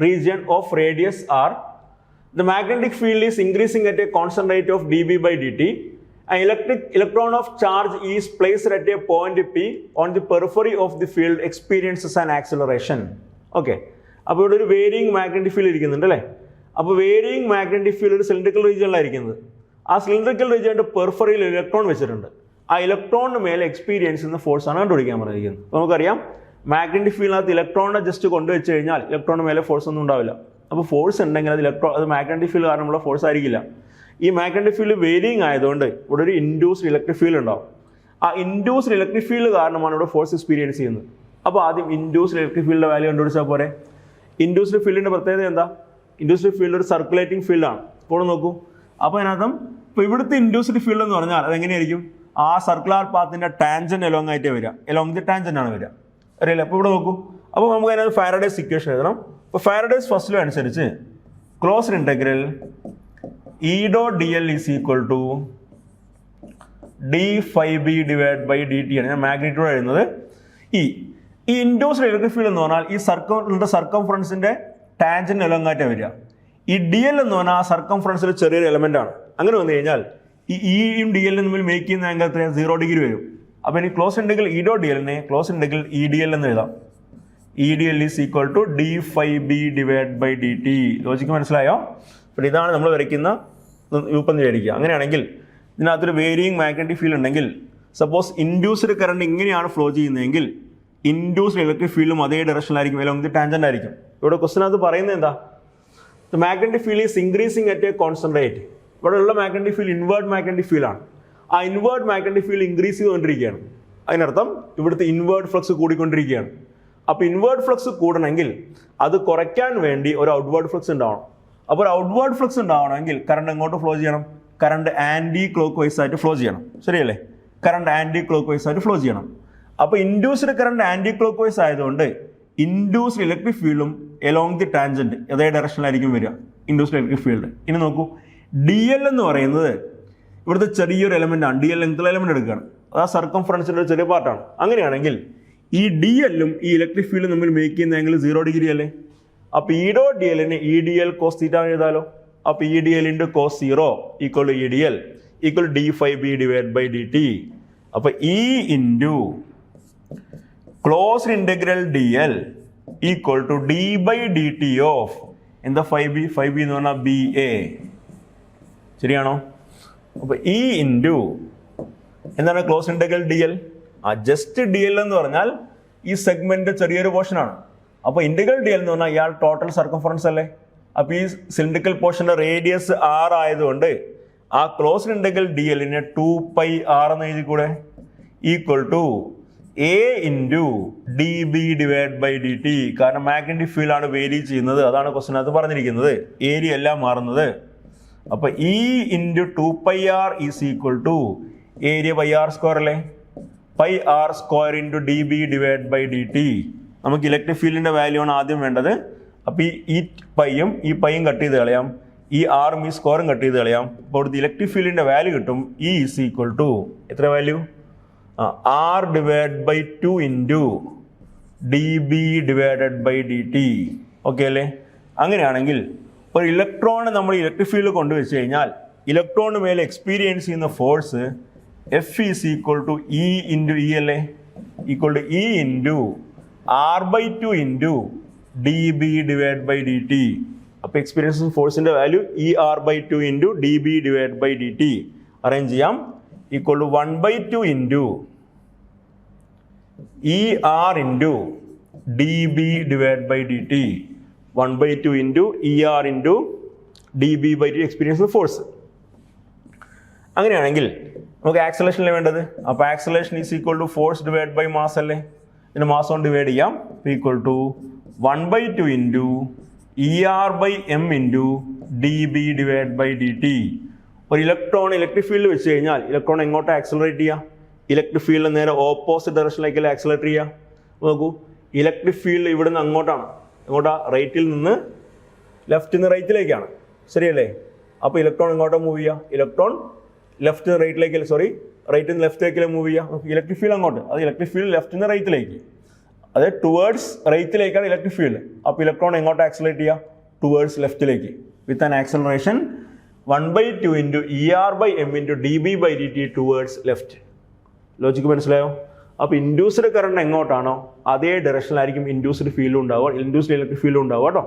region of radius r. The magnetic field is increasing at a constant rate of dB/dt. An electron of charge is placed at a point P on the periphery of the field experiences an acceleration. Okay. അപ്പോൾ ഇവിടെ ഒരു varying magnetic field ഇരിക്കുന്നുണ്ട് അല്ലേ. അപ്പോൾ varying magnetic field ഒരു cylindrical റീജിയനിലായിരിക്കുന്നത്. ആ cylindrical റീജിയൻ്റെ പെർഫറിയിൽ electron വെച്ചിട്ടുണ്ട്. ആ ഇലക്ട്രോണിന് മേലെ എക്സ്പീരിയൻസ് ചെയ്യുന്ന ഫോഴ്സ് ആണ് കണ്ടുപിടിക്കാൻ പറഞ്ഞിരിക്കുന്നത്. അപ്പോൾ നമുക്കറിയാം മാഗ്നറ്റിക് ഫീൽഡിനകത്ത് ഇലക്ട്രോണിനെ ജസ്റ്റ് കൊണ്ടുവച്ച് കഴിഞ്ഞാൽ ഇലക്ട്രോണിന് മേലെ ഫോഴ്സ് ഒന്നും ഉണ്ടാവില്ല. അപ്പോൾ ഫോഴ്സ് ഉണ്ടെങ്കിൽ അത് മാഗ്നറ്റിക് ഫീൽഡ് കാരണമുള്ള ഫോഴ്സ് ആയിരിക്കില്ല. ഈ മാഗ്നറ്റിക് ഫീൽഡ് വേരിയിങ് ആയതുകൊണ്ട് ഇവിടെ ഒരു ഇൻഡ്യൂസ്ഡ് ഇലക്ട്രിക് ഫീൽഡ് ഉണ്ടാവും. ആ ഇൻഡ്യൂസ്ഡ് ഇലക്ട്രിക് ഫീൽഡ് കാരണമാണ് ഇവിടെ ഫോഴ്സ് എക്സ്പീരിയൻസ് ചെയ്യുന്നത്. അപ്പോൾ ആദ്യം ഇൻഡ്യൂസ്ഡ് ഇലക്ട്രിക് ഫീൽഡിൻ്റെ വാല്യൂ കണ്ടുപിടിച്ചാൽ പോരെ. ഇൻഡ്യൂസ്ഡ് ഫീൽഡിൻ്റെ പ്രത്യേകത എന്താ? ഇൻഡ്യൂസ്ഡ് ഫീൽഡ് ഒരു സർക്കുലേറ്റിംഗ് ഫീൽഡാണ്. ഇപ്പോൾ നോക്കൂ. അപ്പോൾ അതിനകത്തും ഇപ്പോൾ ഇവിടുത്തെ ഇൻഡ്യൂസ്ഡ് ഫീൽഡ് എന്ന് പറഞ്ഞാൽ അതെങ്ങനെയായിരിക്കും? ആ സർക്കുലർ പാത്തിൻ്റെ ടാൻജന്റ് എലോങ് ആയിട്ടേ വരിക. എലോങ് ദി ടാൻജന്റ് ആണ് വരിക, അറിയില്ല. അപ്പോൾ ഇവിടെ നോക്കൂ. അപ്പോൾ നമുക്ക് അതിനകത്ത് ഫാരഡേസ് ഇക്വേഷൻ എഴുതണം. അപ്പോൾ ഫാരഡേസ് ഫസ്റ്റ് ലോ അനുസരിച്ച് closed integral E.dl is equal to d∅b/dt ആണ്. ഞാൻ മാഗ്നിറ്റ്യൂഡ് എഴുതുന്നത്. ഈ ഇൻഡ്യൂസ്ഡ് ഇലക്ട്രിക് ഫീൽഡ് എന്ന് പറഞ്ഞാൽ ഈ സർക്കംഫറൻസിന്റെ ടാൻജന്റ് എലോങ്ങായിട്ട് വരിക. ഈ DL എന്ന് പറഞ്ഞാൽ ആ സർക്കംഫറൻസിൽ ചെറിയൊരു എലമെന്റ് ആണ്. അങ്ങനെ വന്നു കഴിഞ്ഞാൽ ഈ ഇയും DL തമ്മിൽ മേക്ക് ചെയ്യുന്ന ആംഗിൾ എത്രയാണ്? 0 ഡിഗ്രി വരും. അപ്പോൾ ഇനി close integral E.dl close integral EDL എന്ന് എഴുതാം. EDL is equal to d∅b/dt. Logic മനസ്സിലായോ? അപ്പോൾ ഇതാണ് നമ്മൾ വരയ്ക്കുന്ന രൂപം വിചാരിക്കുക. അങ്ങനെയാണെങ്കിൽ ഇതിനകത്തൊരു വേരിയിങ് മാഗ്നറ്റിക് ഫീൽഡ് ഉണ്ടെങ്കിൽ സപ്പോസ് ഇൻഡ്യൂസ്ഡ് കറണ്ട് ഇങ്ങനെയാണ് ഫ്ലോ ചെയ്യുന്നതെങ്കിൽ ഇൻഡ്യൂസ്ഡ് ഇലക്ട്രിക് ഫീൽഡും അതേ ഡയറക്ഷനിലായിരിക്കും, അല്ലെങ്കിൽ ഇത് ടാൻജന്റ് ആയിരിക്കും. ഇവിടെ ക്വസ്റ്റിനകത്ത് പറയുന്നത് എന്താ? The magnetic field is increasing at A constant rate. ഇവിടെ ഉള്ള മാഗ്നറ്റിക് ഫീൽഡ് ഇൻവേർട്ട് മാഗ്നറ്റിക് ഫീൽഡാണ്. ആ ഇൻവേർട്ട് മാഗ്നറ്റിക് ഫീൽഡ് ഇൻക്രീസ് ചെയ്തുകൊണ്ടിരിക്കുകയാണ്. അതിനർത്ഥം ഇവിടുത്തെ ഇൻവേർട്ട് ഫ്ലക്സ് കൂടിക്കൊണ്ടിരിക്കുകയാണ്. അപ്പോൾ ഇൻവേർട്ട് ഫ്ലക്സ് കൂടണമെങ്കിൽ അത് കുറയ്ക്കാൻ വേണ്ടി ഒരു ഔട്ട്വേർഡ് ഫ്ലക്സ് ഉണ്ടാവണം. അപ്പോൾ ഒരു ഔട്ട്വേർഡ് ഫ്ലക്സ് ഉണ്ടാവണമെങ്കിൽ കറണ്ട് എങ്ങോട്ട് ഫ്ലോ ചെയ്യണം? കറണ്ട് ആൻറ്റി ക്ലോക്ക് വൈസ് ആയിട്ട് ഫ്ലോ ചെയ്യണം. ശരിയല്ലേ? കറണ്ട് ആൻറ്റി ക്ലോക്ക് വൈസ് ആയിട്ട് ഫ്ലോ ചെയ്യണം. അപ്പോൾ induced current anticlockwise ആയതുകൊണ്ട് ഇൻഡ്യൂസ്ഡ് ഇലക്ട്രിക് ഫീൽഡും എലോങ് ദി ടാൻജന്റ് അതേ ഡയറക്ഷനിലായിരിക്കും വരിക, ഇൻഡ്യൂസ്ഡ് ഇലക്ട്രിക് ഫീൽഡ്. ഇനി നോക്കൂ, DL എന്ന് പറയുന്നത് ഇവിടുത്തെ ചെറിയൊരു എലമെന്റ് ആണ്. DL ലെങ്ത്തുള്ള എലമെന്റ് എടുക്കുകയാണ്. അത് ആ സർക്കംഫറൻസിന്റെ ഒരു ചെറിയ പാർട്ടാണ്. അങ്ങനെയാണെങ്കിൽ ഈ DL-ഉം ഈ ഇലക്ട്രിക് ഫീൽഡും തമ്മിൽ മേക്ക് ചെയ്യുന്ന ആംഗിൾ 0 ഡിഗ്രി അല്ലേ. അപ്പോൾ E.dl-നെ EDL cos θ എഴുതാലോ. അപ്പോൾ EDL × cos 0 = EDL = d∅b/dt. അപ്പോൾ E × closed integral DL = d/dt of എന്താ ∅b എന്ന് പറഞ്ഞാൽ BA. ശരിയാണോ? അപ്പോൾ E × എന്താണ് closed integral DL? Just DL എന്ന് പറഞ്ഞാൽ ഈ സെഗ്മെന്റ് ചെറിയൊരു പോർഷനാണ്. അപ്പോൾ ഇൻ്റഗ്രൽ DL എന്ന് പറഞ്ഞാൽ ഇയാൾ ടോട്ടൽ സർക്കംഫറൻസ് അല്ലേ. അപ്പോൾ ഈ സിലിണ്ടറിക്കൽ പോർഷന്റെ റേഡിയസ് r ആയതുകൊണ്ട് ആ ക്ലോസ്ഡ് ഇൻ്റഗ്രൽ DL-നെ 2πr എന്ന് എഴുതിക്കൂടെ? = A × dB/dt. കാരണം മാഗ്നറ്റിക് ഫീൽഡ് ആണ് വേരി ചെയ്യുന്നത്. അതാണ് ക്വസ്റ്റിനകത്ത് പറഞ്ഞിരിക്കുന്നത്. ഏരിയ എല്ലാം മാറുന്നത്. അപ്പോൾ E × 2πr = ഏരിയ πr² അല്ലേ. πr² × dB/dt. നമുക്ക് ഇലക്ട്രിക് ഫീൽഡിന്റെ വാല്യൂ ആണ് ആദ്യം വേണ്ടത്. അപ്പോൾ ഈ പൈയും ഈ പൈയും കട്ട് ചെയ്ത് കളയാം, ഈ ആറും ഈ സ്ക്വയറും കട്ട് ചെയ്ത് കളയാം. അപ്പോൾ അവിടുത്തെ ഇലക്ട്രിക് ഫീൽഡിന്റെ വാല്യൂ കിട്ടും. E = എത്ര വാല്യൂ? R/2 × dB/dt. ഓക്കെ അല്ലേ? അങ്ങനെയാണെങ്കിൽ ഒരു ഇലക്ട്രോണ് നമ്മൾ ഇലക്ട്രിക് ഫീൽഡ് കൊണ്ടുവച്ച് കഴിഞ്ഞാൽ ഇലക്ട്രോണിന് മേലെ എക്സ്പീരിയൻസ് ചെയ്യുന്ന ഫോഴ്സ് F = E × E അല്ലേ. = E × R/2 × dB/dt. അപ്പോൾ എക്സ്പീരിയൻസ് ഫോഴ്സിന്റെ വാല്യൂ ER/2 × dB/dt അറേഞ്ച് ചെയ്യാം. = 1/2 × ER into dB divided by dt. 1/2 into ER into dB by dt experience force. അങ്ങനെയാണെങ്കിൽ നമുക്ക് ആക്സലേഷനിൽ വേണ്ടത്, അപ്പോൾ acceleration is equal to force divide by mass അല്ലേ. ഇതിന് മാസ് കൊണ്ട് ഡിവൈഡ് ചെയ്യാം. Equal to 1/2 into ER by M into dB divide by dt. ഒരു ഇലക്ട്രോൺ ഇലക്ട്രിക് ഫീൽഡ് വെച്ച് കഴിഞ്ഞാൽ ഇലക്ട്രോൺ എങ്ങോട്ട് ആക്സലറേറ്റ് ചെയ്യുക? ഇലക്ട്രിക് ഫീൽഡ് നേരെ ഓപ്പോസിറ്റ് ഡയറക്ഷനിലേക്കല്ലേ ആക്സലറേറ്റ് ചെയ്യുക. നോക്കൂ, ഇലക്ട്രിക് ഫീൽഡ് ഇവിടുന്ന് അങ്ങോട്ടാണ്. എങ്ങോട്ടാ? റൈറ്റിൽ നിന്ന് ലെഫ്റ്റിൽ നിന്ന് റൈറ്റിലേക്കാണ്, ശരിയല്ലേ? അപ്പോൾ ഇലക്ട്രോൺ എങ്ങോട്ടാണ് മൂവ് ചെയ്യുക? ഇലക്ട്രോൺ ലെഫ്റ്റ് റൈറ്റിലേക്ക്, റൈറ്റിൽ നിന്ന് ലെഫ്റ്റിലേക്കല്ലേ മൂവ് ചെയ്യുക. ഇലക്ട്രിക് ഫീൽഡ് അങ്ങോട്ട്, അത് ഇലക്ട്രിക് ഫീൽഡ് ലെഫ്റ്റിൽ നിന്ന് റൈറ്റിലേക്ക്, അത് ടുവേർഡ്സ് റൈറ്റിലേക്കാണ് ഇലക്ട്രിക് ഫീൽഡ്. അപ്പോൾ ഇലക്ട്രോൺ എങ്ങോട്ട് ആക്സലറേറ്റ് ചെയ്യുക? ടുവേർഡ്സ് ലെഫ്റ്റിലേക്ക് with an acceleration 1/2 into ER by M into dB by dt towards left. Logic മനസ്സിലായോ? അപ്പോൾ ഇൻഡ്യൂസ്ഡ് കറണ്ട് എങ്ങോട്ടാണോ അതേ ഡയറക്ഷനിലായിരിക്കും ഇൻഡ്യൂസ്ഡ് ഫീൽഡ് ഉണ്ടാവുക, ഇൻഡ്യൂസ്ഡ് ഇലക്ട്രിക് ഫീൽഡ് ഉണ്ടാവുക കേട്ടോ.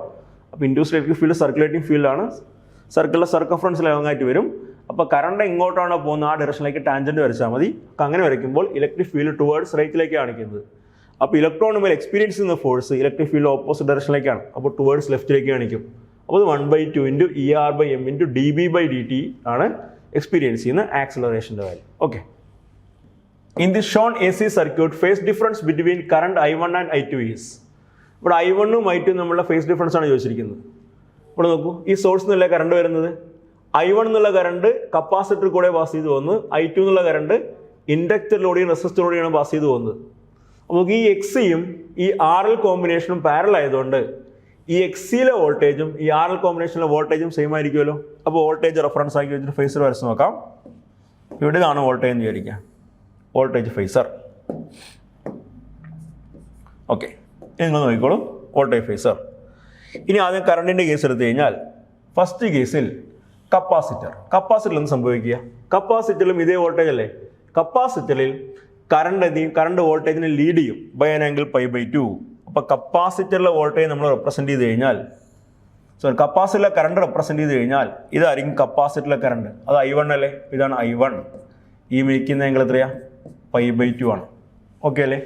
അപ്പോൾ ഇൻഡ്യൂസ്ഡ് ഇലക്ട്രിക് ഫീൽഡ് സർക്കുലേറ്റിംഗ് ഫീൽഡാണ്, സർക്കിളിലെ സർക്കംഫറൻസ് ലോങ്ങായിട്ട് വരും. അപ്പോൾ കറണ്ട് എങ്ങോട്ടാണോ പോകുന്നത് ആ ഡയറക്ഷനിലേക്ക് ടാൻജൻറ്റ് വരച്ചാൽ മതി. അങ്ങനെ വരയ്ക്കുമ്പോൾ ഇലക്ട്രിക് ഫീൽഡ് ടുവേർഡ്സ് റൈറ്റിലേക്ക് കാണിക്കുന്നത്. അപ്പോൾ ഇലക്ട്രോൺ മേൽ എക്സ്പീരിയൻസ് ചെയ്യുന്ന ഫോഴ്സ് ഇലക്ട്രിക് ഫീൽഡ് ഓപ്പോസിറ്റ് ഡയറക്ഷനിലേക്കാണ്, അപ്പോൾ ടുവേർഡ്സ് ലെഫ്റ്റിലേക്ക് കാണിക്കും. അപ്പോൾ 1/2 into ER by M into dB by dt ആണ് എക്സ്പീരിയൻസ് ചെയ്യുന്ന ആക്സലറേഷൻ്റെ value. Okay. In this shown AC circuit, phase difference between current I1 and I2 is. ഇവിടെ I1 ഉം I2 നമ്മളുടെ ഫേസ് ഡിഫറൻസ് ആണ് ചോദിച്ചിരിക്കുന്നത്. ഇവിടെ നോക്കൂ, ഈ സോഴ്സ് നിന്നുള്ള കറണ്ട് വരുന്നത് I1 എന്നുള്ള കറണ്ട് കപ്പാസിറ്റർ കൂടെ പാസ് ചെയ്ത് പോകുന്നത്, I2 എന്നുള്ള കറണ്ട് ഇൻഡക്ടറിലൂടെയും റെസിസ്റ്ററിലൂടെയാണ് പാസ് ചെയ്ത് പോകുന്നത്. അപ്പോൾ നമുക്ക് ഈ എക്സിയും ഈ RL കോമ്പിനേഷനും പാരലൽ ആയതുകൊണ്ട് ഈ എക്സിയിലെ വോൾട്ടേജും ഈ RL കോമ്പിനേഷനിലെ വോൾട്ടേജും സെയിം ആയിരിക്കുമല്ലോ. അപ്പോൾ വോൾട്ടേജ് റെഫറൻസ് ആക്കി വെച്ചിട്ട് ഫേസർ വരച്ച് നോക്കാം. ഇവിടെ ഇതാണ് വോൾട്ടേജ് എന്ന് വിചാരിക്കാം, വോൾട്ടേജ് ഫേസർ. ഓക്കെ, നിങ്ങൾ നോക്കിക്കോളും വോൾട്ടേജ് ഫേസർ. ഇനി ആദ്യം കറണ്ടിൻ്റെ കേസ് എടുത്തു കഴിഞ്ഞാൽ ഫസ്റ്റ് കേസിൽ കപ്പാസിറ്ററിൽ എന്ത് സംഭവിക്കുക? കപ്പാസിറ്ററിലും ഇതേ വോൾട്ടേജ് അല്ലേ. കപ്പാസിറ്ററിൽ കറണ്ട് വോൾട്ടേജിനെ ലീഡ് ചെയ്യും ബൈ ആൻ ആംഗിൾ π/2. അപ്പോൾ കപ്പാസിറ്ററിലെ വോൾട്ടേജ് നമ്മൾ റെപ്രസെൻറ്റ് ചെയ്ത് കഴിഞ്ഞാൽ, കപ്പാസിറ്ററിലെ കറണ്ട് റെപ്രസെൻറ്റ് ചെയ്ത് കഴിഞ്ഞാൽ ഇതായിരിക്കും കപ്പാസിറ്ററിലെ കറണ്ട്. അത് I1 അല്ലേ, ഇതാണ് I1. ഈ മേക്കുന്ന ആംഗിൾ എത്രയാണ്? π/2 ആണ്. ഓക്കെ അല്ലേ.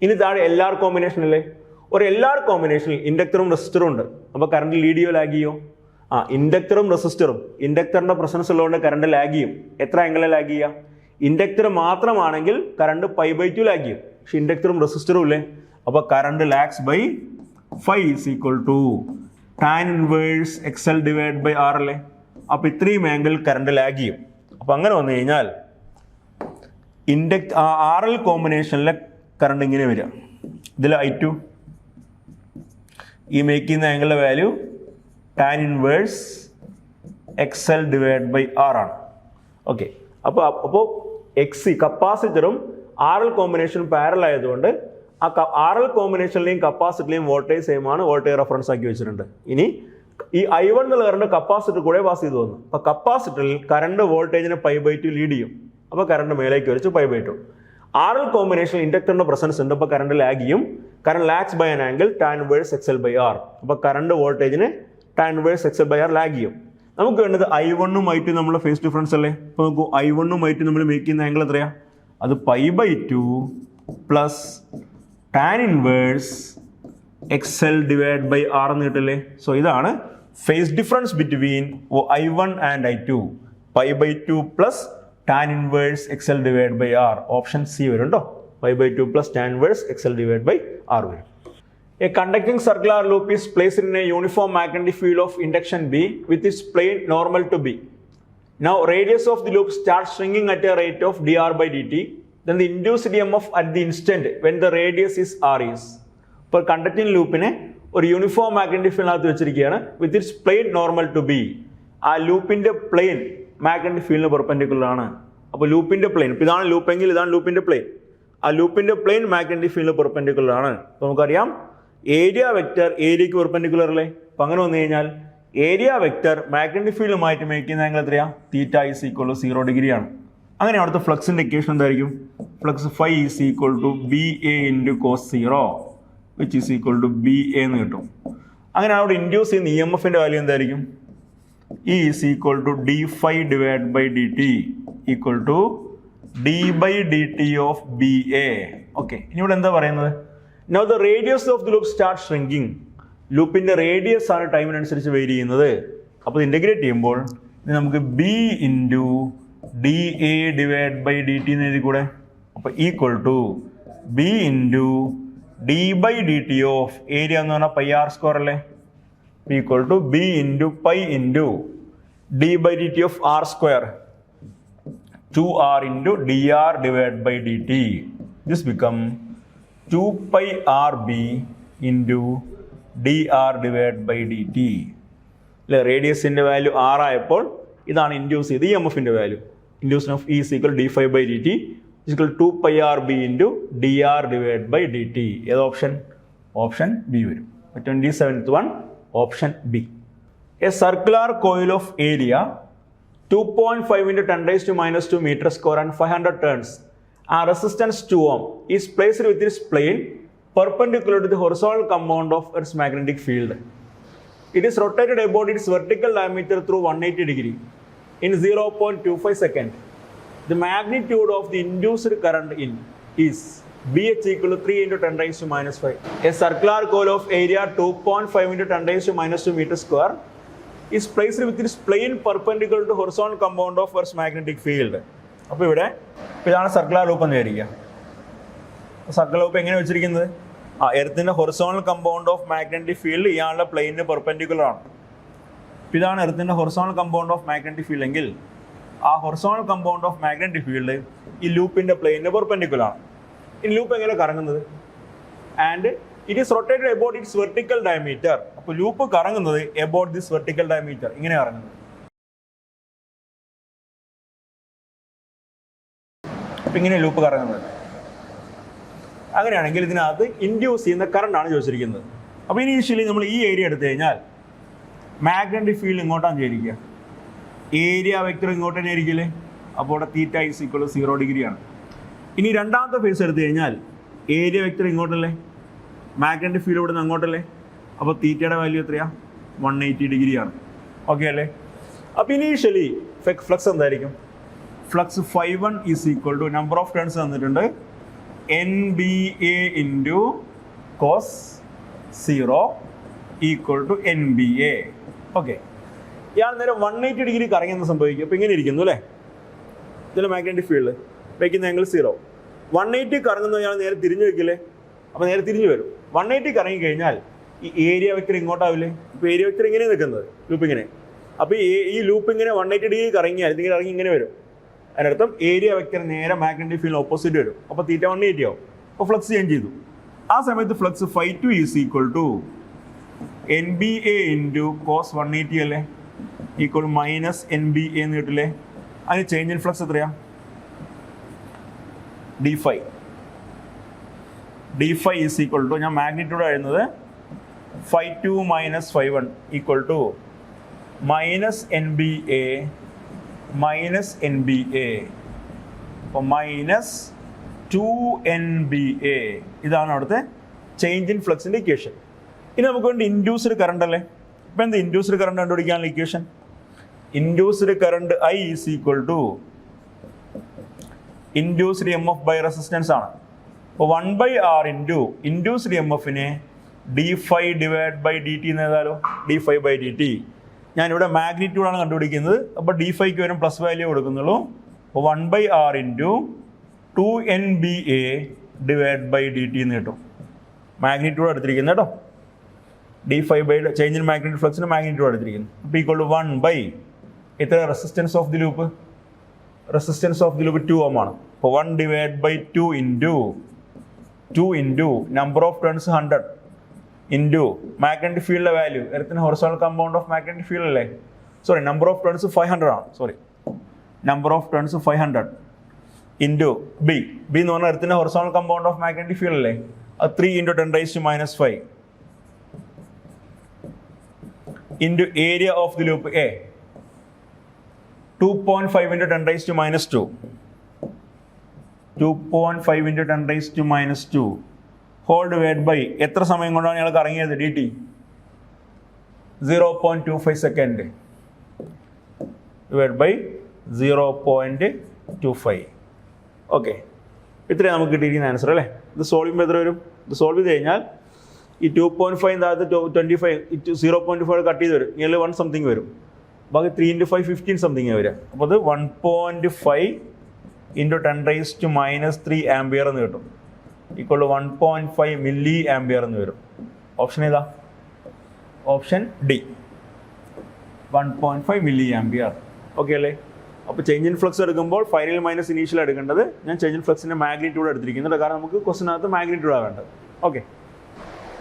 ഇനി താഴെ LR കോമ്പിനേഷൻ അല്ലേ. ഒരു LR കോമ്പിനേഷനിൽ ഇൻഡക്ടറും റെസിസ്റ്ററും ഉണ്ട്. അപ്പോൾ കറണ്ട് ലീഡ് ചെയ്യോ ലാഗ് ചെയ്യോ? ഇൻഡക്ടറും റെസിസ്റ്ററും, ഇൻഡക്ടറിൻ്റെ പ്രസൻസ് ഉള്ളതുകൊണ്ട് കറണ്ട് ലാഗ് ചെയ്യും. എത്ര ആംഗിളിൽ ലാഗ് ചെയ്യുക? ഇൻഡക്ടർ മാത്രമാണെങ്കിൽ കറണ്ട് π/2 ലാഗ് ചെയ്യും. പക്ഷെ ഇൻഡക്ടറും റെസിസ്റ്ററും ഇല്ലേ, അപ്പോൾ current lags by φ is equal to tan inverse XL divide by R അല്ലേ. അപ്പോൾ ഇത്രയും ആംഗിൾ കറണ്ട് ലാഗ് ചെയ്യും. അപ്പോൾ അങ്ങനെ വന്നു കഴിഞ്ഞാൽ RL കോമ്പിനേഷനിലെ കറണ്ട് ഇങ്ങനെ വരിക. ഇതിൽ I2, ഈ മേക്ക് ചെയ്യുന്ന ആംഗിളിൻ്റെ value tan inverse XL divide by R ആണ്. ഓക്കെ, അപ്പോൾ എക്സി കപ്പാസിറ്ററും RL കോമ്പിനേഷനും പാരലൽ ആയതുകൊണ്ട് ആ RL കോമ്പിനേഷനിലെയും കപ്പാസിറ്ററിലെയും വോൾട്ടേജ് സെയിം ആണ്, വോൾട്ടേജ് റെഫറൻസ് ആക്കി വെച്ചിട്ടുണ്ട്. ഇനി ഈ I1 എന്നുള്ള കറണ്ട് കപ്പാസിറ്റർ കൂടെ പാസ് ചെയ്തു വന്നു. അപ്പോൾ കപ്പാസിറ്ററിൽ കറണ്ട് വോൾട്ടേജിനെ π/2 ലീഡ് ചെയ്യും. അപ്പോൾ കറണ്ട് മേലേക്ക് വരച്ച് π/2. RL കോമ്പിനേഷൻ ഇൻഡക്ടറിന്റെ പ്രസൻസ് ഉണ്ട്. അപ്പോൾ കറണ്ട് ലാഗ് ചെയ്യും. Current lags by an angle tan inverse XL by R. അപ്പോൾ കറണ്ട് വോൾട്ടേജിന് tan inverse XL by R lag ചെയ്യും. നമുക്ക് വേണ്ടത് I1 ഉം I2 നമ്മളെ ഫേസ് ഡിഫറൻസ് അല്ലേ. അപ്പോൾ നോക്കൂ, I1 ഉം I2 നമ്മൾ മേക്ക് ചെയ്യുന്ന ആംഗിൾ എത്രയാണ്? അത് π/2 plus tan inverse XL divide by R എന്ന് കിട്ടില്ലേ. സോ ഇതാണ് phase difference between I1 and I2. π/2 plus tan inverse XL divide by R. Option C വരും കേട്ടോ. π/2 plus tan inverse XL divide by R വരും. A conducting circular loop is placed in a uniform magnetic field of induction B with its plane normal to B. Now radius of the loop starts shrinking at a rate of dr by dt. Then the induced EMF at the instant when the radius is R is. For conducting loopine ഒരു uniform magnetic ഫീൽഡിനകത്ത് വെച്ചിരിക്കുകയാണ് with its plane normal to B. ആ ലൂപ്പിന്റെ plain magnetic ഫീൽഡിന് perpendicular ആണ്. അപ്പോൾ ലൂപ്പിന്റെ plain, ഇപ്പോൾ ഇതാണ് ലൂപ്പെങ്കിൽ ഇതാണ് ലൂപ്പിന്റെ പ്ലെയിൻ. ആ ലൂപ്പിന്റെ പ്ലെയിൻ മാഗ്നറ്റിക് ഫീൽഡിന് പെർപെൻഡിക്കുലർ ആണ്. അപ്പോൾ നമുക്കറിയാം ഏരിയ വെക്റ്റർ ഏരിയക്ക് പെർപെൻഡിക്കുലർ അല്ലേ. അപ്പം അങ്ങനെ വന്നു കഴിഞ്ഞാൽ ഏരിയ വെക്റ്റർ മാഗ്നറ്റിക് ഫീൽഡുമായിട്ട് മേക്ക് ചെയ്യുന്ന ആംഗിൾ എത്രയാണ്? θ ഈസ് ഈക്വൽ ടു 0 ഡിഗ്രി ആണ്. അങ്ങനെ അവിടുത്തെ ഫ്ലക്സിന്റെ ഇക്വേഷൻ എന്തായിരിക്കും? Flux φ is equal to BA into cos 0 which is equal to BA എന്ന് കിട്ടും. അങ്ങനെ അവിടെ ഇൻഡ്യൂസ് ചെയ്യുന്ന EMFന്റെ വാല്യൂ എന്തായിരിക്കും? E is equal to dφ divide by dt equal to d by dt of BA. Okay. ഇനി ഇവിടെ എന്താ പറയുന്നത്? Now the radius of the loop starts shrinking. ലൂപ്പിന്റെ റേഡിയസ് ആണ് ടൈമിനനുസരിച്ച് വേരി ചെയ്യുന്നത്. അപ്പോൾ ഇൻ്റഗ്രേറ്റ് ചെയ്യുമ്പോൾ നമുക്ക് b into D A divide by D T എന്ന് എഴുതി കൂടെ. അപ്പോൾ equal to b into D by D T of area എന്ന് പറഞ്ഞാൽ പൈ ആർ സ്ക്വയർ അല്ലേ, equal to b into pi into D by D T of R square 2r into dr divided by dt. This become 2 pi rb into dr divided by dt. റേഡിയസിൻ്റെ value r ആയപ്പോൾ ഇതാണ് induce ചെയ്ത് EMF-ൻ്റെ value. Induction of E is equal to d phi by dt is equal to 2 pi rb into dr divided by dt. ഏത് option? Option B വരും. 27th one, option B. A circular coil of area 2.5 into 10 raised to minus 2 meter square and 500 turns and resistance 2 ohm is placed with its plane perpendicular to the horizontal compound of its magnetic field. It is rotated about its vertical diameter through 180 degree in 0.25 second. The magnitude of the induced current in is BH equal to 3 into 10 raised to minus 5. A circular coil of area 2.5 into 10 raised to minus 2 meter square is placed with its plane perpendicular to horizontal compound of Earth's magnetic field. അപ്പോൾ ഇവിടെ ഇതാണ് circular loop എന്ന് വിചാരിക്കുക. Circular loop എങ്ങനെ വെച്ചിരിക്കുന്നത്? എർത്തിൻ്റെ horizontal compound of magnetic field ഇയാളുടെ പ്ലെയിനിന് പെർപെൻഡിക്കുലർ ആണ്. ഇതാണ് എർത്തിൻ്റെ horizontal compound of magnetic field എങ്കിൽ ആ horizontal compound of magnetic field ഈ ലൂപ്പിൻ്റെ പ്ലെയിനിന് പെർപെൻഡിക്കുലർ ആണ്. ഈ ലൂപ്പ് എങ്ങനെ കറങ്ങുന്നത്? And it is rotated about its vertical diameter. അപ്പോൾ ലൂപ്പ് കറങ്ങുന്നത് about this vertical diameter. ഇങ്ങനെ കറങ്ങുന്നത്. അപ്പോൾ ഇങ്ങനെ ലൂപ്പ് കറങ്ങുന്നത്. അങ്ങനെയാണെങ്കിൽ ഇതിനകത്ത് ഇൻഡ്യൂസ് ചെയ്യുന്ന കറണ്ട് ആണ് ചോദിച്ചിരിക്കുന്നത്. അപ്പോൾ ഇനീഷ്യലി നമ്മൾ ഈ ഏരിയ എടുത്തു കഴിഞ്ഞാൽ മാഗ്നറ്റിക് ഫീൽഡ് ഇങ്ങോട്ടാണ് ചേരിക്കുക, ഏരിയ വെക്ടർ ഇങ്ങോട്ട് തന്നെ ആയിരിക്കില്ലേ. അപ്പോൾ ഇവിടെ തീറ്റ ഈസ് ഈക്വൽ ടു 0 ഡിഗ്രിയാണ്. ഇനി രണ്ടാമത്തെ ഫേസ് എടുത്തു കഴിഞ്ഞാൽ ഏരിയ വെക്ടർ ഇങ്ങോട്ടല്ലേ, മാഗ്നറ്റിക് ഫീൽഡ് ഇവിടെ നിന്ന് അങ്ങോട്ടല്ലേ. അപ്പോൾ തീറ്റയുടെ വാല്യൂ എത്രയാണ്? 180 ഡിഗ്രിയാണ്. ഓക്കെ അല്ലേ? അപ്പോൾ ഇനീഷ്യലി ഫ്ലക്സ് എന്തായിരിക്കും? Flux φ1 is equal to number of turns തന്നിട്ടുണ്ട് NBA into cos 0 equal to NBA. Okay, ഇയാൾ നേരെ 180 ഡിഗ്രി കറങ്ങിയെന്ന് സംഭവിക്കും. അപ്പോൾ ഇങ്ങനെ ഇരിക്കുന്നു അല്ലേ, ഇതിൽ മാഗ്നറ്റിക് ഫീൽഡ് വയ്ക്കുന്ന ആംഗിൾ 0. 180 കറങ്ങുന്ന ഇയാൾ നേരെ തിരിഞ്ഞു വെക്കില്ലേ, അപ്പോൾ നേരെ തിരിഞ്ഞു വരും. 180 കറങ്ങി കഴിഞ്ഞാൽ ഈ ഏരിയ വെക്ടർ ഇങ്ങോട്ടാവില്ലേ. ഇപ്പോൾ ഏരിയ വെക്ടർ ഇങ്ങനെ നിൽക്കുന്നത്, ലൂപ്പ് ഇങ്ങനെ. അപ്പോൾ ഈ ലൂപ്പ് ഇങ്ങനെ 180 ഡിഗ്രി കറങ്ങിയാൽ ഇതിങ്ങനെ ഇറങ്ങി ഇങ്ങനെ വരും. അതിനർത്ഥം ഏരിയ വെക്ടർ നേരെ മാഗ്നറ്റിക് ഫീൽഡ് ഓപ്പോസിറ്റ് വരും. അപ്പോൾ തീറ്റ 180 ആവും. അപ്പോൾ ഫ്ലക്സ് ചേഞ്ച് ചെയ്തു. ആ സമയത്ത് flux φ2 is equal to NBA into cos 180 അല്ലേ, ഈക്വൽ മൈനസ് NBA എന്ന് കിട്ടില്ലേ. അതിന് ചേഞ്ച് ഇൻ ഫ്ലക്സ് എത്രയാണ്? d5 ഈസ് ഈക്വൽ ടു, ഞാൻ മാഗ്നിറ്റ്യൂഡ് എഴുതുന്നത് φ2 minus φ1 equal to minus NBA minus NBA. അപ്പോൾ മൈനസ് 2NBA. ഇതാണ് അവിടുത്തെ ചേഞ്ച് ഇൻ ഫ്ലക്സിൻ്റെ ഇക്വേഷൻ. ഇനി നമുക്ക് വേണ്ടി ഇൻഡ്യൂസ്ഡ് കറണ്ട് അല്ലേ. ഇപ്പം എന്ത് ഇൻഡ്യൂസ്ഡ് കറണ്ട് കണ്ടുപിടിക്കാനുള്ള equation? Induced current I is equal to induced EMF by resistance ആണ്. അപ്പോൾ 1/R ഇൻറ്റു ഇൻഡ്യൂസ്ഡ് EMF-നെ d5 ഡിവൈഡ് ബൈ dt എന്ന് എഴുതാലോ. d5 by dt. ഞാനിവിടെ മാഗ്നിറ്റ്യൂഡാണ് കണ്ടുപിടിക്കുന്നത്. അപ്പോൾ d5ക്ക് വരും പ്ലസ് വാല്യൂ കൊടുക്കുന്നുള്ളൂ. അപ്പോൾ 1/R into 2NBA divide by dt എന്ന് കിട്ടും. മാഗ്നിറ്റ്യൂഡ് എടുത്തിരിക്കുന്നത് കേട്ടോ. d5 by change in magnetic ഫ്ലക്സിന് മാഗ്നിറ്റ്യൂഡ് എടുത്തിരിക്കുന്നു. അപ്പോൾ ഈക്വൽ ടു 1 ബൈ എത്ര? Resistance of the loop, resistance of the loop 2 ohm ആണ്. അപ്പോൾ 1 divide by 2 into number of turns 100 into magnetic ഫീൽഡിലെ വാല്യൂ. എർത്തിന് horizontal compound of magnetic field അല്ലേ. Sorry, number of turns 500 ആണ്. Sorry, number of turns 500 into B എന്ന് പറഞ്ഞാൽ എർത്തിന് horizontal compound of magnetic field അല്ലേ. അത് 3 into 10⁻⁻⁵ into area of the loop A 2.5 into 10⁻². 2.5 into 10⁻² whole divide by എത്ര സമയം കൊണ്ടാണ് ഞങ്ങൾക്ക് ഇറങ്ങിയത്? dt 0.25 second divide by 0.25. Okay, ഇത്രയും നമുക്ക് കിട്ടിയിരിക്കുന്ന ആൻസർ അല്ലേ. ഇത് സോൾവ് ചെയ്യുമ്പോൾ എത്ര വരും? ഇത് സോൾവ് ചെയ്ത് കഴിഞ്ഞാൽ ഈ 2.5 താഴത്ത് 25 0.5 കട്ട് ചെയ്ത് വരും, ഇങ്ങനെ 1 സംതിങ് വരും. ബാക്കി 3 × 5 15 സംതിങ് വരിക. അപ്പോൾ അത് 1.5 × 10⁻³ ആംപിയർ എന്ന് കിട്ടും. ഈക്വൾ ടു 1.5 മില്ലി ആംപിയർ എന്ന് വരും. ഓപ്ഷൻ ഏതാ? Option D, 1.5 milli ampere. Okay അല്ലേ? അപ്പോൾ ചേഞ്ച് ഇൻ ഫ്ലക്സ് എടുക്കുമ്പോൾ ഫൈനൽ മൈനസ് ഇനീഷ്യൽ എടുക്കേണ്ടത്. ഞാൻ ചേഞ്ച് ഇൻ ഫ്ലക്സിൻ്റെ മാഗ്നിറ്റ്യൂഡ് എടുത്തിരിക്കുന്നുണ്ട്, കാരണം നമുക്ക് ക്വസ്റ്റിനകത്ത് മാഗ്നിറ്റ്യൂഡ് ആവേണ്ടത്. Okay,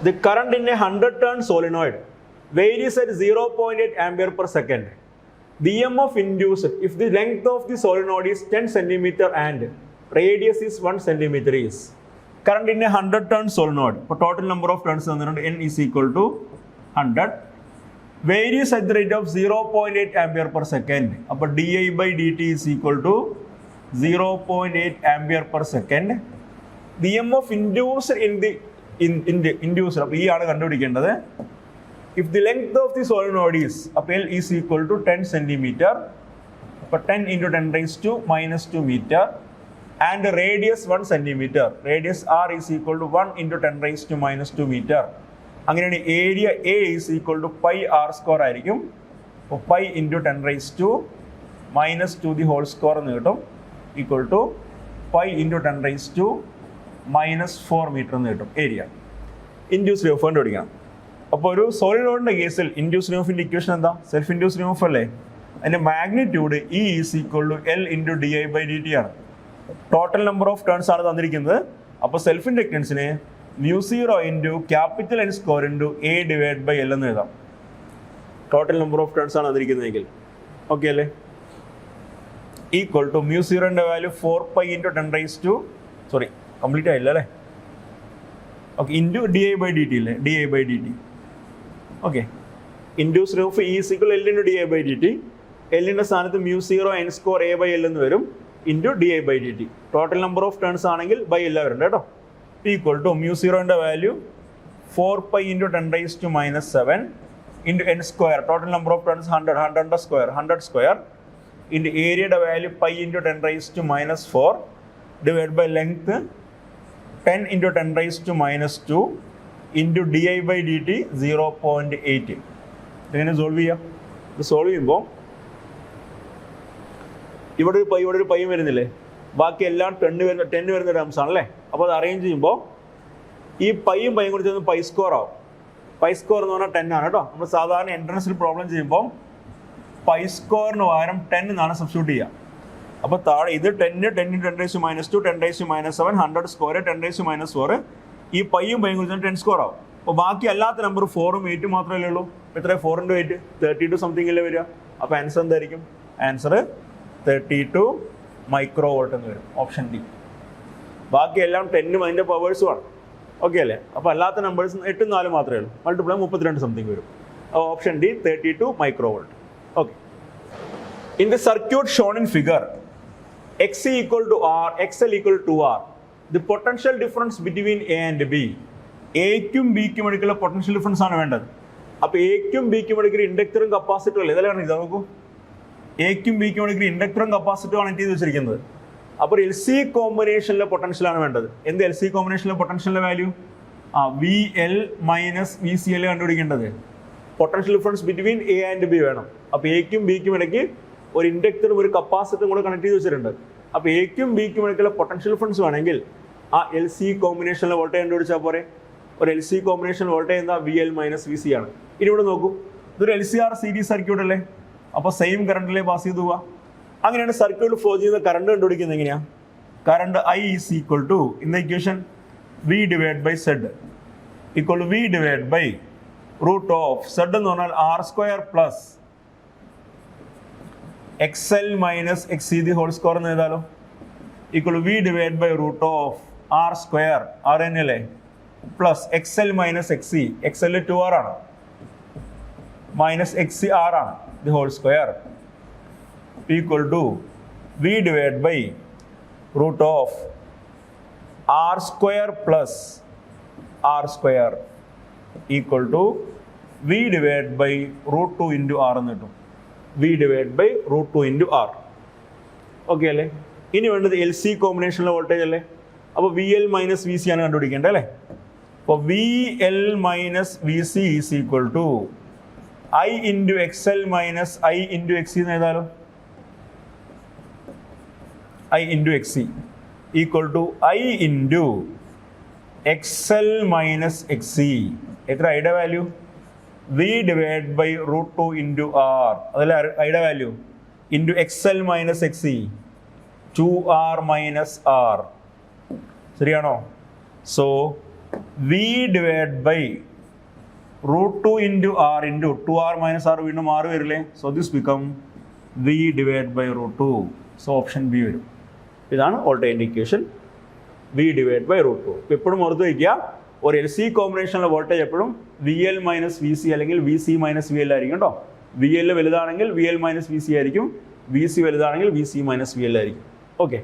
the current in a 100 turn solenoid varies at 0.8 ampere per second. The EMF induced if the length of the solenoid is 10 cm and radius is 1 cm is. Current in a 100 turn solenoid. For total number of turns n is equal to 100. Varies at the rate of 0.8 ampere per second. Upper di by dt is equal to 0.8 ampere per second. The EMF induced in the induced. E ആണ് കണ്ടുപിടിക്കേണ്ടത്. If the length of the solenoid is L is equal to 10 cm, but 10 × 10⁻² meter, and the radius 1 cm, radius r is equal to 1 × 10⁻² meter. അങ്ങനെയാണ് area A is equal to pi r square ആയിരിക്കും. അപ്പോൾ pi × 10⁻² the whole square എന്ന് കിട്ടും, equal to pi × 10⁻⁴ meter എന്ന് കിട്ടും area. Induced EMF കണ്ടുപിടിക്കണം. അപ്പോൾ ഒരു സോളിനോയിഡിൻ്റെ കേസിൽ ഇൻഡ്യൂസ്ഡ് EMFൻ്റെ ഇക്വേഷൻ എന്താ? സെൽഫ് ഇൻഡ്യൂസ്ഡ് EMF അല്ലേ? അതിൻ്റെ magnitude E is equal to L × di by dt ആണ്. ടോട്ടൽ നമ്പർ ഓഫ് ടേൺസ് ആണ് തന്നിരിക്കുന്നത്. അപ്പോൾ സെൽഫ് ഇൻഡക്റ്റൻസിനെ μ0 × capital N square × A divide by L എന്ന് എഴുതാം. ടോട്ടൽ നമ്പർ ഓഫ് ടേൺസ് ആണ് തന്നിരിക്കുന്നതെങ്കിൽ. ഓക്കെ അല്ലേ? ഈക്വൽ ടു μ0ൻ്റെ വാല്യൂ 4π × 10⁻, കംപ്ലീറ്റ് ആയില്ല അല്ലേ? Okay, into di by dt അല്ലേ? di by dt. Okay, induced EMF E is equal L × di by dt. എല്ലിൻ്റെ സ്ഥാനത്ത് μ0 n square A by L എന്ന് വരും, into di by dt. Total number of turns ആണെങ്കിൽ by L വരണ്ട കേട്ടോ. Equal to μ0ൻ്റെ value 4π × 10⁻⁷ into n square. Total number of turns 100 square into ഏരിയയുടെ value π × 10⁻⁴ divide by length 10 × 10⁻² into di by dt 0.8. എങ്ങനെ solve ചെയ്യാം? ഇത് solve ചെയ്യുമ്പോൾ ഇവിടെ ഒരു പൈ വരുന്നില്ലേ? ബാക്കി എല്ലാം 10 വരുന്ന ടേംസ് ആണല്ലേ? അപ്പോൾ അത് അറേഞ്ച് ചെയ്യുമ്പോൾ ഈ പൈയും കൂടി ചേർന്ന് പൈ സ്ക്വയർ ആവും. പൈ സ്ക്വയർ എന്ന് പറഞ്ഞാൽ 10 ആണ് കേട്ടോ. നമ്മൾ സാധാരണ എൻട്രൻസിൽ പ്രോബ്ലം ചെയ്യുമ്പോൾ പൈ സ്ക്വയറിന് പകരം 10 എന്നാണ് സബ്സ്റ്റിറ്റ്യൂട്ട് ചെയ്യുക. അപ്പോൾ താഴെ ഇത് 10 × 10⁻², 10⁻⁷, 100 സ്ക്വയർ, 10⁻⁴. ഈ പൈയും കൂടി ചേർന്ന് 10 സ്ക്വയർ ആവും. അപ്പോൾ ബാക്കി അല്ലാത്ത നമ്പർ 4ഉം 8ഉം മാത്രമല്ലേ ഉള്ളൂ. എത്ര? 4 × 8 32 സംതിങ് അല്ലേ വരിക. അപ്പോൾ ആൻസർ എന്തായിരിക്കും? ആൻസർ 32 മൈക്രോവോൾട്ട് എന്ന് വരും. Option D. ബാക്കി എല്ലാം 10ഉം അതിൻ്റെ പവേഴ്സും ആണ്. ഓക്കെ അല്ലേ? അപ്പോൾ അല്ലാത്ത നമ്പേഴ്സ് 8ഉം 4ഉം മാത്രമേ ഉള്ളൂ. മൾട്ടിപ്ലൈ 32 സംതിങ് വരും. അപ്പോൾ option D 32 microvolt. Okay, in the circuit shown in figure XC equal to R, XL equal to R, the potential difference between A and B. എക്കും ബിക്കും എടുക്കുള്ള പൊട്ടൻഷ്യൽ ഡിഫറൻസ് ആണ് വേണ്ടത്. അപ്പോൾ എക്കും ബിക്കും എടുക്കുന്ന ഇൻഡക്ടറും കപ്പാസിറ്ററും അല്ലേ? ഇതെല്ലാം ഇത് നോക്കൂ. എക്കും ബിക്കും എടുക്കുന്ന ഇൻഡക്ടറും കപ്പാസിറ്ററും ആണ് ചെയ്ത് വെച്ചിരിക്കുന്നത്. അപ്പോൾ LC കോമ്പിനേഷനിലെ പൊട്ടൻഷ്യലാണ് വേണ്ടത്. എന്ത് LC കോമ്പിനേഷനിലെ പൊട്ടൻഷ്യലിൻ്റെ വാല്യൂ? VL - VCL കണ്ടുപിടിക്കേണ്ടത്. Potential difference between A and B വേണം. അപ്പോൾ എക്കും ബിക്കും ഇടയ്ക്ക് ഒരു ഇൻഡക്ടറും ഒരു കപ്പാസിറ്ററും കൂടെ കണക്ട് ചെയ്ത് വെച്ചിട്ടുണ്ട്. അപ്പോൾ എക്കും ബിക്കും ഇടയ്ക്കുള്ള പൊട്ടൻഷ്യൽ ഡിഫറൻസ് വേണമെങ്കിൽ ആ LC കോമ്പിനേഷനിലെ വോൾട്ടേജ് കണ്ടുപിടിച്ചാൽ പോരെ. ഒരു LC കോമ്പിനേഷൻ വോൾട്ടേജ് എന്താ? VL - VC ആണ്. ഇനി ഇവിടെ നോക്കൂ, ഇതൊരു LCR സീരീസ് സർക്യൂട്ട് അല്ലേ? അപ്പോൾ സെയിം കറണ്ടിലേ പാസ് ചെയ്ത് പോവുക. അങ്ങനെയാണ് സർക്യൂട്ട് ഫ്ലോ ചെയ്യുന്ന കറണ്ട് കണ്ടുപിടിക്കുന്നത്. എങ്ങനെയാണ്? Current I is equal to, in the equation, V divided by Z equal to V divided by root of Z എന്ന് പറഞ്ഞാൽ R² plus XL minus XC the whole square എന്ന് എഴുതാലോ. equal to V divided by root of R², R തന്നെയല്ലേ, plus XL minus XC, XL 2R ആണ്, minus XC R ആണ്, the whole square equal to V divided by root of R² plus R² equal to V divided by root 2 into R എന്ന് കിട്ടും. V divided by root 2 into R. Okay അല്ലേ? ഇനി വേണ്ടത് L C കോമ്പിനേഷനിലെ voltage അല്ലേ? അപ്പോൾ V L minus V C ആണ് കണ്ടുപിടിക്കേണ്ടത് അല്ലേ? അപ്പോൾ V L minus V C is equal to I into X L minus I into X C എന്ന് എഴുതാലോ. I into X C equal to I into X L minus X C. എത്ര ഐയുടെ value? V divide by root 2 into R. അതല്ലേ ഐയുടെ value? Into X L minus X C 2r minus R. ശരിയാണോ? So V divide by root 2 into R into 2r minus R വീണ്ടും ആറ് വരില്ലേ? So this become V divide by root 2. So option B വരും. ഇതാണ് വോൾട്ടേജിൻ്റെ equation, V divide by root 2. ഇപ്പോൾ എപ്പോഴും ഓർത്ത് വയ്ക്കുക, ഒരു എൽ സി കോമ്പിനേഷനിലെ വോൾട്ടേജ് എപ്പോഴും V L minus V C അല്ലെങ്കിൽ V C minus V L ആയിരിക്കും കേട്ടോ. വി എൽ വലുതാണെങ്കിൽ V L minus V C ആയിരിക്കും, വി സി വലുതാണെങ്കിൽ V C minus V L ആയിരിക്കും. ഓക്കെ,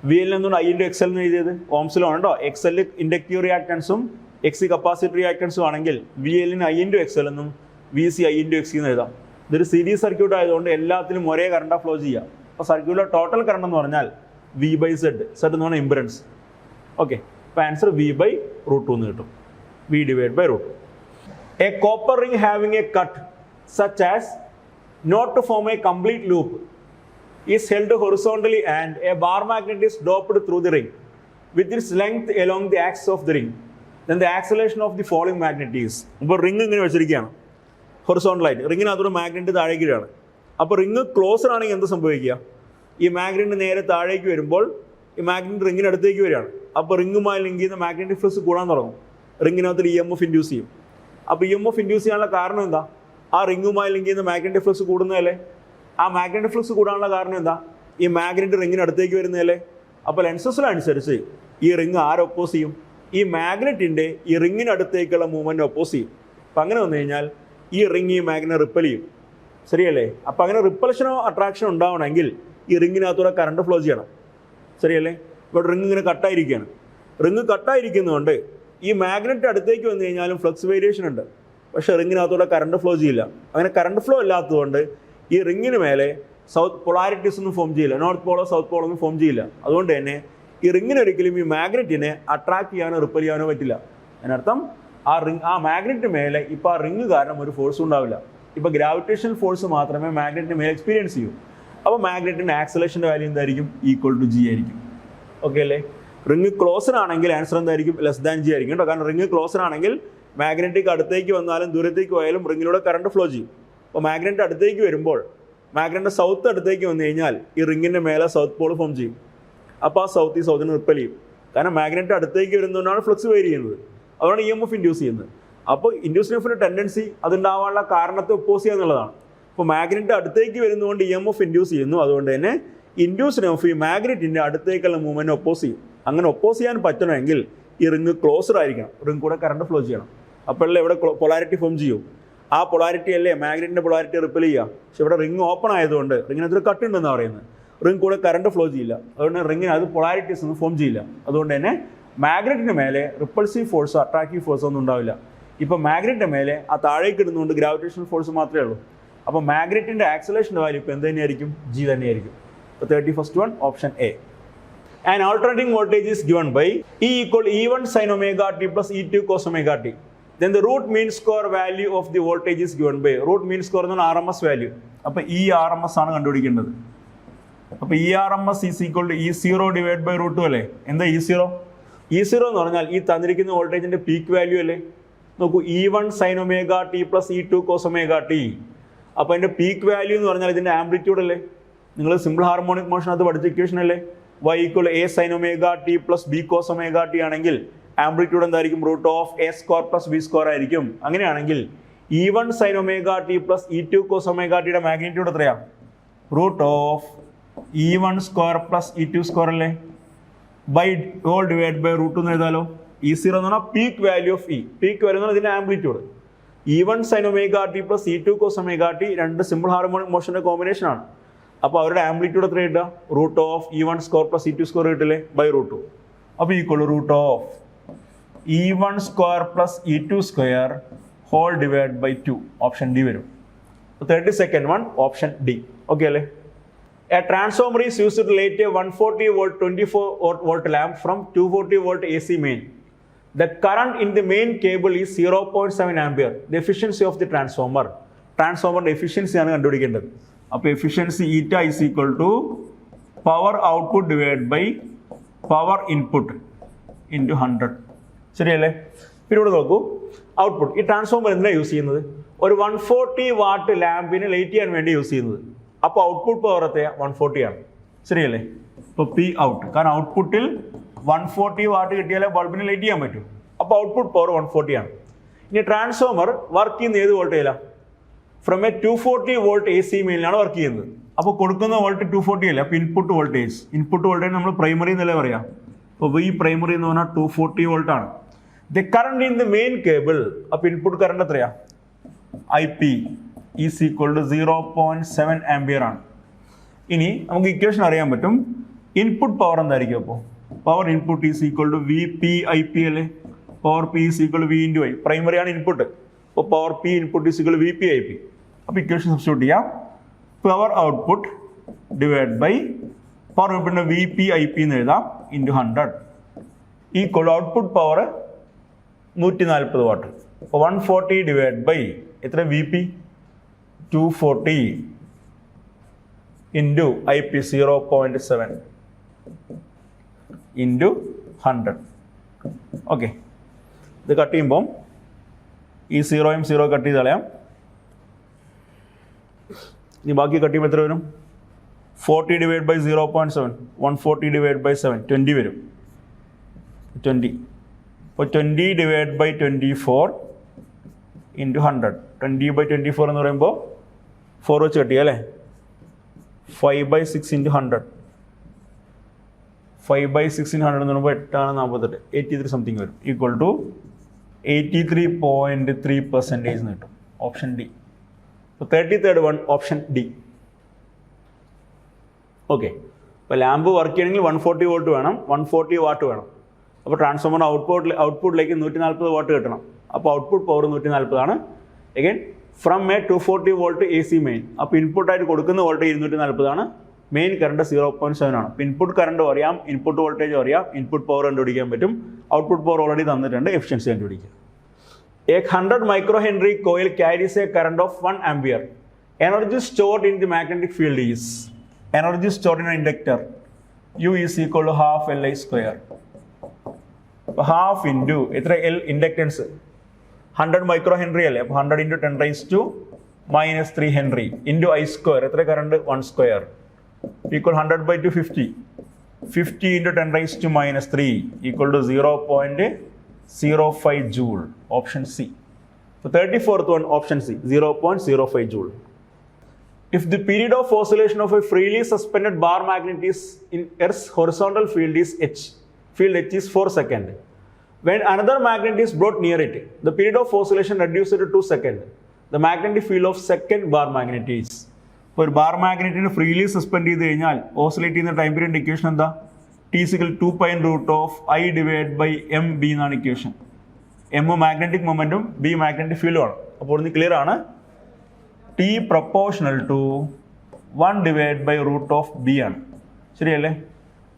വി എൽ എന്തുകൊണ്ട് ഐ ഇൻറ്റു എക്സ് എൽ എന്ന് എഴുതിയത്? ഓംസിലാണ് കേട്ടോ. എക്സ് എൽ ഇൻഡക്റ്റീവ് റിയാക്ടൻസും എക്സ് സി കപ്പാസിറ്റീവ് റിയാക്ടൻസും ആണെങ്കിൽ വി എല്ലിന് ഐ ഇൻറ്റു എക്സ് എൽ എന്നും V C I into X C എന്ന് എഴുതാം. ഇതൊരു സീരീസ് സർക്യൂട്ട് ആയതുകൊണ്ട് എല്ലാത്തിലും ഒരേ കറണ്ടാണ് ഫ്ലോ ചെയ്യുക. അപ്പോൾ സർക്യൂട്ടിലെ ടോട്ടൽ കറണ്ട് എന്ന് പറഞ്ഞാൽ വി ബൈ സെഡ്. സെഡ് എന്ന് പറഞ്ഞാൽ ഇംപെഡൻസ്. ഓക്കെ, അപ്പോൾ ആൻസർ വി ബൈ റൂട്ട് 2 എന്ന് കിട്ടും. V divide by root 2. A copper ring having a cut such as not to form a complete loop is held horizontally and a bar magnet is doped through the ring with its length along the axis of the ring. Then the acceleration of the falling magnet is. അപ്പോൾ ring ഇങ്ങനെ വെച്ചിരിക്കുകയാണ് ഹൊറിസോണ്ടലായിട്ട്. റിങ്ങിനകത്തൊരു magnet താഴേക്ക് ഇടുകയാണ്. അപ്പോൾ ring closer ആണെങ്കിൽ എന്ത് സംഭവിക്കുക? ഈ മാഗ്നറ്റ് നേരെ താഴേക്ക് വരുമ്പോൾ ഈ മാഗ്നറ്റ് റിങ്ങിനടുത്തേക്ക് വരികയാണ്. അപ്പോൾ റിങ്ങുമായി ലിങ്ക് ചെയ്യുന്ന മാഗ്നറ്റിക് ഫ്ലക്സ് കൂടാൻ തുടങ്ങും. റിങ്ങിനകത്ത് ഇ എം എഫ് ഇൻഡ്യൂസ് ചെയ്യും. അപ്പോൾ ഇ എം എഫ് ഇൻഡ്യൂസ് ചെയ്യാനുള്ള കാരണം എന്താ? ആ റിങ്ങുമായി ലിങ്ക് ചെയ്യുന്ന മാഗ്നറ്റിക് ഫ്ലക്സ് കൂടുന്നതല്ലേ? ആ മാഗ്നറ്റിക് ഫ്ലക്സ് കൂടാനുള്ള കാരണം എന്താ? ഈ മാഗ്നറ്റ് റിങ്ങിനടുത്തേക്ക് വരുന്നതല്ലേ? അപ്പോൾ ലെൻസസിനനുസരിച്ച് ഈ റിങ് ആരെ ഒപ്പോസ് ചെയ്യും? ഈ മാഗ്നറ്റിൻ്റെ ഈ റിങ്ങിനടുത്തേക്കുള്ള മൂവ്മെൻറ്റ് ഒപ്പോസ് ചെയ്യും. അപ്പം അങ്ങനെ വന്നു കഴിഞ്ഞാൽ ഈ റിങ് ഈ മാഗ്നറ്റ് റിപ്പൽ ചെയ്യും. ശരിയല്ലേ? അപ്പം അങ്ങനെ റിപ്പൽഷനോ അട്രാക്ഷനോ ഉണ്ടാവണമെങ്കിൽ ഈ റിങ്ങിനകത്തൂടെ കറണ്ട് ഫ്ലോ ചെയ്യണം. ശരിയല്ലേ? ഇവിടെ റിങ് ഇങ്ങനെ കട്ടായിരിക്കുകയാണ്. റിങ് കട്ടായിരിക്കുന്നതുകൊണ്ട് ഈ മാഗ്നറ്റ് അടുത്തേക്ക് വന്നു കഴിഞ്ഞാലും ഫ്ലക്സ് വേരിയേഷൻ ഉണ്ട്, പക്ഷേ റിങ്ങിനകത്തൂടെ കറണ്ട് ഫ്ലോ ചെയ്യില്ല. അങ്ങനെ കറണ്ട് ഫ്ലോ ഇല്ലാത്തതുകൊണ്ട് ഈ റിങ്ങിന് മേലെ സൗത്ത് പൊളാരിറ്റീസ് ഒന്നും ഫോം ചെയ്യില്ല, നോർത്ത് പോളോ സൗത്ത് പോളോ ഒന്നും ഫോം ചെയ്യില്ല. അതുകൊണ്ട് തന്നെ ഈ റിങ്ങിന് ഒരിക്കലും ഈ മാഗ്നറ്റിനെ അട്രാക്ട് ചെയ്യാനോ റിപ്പൽ ചെയ്യാനോ പറ്റില്ല. അതിനർത്ഥം ആ മാഗ്നറ്റിന് മേലെ ഇപ്പോൾ ആ റിങ് കാരണം ഒരു ഫോഴ്സ് ഉണ്ടാവില്ല. ഇപ്പോൾ ഗ്രാവിറ്റേഷണൽ ഫോഴ്സ് മാത്രമേ മാഗ്നറ്റിന് മേലെ എക്സ്പീരിയൻസ് ചെയ്യൂ. അപ്പോൾ മാഗ്നറ്റിൻ്റെ ആക്സലേഷൻ്റെ വാല്യൂ എന്തായിരിക്കും? ഈക്വൽ ടു ജി ആയിരിക്കും. ഓക്കെ അല്ലേ? റിങ് ക്ലോസർ ആണെങ്കിൽ ആൻസർ എന്തായിരിക്കും? ലെസ് ദാൻ ജി ആയിരിക്കും കേട്ടോ. കാരണം റിങ് ക്ലോസർ ആണെങ്കിൽ മാഗ്നറ്റിക് അടുത്തേക്ക് വന്നാലും ദൂരത്തേക്ക് പോയാലും റിങ്ങിലൂടെ കറണ്ട് ഫ്ലോ ചെയ്യും. അപ്പോൾ മാഗ്നറ്റ് അടുത്തേക്ക് വരുമ്പോൾ മാഗ്നറ്റിൻ്റെ സൗത്ത് അടുത്തേക്ക് വന്നു കഴിഞ്ഞാൽ ഈ റിങ്ങിൻ്റെ മേലെ സൗത്ത് പോൾ ഫോം ചെയ്യും. അപ്പോൾ ആ സൗത്ത് ഈ സൗത്തിനെ റിപ്പൽ ചെയ്യും. കാരണം മാഗ്നറ്റ് അടുത്തേക്ക് വരുന്നതുകൊണ്ടാണ് ഫ്ലക്സ് വേരി ചെയ്യുന്നത്. അതുകൊണ്ട് ഇ എം എഫ് ഇൻഡ്യൂസ് ചെയ്യുന്നത്. അപ്പോൾ ഇൻഡ്യൂസ് എഫിൻ്റെ ടെൻഡൻസി അതുണ്ടാവാനുള്ള കാരണത്തെ ഒപ്പോസ് ചെയ്യുക എന്നുള്ളതാണ്. അപ്പോൾ മാഗ്നറ്റ് അടുത്തേക്ക് വരുന്നതുകൊണ്ട് ഇ എം എഫ് ഇൻഡ്യൂസ് ചെയ്യുന്നു. അതുകൊണ്ട് തന്നെ ഇൻഡ്യൂസ് എഫ് ഈ മാഗ്നറ്റിൻ്റെ അടുത്തേക്കുള്ള മൂവ്മെൻറ്റ് ഒപ്പോസ് ചെയ്യും. അങ്ങനെ ഒപ്പോസ് ചെയ്യാൻ പറ്റണമെങ്കിൽ ഈ റിങ് ക്ലോസർ ആയിരിക്കണം, റിങ് കൂടെ കറണ്ട് ഫ്ലോ ചെയ്യണം. അപ്പോഴല്ലേ ഇവിടെ പൊളാരിറ്റി ഫോം ചെയ്യും. ആ പൊളാരിറ്റി അല്ലേ മാഗ്നറ്റിൻ്റെ പൊളാരിറ്റി റിപ്പൽ ചെയ്യുക. പക്ഷെ ഇവിടെ റിങ് ഓപ്പൺ ആയതുകൊണ്ട് റിങ്ങിനകത്തൊരു കട്ടുണ്ടെന്നാണ് പറയുന്നത്. റിങ് കൂടെ കറണ്ട് ഫ്ലോ ചെയ്യില്ല. അതുകൊണ്ട് റിങ്ങിന് അത് പൊളാരിറ്റീസ് ഒന്നും ഫോം ചെയ്യില്ല. അതുകൊണ്ട് തന്നെ മാഗ്നറ്റിന് മേലെ റിപ്പൾസീവ് ഫോഴ്സോ അട്രാക്റ്റീവ് ഫോഴ്സോ ഒന്നും ഉണ്ടാവില്ല. ഇപ്പോൾ മാഗ്നറ്റിൻ്റെ മേലെ ആ താഴേക്ക് ഇടുന്നതുകൊണ്ട് ഗ്രാവിറ്റേഷണൽ ഫോഴ്സ് മാത്രമേ ഉള്ളൂ. അപ്പോൾ മാഗ്നറ്റിൻ്റെ ആക്സലേഷൻ്റെ വാല്യൂ ഇപ്പോൾ എന്ത് തന്നെയായിരിക്കും? ജി തന്നെയായിരിക്കും. അപ്പോൾ 31st one option A. An alternating voltage is given by E equal E1 sin omega t plus E2 cos omega t. Then the root mean square value of the voltage is given by root mean square എന്ന് പറഞ്ഞാൽ RMS value. അപ്പോൾ ഈ RMS ആണ് കണ്ടുപിടിക്കേണ്ടത്. അപ്പോൾ ഈ RMS is equal to E0 divided by root 2 അല്ലേ? എന്താ E0? E0 എന്ന് പറഞ്ഞാൽ ഈ തന്നിരിക്കുന്ന വോൾട്ടേജിൻ്റെ പീക്ക് വാല്യൂ അല്ലേ? നോക്കൂ, E1 sin omega t plus E2 cos omega t. അപ്പോൾ അതിൻ്റെ പീക്ക് വാല്യൂ എന്ന് പറഞ്ഞാൽ ഇതിൻ്റെ ആംപ്ലിറ്റ്യൂഡ് അല്ലേ? നിങ്ങൾ സിമ്പിൾ ഹാർമോണിക് മോഷൻ അത് പഠിച്ച ഇക്വേഷൻ അല്ലേ? y equal a sin omega t plus b cos omega t ആണെങ്കിൽ ആംപ്ലിറ്റ്യൂഡ് എന്തായിരിക്കും? Root of A square plus B square ആയിരിക്കും. അങ്ങനെയാണെങ്കിൽ E1 sin omega t plus E2 cos omega t യുടെ magnitude എത്രയാണ്? Root of E1 square plus E2 square അല്ലേ? By whole divide by root എന്ന് എഴുതാലോ. E0 എന്ന് പറഞ്ഞാൽ peak value of E. Peak വരുന്നത് ഇതിൻ്റെ amplitude. E1 sin omega t plus E2 cos omega t രണ്ട് സിമ്പിൾ ഹാർമോണിക് മോഷൻ്റെ കോമ്പിനേഷൻ ആണ്. അപ്പോൾ അവരുടെ ആംപ്ലിറ്റ്യൂഡ് എത്ര കിട്ടുക? Root of E1 square plus E2 square കിട്ടില്ലേ? By root 2. അപ്പോൾ equal root of E1 square plus E2 square whole divide by 2. Option D വരും. 32nd one option D. Okay അല്ലേ? A transformer is used to relate a 140 volt 24 volt lamp from 240 volt AC main. The current in the main cable is 0.7 ampere. The efficiency of the transformer. Transformer efficiency ആണ് കണ്ടുപിടിക്കേണ്ടത്. അപ്പോൾ efficiency eta is equal to power output divided by power input into 100. ശരിയല്ലേ? പിന്നെ ഇവിടെ നോക്കൂ, output. ഈ transformer എന്തിനാണ് use ചെയ്യുന്നത്? ഒരു 140 വാട്ട് ലാമ്പിന് ലൈറ്റ് ചെയ്യാൻ വേണ്ടി യൂസ് ചെയ്യുന്നത്. അപ്പോൾ ഔട്ട്പുട്ട് പവർ എത്രയാ? 140 ആണ്. ശരിയല്ലേ? ഇപ്പോൾ പി ഔട്ട്, കാരണം ഔട്ട്പുട്ടിൽ 140 വാട്ട് കിട്ടിയാലേ ബൾബിന് ലൈറ്റ് ചെയ്യാൻ പറ്റും. അപ്പോൾ ഔട്ട്പുട്ട് പവർ 140 ആണ്. ഇനി ട്രാൻസ്ഫോമർ വർക്ക് ചെയ്യുന്ന ഏത് വോൾട്ടേജിലാണ്? ഫ്രം എ 240 വോൾട്ട് AC മെയിനിലാണ് വർക്ക് ചെയ്യുന്നത്. അപ്പോൾ കൊടുക്കുന്ന വോൾട്ട് 240 അല്ലേ? അപ്പോൾ ഇൻപുട്ട് വോൾട്ടേജ് നമ്മൾ പ്രൈമറി എന്നല്ലേ പറയാം. അപ്പോൾ വി പ്രൈമറി എന്ന് പറഞ്ഞാൽ 240 വോൾട്ട് ആണ്. The current in the main cable, അപ്പോൾ ഇൻപുട്ട് കറണ്ട് എത്രയാ? IP is equal to 0.7 ampere ആണ്. ഇനി നമുക്ക് ഇക്വേഷൻ അറിയാൻ പറ്റും. ഇൻപുട്ട് പവർ എന്തായിരിക്കും? അപ്പോൾ power input is equal to VP/IP അല്ലേ? Power P is equal to V into I. Primary ആണ് ഇൻപുട്ട്. അപ്പോൾ power P input is equal to VP/IP. അപ്പോൾ ഇക്വേഷൻ സബ്സ്റ്റിറ്റ്യൂട്ട് ചെയ്യാം. Power output divide by power ഇൻപുട്ടിൻ്റെ VP/IP എന്ന് എഴുതാം into 100 equal output power 140 watt. അപ്പോൾ 140 divide by എത്ര? VP 240 into IP 0.7 into 100. Okay, ഇത് കട്ട് ചെയ്യുമ്പം ഈ 0യും 0 കട്ട് ചെയ്ത് കളയാം. ഇനി ബാക്കി കട്ട് ചെയ്യുമ്പോൾ എത്ര വരും? 40 ഡിവൈഡ് ബൈ 0.7 140 ഡിവൈഡ് ബൈ 7 20 വരും. 20. അപ്പോൾ 20 ഡിവൈഡ് ബൈ 24 ഇൻറ്റു 100. 20 ബൈ 24 എന്ന് പറയുമ്പോൾ 4 വെച്ച് കട്ടിക്കുക അല്ലേ? 5/6 ഇൻറ്റു 100. 5/6 ഇൻറ്റു 100 എന്ന് പറയുമ്പോൾ 8 83 സംതിങ് വരും. ഈക്വൽ ടു 83.3% എന്ന് കിട്ടും. Option D. അപ്പോൾ 33rd one option D. Okay, ഇപ്പോൾ ലാമ്പ് വർക്ക് ചെയ്യണമെങ്കിൽ 140 വോൾട്ട് വേണം, 140 വാട്ട് വേണം. അപ്പോൾ ട്രാൻസ്ഫോമറിന് ഔട്ട്പുട്ടിലേക്ക് 140 വാട്ട് കിട്ടണം. അപ്പോൾ ഔട്ട്പുട്ട് പവർ 140 ആണ്. Again from a 240 volt AC main. അപ്പോൾ ഇൻപുട്ടായിട്ട് കൊടുക്കുന്ന വോൾട്ടേജ് 240 ആണ്. മെയിൻ കറണ്ട് 0.7 ആണ്. അപ്പോൾ ഇൻപുട്ട് കറണ്ട് അറിയാം, ഇൻപുട്ട് വോൾട്ടേജ് അറിയാം, ഇൻപുട്ട് പവർ കണ്ടുപിടിക്കാൻ പറ്റും. ഔട്ട്പുട്ട് പവർ ഓൾറെഡി തന്നിട്ടുണ്ട്. എഫിഷ്യൻസി കണ്ടുപിടിക്കുക. A 100 microhenry coil carries a current of 1 ampere. Energy stored in the magnetic field is energy stored in an inductor. U is equal to half Li square. Half into എത്ര L inductance 100 microhenry അല്ലേ? അപ്പോൾ 100 into 10 raised to minus 3 Henry into I square. എത്ര current? 1 square equal 100 by 250. 50 into 10 raised to minus 3 equal to 0.05 joule. Option C. So 34th one, option C, 0.05 joule. If the period of oscillation of a freely suspended bar magnet is in Earth's horizontal field is H, field H is 4 seconds. When another magnet is brought near it, the period of oscillation reduced to 2 seconds. The magnetic field of second bar magnet is. ഇപ്പോൾ ഒരു bar മാഗ്നറ്റിന് freely suspend ചെയ്ത് കഴിഞ്ഞാൽ oscillate ചെയ്യുന്ന time period equation എന്താ? T is equal to 2π√I divided by MB എന്നാണ് ഇക്വേഷൻ. M magnetic മൊമെൻറ്റും B magnetic ഫീൽഡും ആണ്. അപ്പോൾ ഇത് ക്ലിയർ ആണ്. T proportional to 1 divided by √B ആണ്. ശരിയല്ലേ?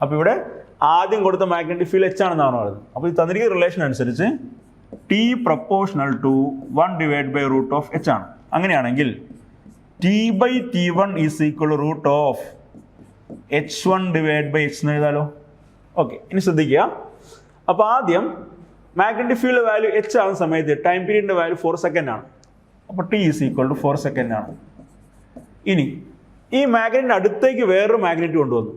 അപ്പോൾ ഇവിടെ ആദ്യം കൊടുത്ത മാഗ്നറ്റിക് ഫീൽഡ് H ആണെന്നാണ് പറയുന്നത്. അപ്പോൾ ഈ തന്നിരിക്കുന്ന റിലേഷൻ അനുസരിച്ച് T proportional to 1 divided by √H ആണ്. അങ്ങനെയാണെങ്കിൽ T/T1 is equal to √H1 divided by H എന്ന് എഴുതാലോ. ഓക്കെ, ഇനി ശ്രദ്ധിക്കുക. അപ്പോൾ ആദ്യം മാഗ്നറ്റിക് ഫീൽഡ് വാല്യൂ H ആകുന്ന സമയത്ത് ടൈം പീരീഡിൻ്റെ വാല്യൂ 4 സെക്കൻഡ് ആണ്. അപ്പോൾ T is equal to 4 second ആണ്. ഇനി ഈ മാഗ്നറ്റിൻ്റെ അടുത്തേക്ക് വേറൊരു മാഗ്നറ്റ് കൊണ്ടുവന്നു.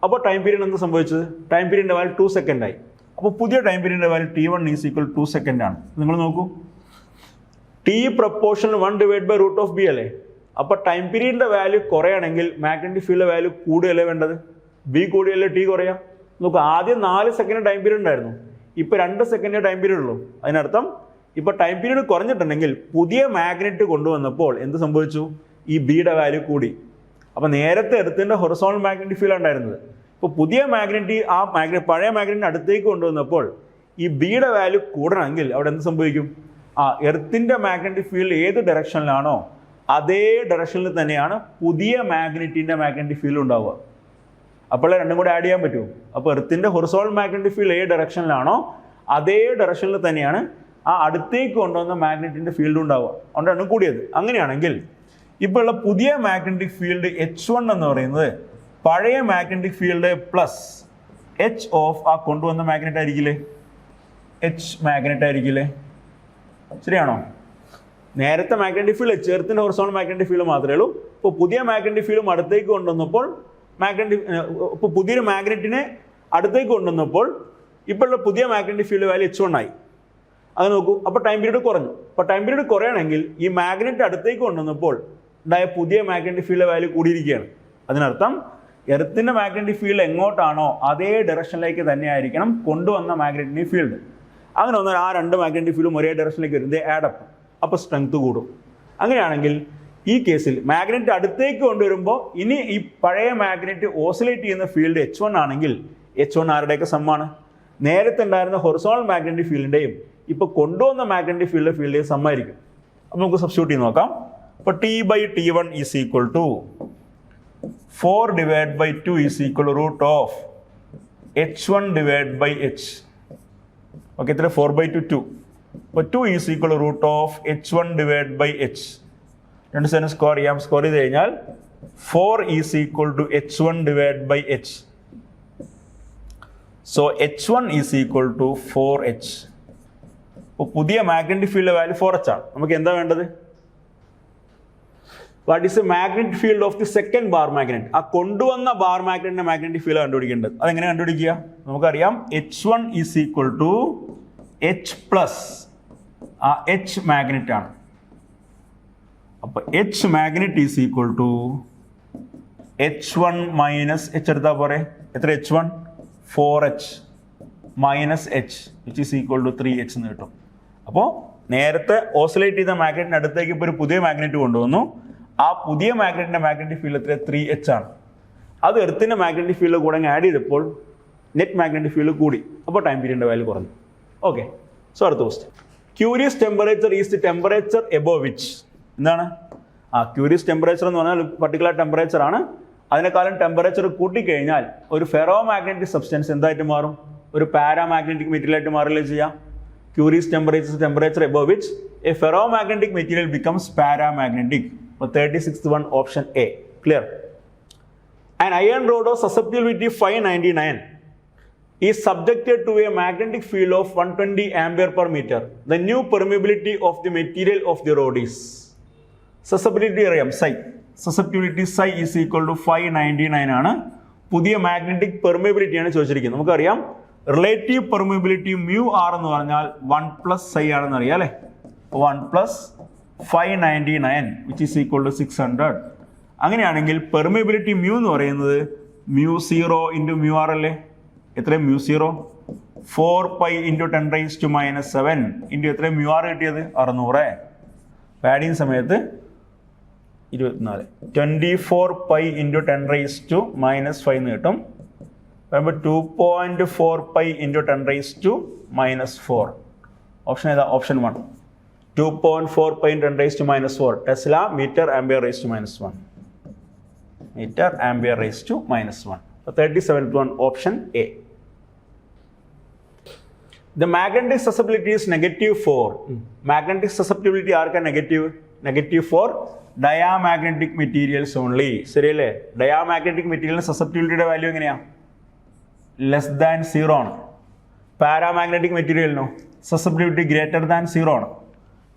അപ്പോൾ ടൈം പീരീഡ് എന്താ സംഭവിച്ചത്? ടൈം പീരീഡിൻ്റെ വാല്യൂ 2 സെക്കൻഡ് ആയി. അപ്പോൾ പുതിയ ടൈം പീരീഡിൻ്റെ വാല്യൂ T1 ഈസ് ഈക്വൽ 2 സെക്കൻഡ് ആണ്. നിങ്ങൾ നോക്കൂ, T proportional 1 divided by √B അല്ലേ? അപ്പോൾ ടൈം പീരീഡിൻ്റെ വാല്യൂ കുറയാണെങ്കിൽ മാഗ്നറ്റിക് ഫീൽഡ് വാല്യൂ കൂടുകയല്ലേ വേണ്ടത്? B കൂടിയല്ലേ T കുറയാം? നോക്കുക, ആദ്യം 4 സെക്കൻഡ് ടൈം പീരീഡ് ഉണ്ടായിരുന്നു, ഇപ്പോൾ 2 സെക്കൻഡ് ടൈം പീരീഡ് ഉള്ളൂ. അതിനർത്ഥം ഇപ്പോൾ ടൈം പീരീഡ് കുറഞ്ഞിട്ടുണ്ടെങ്കിൽ പുതിയ മാഗ്നറ്റ് കൊണ്ടുവന്നപ്പോൾ എന്ത് സംഭവിച്ചു? ഈ ബിയുടെ വാല്യൂ കൂടി. അപ്പോൾ നേരത്തെ എർത്തിൻ്റെ ഹൊറിസോണൽ മാഗ്നറ്റിക് ഫീൽഡ് ഉണ്ടായിരുന്നത്, ഇപ്പോൾ പുതിയ മാഗ്നറ്റ് പഴയ മാഗ്നറ്റിൻ്റെ അടുത്തേക്ക് കൊണ്ടുവന്നപ്പോൾ ഈ ബിയുടെ വാല്യൂ കൂടണമെങ്കിൽ അവിടെ എന്ത് സംഭവിക്കും? എർത്തിൻ്റെ മാഗ്നറ്റിക് ഫീൽഡ് ഏത് ഡയറക്ഷനിലാണോ അതേ ഡയറക്ഷനിൽ തന്നെയാണ് പുതിയ മാഗ്നറ്റിൻ്റെ മാഗ്നറ്റിക് ഫീൽഡ് ഉണ്ടാവുക. അപ്പോൾ രണ്ടും കൂടെ ആഡ് ചെയ്യാൻ പറ്റുമോ? അപ്പോൾ എർത്തിൻ്റെ ഹൊറിസോണ്ടൽ മാഗ്നറ്റിക് ഫീൽഡ് ഏത് ഡയറക്ഷനിലാണോ അതേ ഡയറക്ഷനിൽ തന്നെയാണ് ആ അടുത്തേക്ക് കൊണ്ടുവന്ന മാഗ്നറ്റിൻ്റെ ഫീൽഡ് ഉണ്ടാവുക. അതുകൊണ്ട് രണ്ടും കൂടിയത്. അങ്ങനെയാണെങ്കിൽ ഇപ്പോൾ ഉള്ള പുതിയ മാഗ്നറ്റിക് ഫീൽഡ് H1 എന്ന് പറയുന്നത് പഴയ magnetic field plus H of ആ കൊണ്ടുവന്ന മാഗ്നറ്റ് ആയിരിക്കില്ലേ, എച്ച് മാഗ്നറ്റ് ആയിരിക്കില്ലേ? ശരിയാണോ? നേരത്തെ മാഗ്നറ്റിക് ഫീൽഡ് എർത്തിൻ്റെ ഹൊറിസോണ്ടൽ മാഗ്നറ്റിക് ഫീൽഡ് മാത്രമേ ഉള്ളൂ. ഇപ്പോൾ പുതിയ മാഗ്നറ്റിക് ഫീൽഡും അടുത്തേക്ക് കൊണ്ടുവന്നപ്പോൾ ഇപ്പോൾ പുതിയൊരു മാഗ്നറ്റിനെ അടുത്തേക്ക് കൊണ്ടുവന്നപ്പോൾ ഇപ്പോഴുള്ള പുതിയ മാഗ്നറ്റിക് ഫീൽഡ് വാല്യൂ H1 ആയി. അത് നോക്കൂ, അപ്പോൾ ടൈം പീരീഡ് കുറഞ്ഞു. അപ്പോൾ ടൈം പീരീഡ് കുറയണമെങ്കിൽ ഈ മാഗ്നറ്റ് അടുത്തേക്ക് കൊണ്ടുവന്നപ്പോൾ ഉണ്ടായ പുതിയ മാഗ്നറ്റിക് ഫീൽഡ് വാല്യൂ കൂടിയിരിക്കുകയാണ്. അതിനർത്ഥം എർത്തിൻ്റെ മാഗ്നറ്റിക് ഫീൽഡ് എങ്ങോട്ടാണോ അതേ ഡയറക്ഷനിലേക്ക് തന്നെ ആയിരിക്കണം കൊണ്ടുവന്ന മാഗ്നറ്റിക് ഫീൽഡ്. അങ്ങനെ വന്നാൽ ആ രണ്ട് മാഗ്നറ്റിക് ഫീൽഡും ഒരേ ഡയറക്ഷനിലേക്ക് വരും. ദേ ആഡപ്പ്, അപ്പോൾ സ്ട്രെങ്ത് കൂടും. അങ്ങനെയാണെങ്കിൽ ഈ കേസിൽ മാഗ്നറ്റ് അടുത്തേക്ക് കൊണ്ടുവരുമ്പോൾ ഇനി ഈ പഴയ മാഗ്നറ്റ് ഓസിലേറ്റ് ചെയ്യുന്ന ഫീൽഡ് H1 ആണെങ്കിൽ H1 ആരുടെയൊക്കെ സമ്മാണ്? നേരത്തെ ഉണ്ടായിരുന്ന ഹൊറിസോണ്ടൽ മാഗ്നറ്റിക് ഫീൽഡിൻ്റെയും ഇപ്പോൾ കൊണ്ടുവന്ന മാഗ്നറ്റിക് ഫീൽഡിൻ്റെയും സമ്മായിരിക്കും. അപ്പോൾ നമുക്ക് സബ്സ്റ്റിറ്റ്യൂട്ട് ചെയ്ത് നോക്കാം. അപ്പോൾ T/T1 is equal to 4/2 is equal root of H1/H. Okay, ഇത്ര 4/2 2. അപ്പോൾ 2 is equal root of H1/H. രണ്ട് സൈനും സ്ക്വയർ ചെയ്യാം. സ്ക്വയർ ചെയ്ത് കഴിഞ്ഞാൽ 4 is equal to H1/H. So H1 is equal to 4H. അപ്പോൾ പുതിയ മാഗ്നറ്റിക് ഫീൽഡ് വാല്യൂ 4H ആണ്. നമുക്ക് എന്താ വേണ്ടത്? What is A magnetic field of the second bar magnet? ആ കൊണ്ടുവന്ന ബാർ മാഗ്നറ്റിന്റെ മാഗ്നറ്റിക് ഫീൽഡ് കണ്ടുപിടിക്കേണ്ടത്. അതെങ്ങനെ കണ്ടുപിടിക്കുക? നമുക്കറിയാം H1 is equal to H plus ആ H മാഗ്നറ്റ് ആണ്. അപ്പോൾ H magnet is equal to H1 minus H എടുത്താൽ പോരെ. എത്ര H1? 4H minus H which is equal to 3H എന്ന് കിട്ടും. അപ്പോൾ നേരത്തെ ഓസിലേറ്റ് ചെയ്ത മാഗ്നറ്റിന് അടുത്തേക്ക് ഇപ്പോൾ ഒരു പുതിയ മാഗ്നറ്റ് കൊണ്ടുവന്നു. ആ പുതിയ മാഗ്നറ്റിന്റെ മാഗ്നറ്റിക് ഫീൽഡ് എത്ര? 3H ആണ്. അത് എർത്തിൻ്റെ മാഗ്നറ്റിക് ഫീൽഡ് കൂടെ ആഡ് ചെയ്തപ്പോൾ നെറ്റ് മാഗ്നറ്റിക് ഫീൽഡ് കൂടി. അപ്പോൾ ടൈം പീരീഡിൻ്റെ വാല്യൂ കുറഞ്ഞു. ഓക്കെ, സോ അടുത്ത question. Curious temperature is the temperature above which? എന്താണ് ക്യൂരിയസ് ടെമ്പറേച്ചർ എന്ന് പറഞ്ഞാൽ പർട്ടിക്കുലർ ടെമ്പറേച്ചർ ആണ്. അതിനേക്കാളും ടെമ്പറേച്ചർ കൂട്ടിക്കഴിഞ്ഞാൽ ഒരു ഫെറോ മാഗ്നറ്റിക് സബ്സ്റ്റൻസ് എന്തായിട്ട് മാറും? ഒരു പാരാമാഗ്നറ്റിക് മെറ്റീരിയൽ ആയിട്ട് മാറില്ലേ ചെയ്യാം. Curious temperature above which A ferro magnetic material becomes paramagnetic. 36th one, option A. Clear? An iron rod of susceptibility 599 is subjected to a magnetic field of 120 ampere per meter. The new permeability of the material of the rod is? Susceptibility അറിയാം, psi. Susceptibility psi is equal to 599 ആണ്. പുതിയ magnetic permeability ആണ് ചോദിച്ചിരിക്കുന്നത്. നമുക്കറിയാം relative permeability μr എന്ന് പറഞ്ഞാൽ 1 plus psi ആണെന്ന് അറിയാം അല്ലേ. 1 plus 599 which is equal to 600. അങ്ങനെയാണെങ്കിൽ പെർമിയബിലിറ്റി μ എന്ന് പറയുന്നത് μ0 ഇൻറ്റു μr അല്ലേ. എത്ര μ0? 4π ഇൻറ്റു 10⁻⁻⁷ ഇൻറ്റു എത്ര μr കിട്ടിയത്? 600. ആഡ് ചെയ്യുന്ന സമയത്ത് 24. 24π ഇൻറ്റു 10⁻⁻5 എന്ന് കിട്ടും. 2.4π ഇൻറ്റു 10⁻⁻4. ഓപ്ഷൻ ഏതാ? Option 1. 2.4π into 10⁻⁻4 Tesla meter ampere raised to -1. Meter ampere raised to -1. The 37th one, option A. The magnetic susceptibility is -4. Magnetic susceptibility ആർക്കാ നെഗറ്റീവ്? -4 diamagnetic materials only. ശരിയല്ലേ? diamagnetic മെറ്റീരിയലിന് സസെപ്റ്റിബിലിറ്റിയുടെ value എങ്ങനെയാ? Less than 0 ആണ്. Paramagnetic മെറ്റീരിയലിനോ susceptibility greater than 0 ആണ്.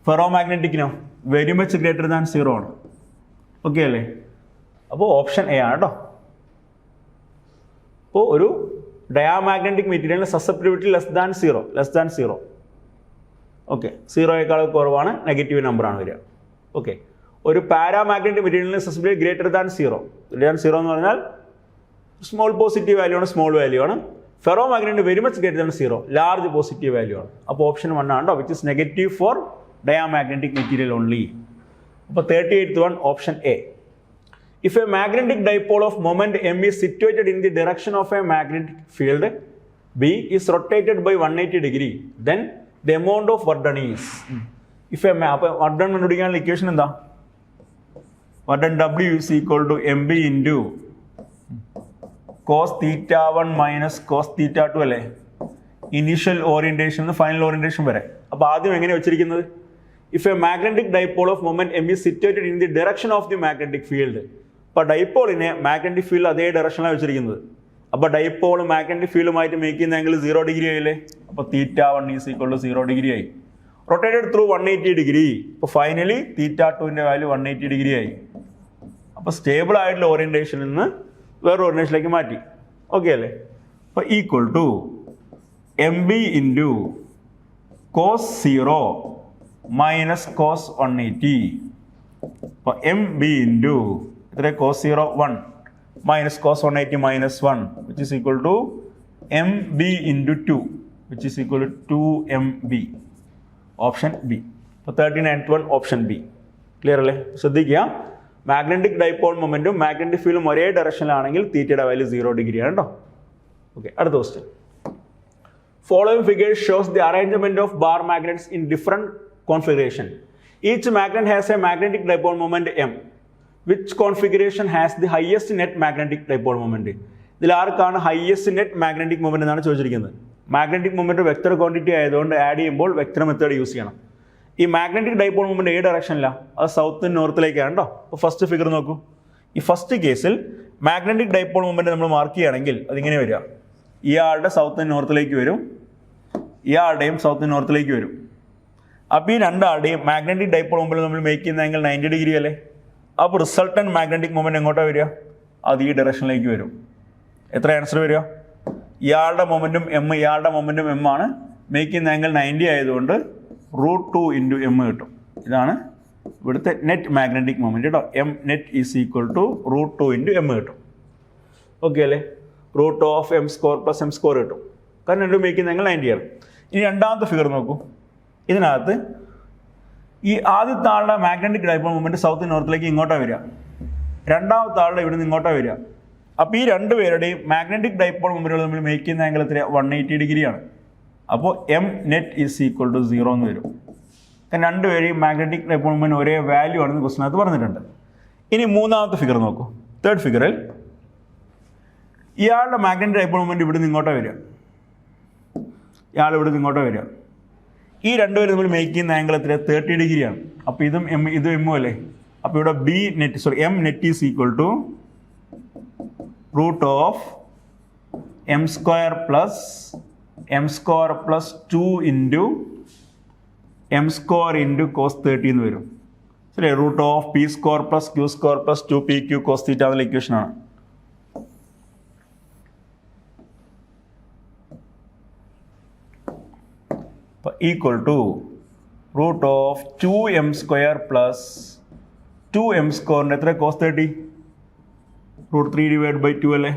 ഫെറോമാഗ്നറ്റിക്കിനോ very much greater than 0 ആണ്. Okay അല്ലേ? അപ്പോൾ option A ആണ് കേട്ടോ. അപ്പോൾ ഒരു ഡയാമാഗ്നറ്റിക് മെറ്റീരിയലിന് സസെപ്റ്റിബിലിറ്റി ലെസ് ദാൻ 0. ഓക്കെ, 0യേക്കാൾ കുറവാണ്, നെഗറ്റീവ് നമ്പറാണ് വരിക. ഓക്കെ, ഒരു പാരാമാഗ്നറ്റിക് മെറ്റീരിയലിന് സസെപ്റ്റിബിലിറ്റി ഗ്രേറ്റർ ദാൻ 0 എന്ന് പറഞ്ഞാൽ സ്മോൾ പോസിറ്റീവ് വാല്യൂ ആണ്, സ്മോൾ വാല്യൂ ആണ്. ഫെറോമാഗ്നറ്റിന് very much greater than 0 large positive value ആണ്. അപ്പോൾ ഓപ്ഷൻ 1 ആണ് കേട്ടോ, which is negative for diamagnetic material only. അപ്പോൾ 38th one, option A. If a magnetic dipole of moment m is situated in the direction of a magnetic field B is rotated by 180 degree, then the amount of work done is. If a work done കണ്ടുപിടിക്കാനുള്ള equation എന്താ? what then W is equal to MB into cos theta 1 minus cos theta 2 അല്ലേ initial orientation final orientation വരെ. അപ്പോൾ ആദ്യം എങ്ങനെ വെച്ചിരിക്കുന്നത്? If A magnetic dipole of moment M is situated in the direction of the magnetic field. അപ്പോൾ ഡൈപോളിനെ magnetic field അതേ ഡയറക്ഷനിലാണ് വെച്ചിരിക്കുന്നത്. അപ്പോൾ ഡൈപോൾ മാഗ്നറ്റിക് ഫീൽഡുമായിട്ട് മേക്ക് ചെയ്യുന്ന ആംഗിൾ 0 ഡിഗ്രി ആയില്ലേ? അപ്പോൾ തീറ്റ 1 ഈസ് ഈക്വൽ ടു 0 ഡിഗ്രി ആയി. Rotated through 180 degree. അപ്പോൾ ഫൈനലി തീറ്റ 2ന്റെ value 180 degree ആയി. അപ്പോൾ സ്റ്റേബിൾ ആയിട്ടുള്ള ഓറിയന്റേഷനിൽ നിന്ന് വേറെ ഓറിയന്റേഷനിലേക്ക് മാറ്റി. ഓക്കെ അല്ലേ? അപ്പോൾ equal to MB into cos 0 minus cos 180. അപ്പോൾ MB ഇൻറ്റു എത്ര cos 0 1 minus cos 180 minus 1 which is equal to MB into 2 which is equal to 2MB. Option B. അപ്പോൾ 1391 ഓപ്ഷൻ ബി. ക്ലിയർ അല്ലേ? ശ്രദ്ധിക്കുക, മാഗ്നറ്റിക് ഡൈപോൾ മൊമെന്റും മാഗ്നറ്റിക് ഫീൽഡും ഒരേ ഡയറക്ഷനിലാണെങ്കിൽ തീറ്റയുടെ value 0 degree ആണ് കേട്ടോ. ഓക്കെ, അടുത്ത question. Following figure shows the arrangement of bar magnets in different configuration. Each magnet has a magnetic dipole moment M. Which configuration has the highest net magnetic dipole moment? ഇതിൽ ആർക്കാണ് highest net magnetic moment എന്നാണ് ചോദിച്ചിരിക്കുന്നത്. Magnetic moment vector quantity ആയതുകൊണ്ട് add ചെയ്യുമ്പോൾ vector method use ചെയ്യണം. ഈ magnetic dipole moment ഏത് ഡയറക്ഷനിലാണ്? അത് സൗത്ത് നോർത്തിലേക്കാണ് കേട്ടോ. അപ്പോൾ ഫസ്റ്റ് ഫിഗർ നോക്കൂ. ഈ ഫസ്റ്റ് കേസിൽ മാഗ്നറ്റിക് ഡൈപോൾ മൊമെന്റ് നമ്മൾ മാർക്ക് ചെയ്യുകയാണെങ്കിൽ അതിങ്ങനെ വരിക. ഇയാളുടെ സൗത്ത് നോർത്തിലേക്ക് വരും, ഇയാളുടെയും സൗത്ത് നോർത്തിലേക്ക് വരും. അപ്പോൾ ഈ രണ്ടാളുടെയും മാഗ്നറ്റിക് ഡൈപോൾ മൊമെന്റ് നമ്മൾ മേക്ക് ചെയ്യുന്ന ആംഗിൾ 90 ഡിഗ്രി അല്ലേ? അപ്പോൾ റിസൾട്ടൻറ്റ് മാഗ്നറ്റിക് മൊമെന്റ് എങ്ങോട്ടാണ് വരിക? അത് ഈ ഡയറക്ഷനിലേക്ക് വരും. എത്ര ആൻസർ വരിക? ഇയാളുടെ മൊമെന്റും എം, ഇയാളുടെ മൊമെന്റും എം ആണ്. മേക്ക് ചെയ്യുന്ന ആംഗിൾ 90 ആയതുകൊണ്ട് √2 ഇൻറ്റു എം കിട്ടും. ഇതാണ് ഇവിടുത്തെ നെറ്റ് മാഗ്നറ്റിക് മൊമെന്റ് കേട്ടോ. M net is equal to √2 into M കിട്ടും. ഓക്കെ അല്ലേ? √(m²) + m² കിട്ടും. കാരണം രണ്ടും മേക്ക് ചെയ്യുന്ന ആംഗിൾ 90 ആണ്. ഇനി രണ്ടാമത്തെ ഫിഗർ നോക്കൂ. ഇതിനകത്ത് ഈ ആദ്യത്തെ ആളുടെ മാഗ്നറ്റിക് ഡൈപോൾ മൊമെന്റ് സൗത്ത് നോർത്തിലേക്ക് ഇങ്ങോട്ടാണ് വരിക, രണ്ടാമത്തെ ആളുടെ ഇവിടെ നിന്ന് ഇങ്ങോട്ടാണ് വരിക. അപ്പോൾ ഈ രണ്ടുപേരുടെയും മാഗ്നറ്റിക് ഡൈപോൾ മൊമെന്റുകൾ നമ്മൾ മേക്ക് ചെയ്യുന്ന ആംഗിൾ എത്ര? 180 ഡിഗ്രിയാണ്. അപ്പോൾ M net is equal to 0 എന്ന് വരും. കാരണം രണ്ടുപേരെയും മാഗ്നറ്റിക് ഡൈപോൾ മൊമെന്റ് ഒരേ വാല്യൂ ആണെന്ന് ക്വസ്റ്റിനകത്ത് പറഞ്ഞിട്ടുണ്ട്. ഇനി മൂന്നാമത്തെ ഫിഗർ നോക്കൂ. തേർഡ് ഫിഗറിൽ ഇയാളുടെ മാഗ്നറ്റിക് ഡൈപോൾ മൊമെന്റ് ഇവിടെ നിന്ന് ഇങ്ങോട്ടാണ് വരിക, ഇയാൾ ഇവിടെ നിന്ന് ഇങ്ങോട്ടാണ് വരിക. ഈ രണ്ടുപേരും നമ്മൾ മേക്ക് ചെയ്യുന്ന ആംഗിൾ എത്ര? 30 ഡിഗ്രിയാണ്. അപ്പോൾ ഇതും എം ഇതും എമ്മും അല്ലേ? അപ്പോൾ ഇവിടെ M net is equal to √(m² + m² + 2 into m² into cos 30 എന്ന് വരും. ശരി, √(p² + q² + 2pq cos θ എന്നുള്ള ഇക്വേഷനാണ്. ഈക്വൽ ടു √2m² + 2m² എത്ര? cos 30 √3/2 അല്ലേ?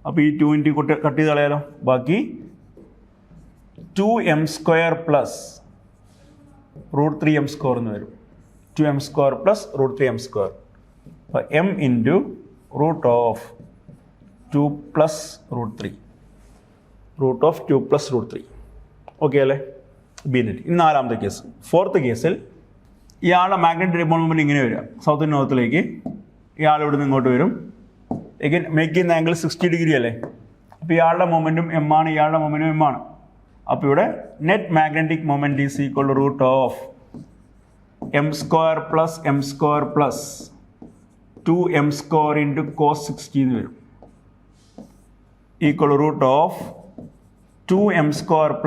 അപ്പോൾ ഈ 2 ഇൻറ്റു കട്ട് ചെയ്ത് കളയാലോ. ബാക്കി 2m² + √3m² എന്ന് വരും. 2m² + √3m². അപ്പോൾ m ഇൻറ്റു √2 + √3 √2 + √3. ഓക്കെ അല്ലേ? B net. ഇനി നാലാമത്തെ കേസ്. ഫോർത്ത് കേസിൽ ഇയാളുടെ മാഗ്നറ്റിക് ഡൈപോൾ മൊമെന്റ് ഇങ്ങനെ വരിക, സൗത്ത് നോർത്തിലേക്ക്. ഇയാൾ ഇവിടെ നിന്ന് ഇങ്ങോട്ട് വരും. എഗൈൻ മേക്ക് ചെയ്യുന്ന ആംഗിൾ 60 ഡിഗ്രി അല്ലേ? അപ്പോൾ ഇയാളുടെ മൊമെന്റും എം ആണ്, ഇയാളുടെ മൊമെന്റും എം ആണ്. അപ്പോൾ ഇവിടെ net magnetic moment is equal to √(m² + m² + 2m² into cos 60 എന്ന് വരും. ഈക്വൽ √2m² +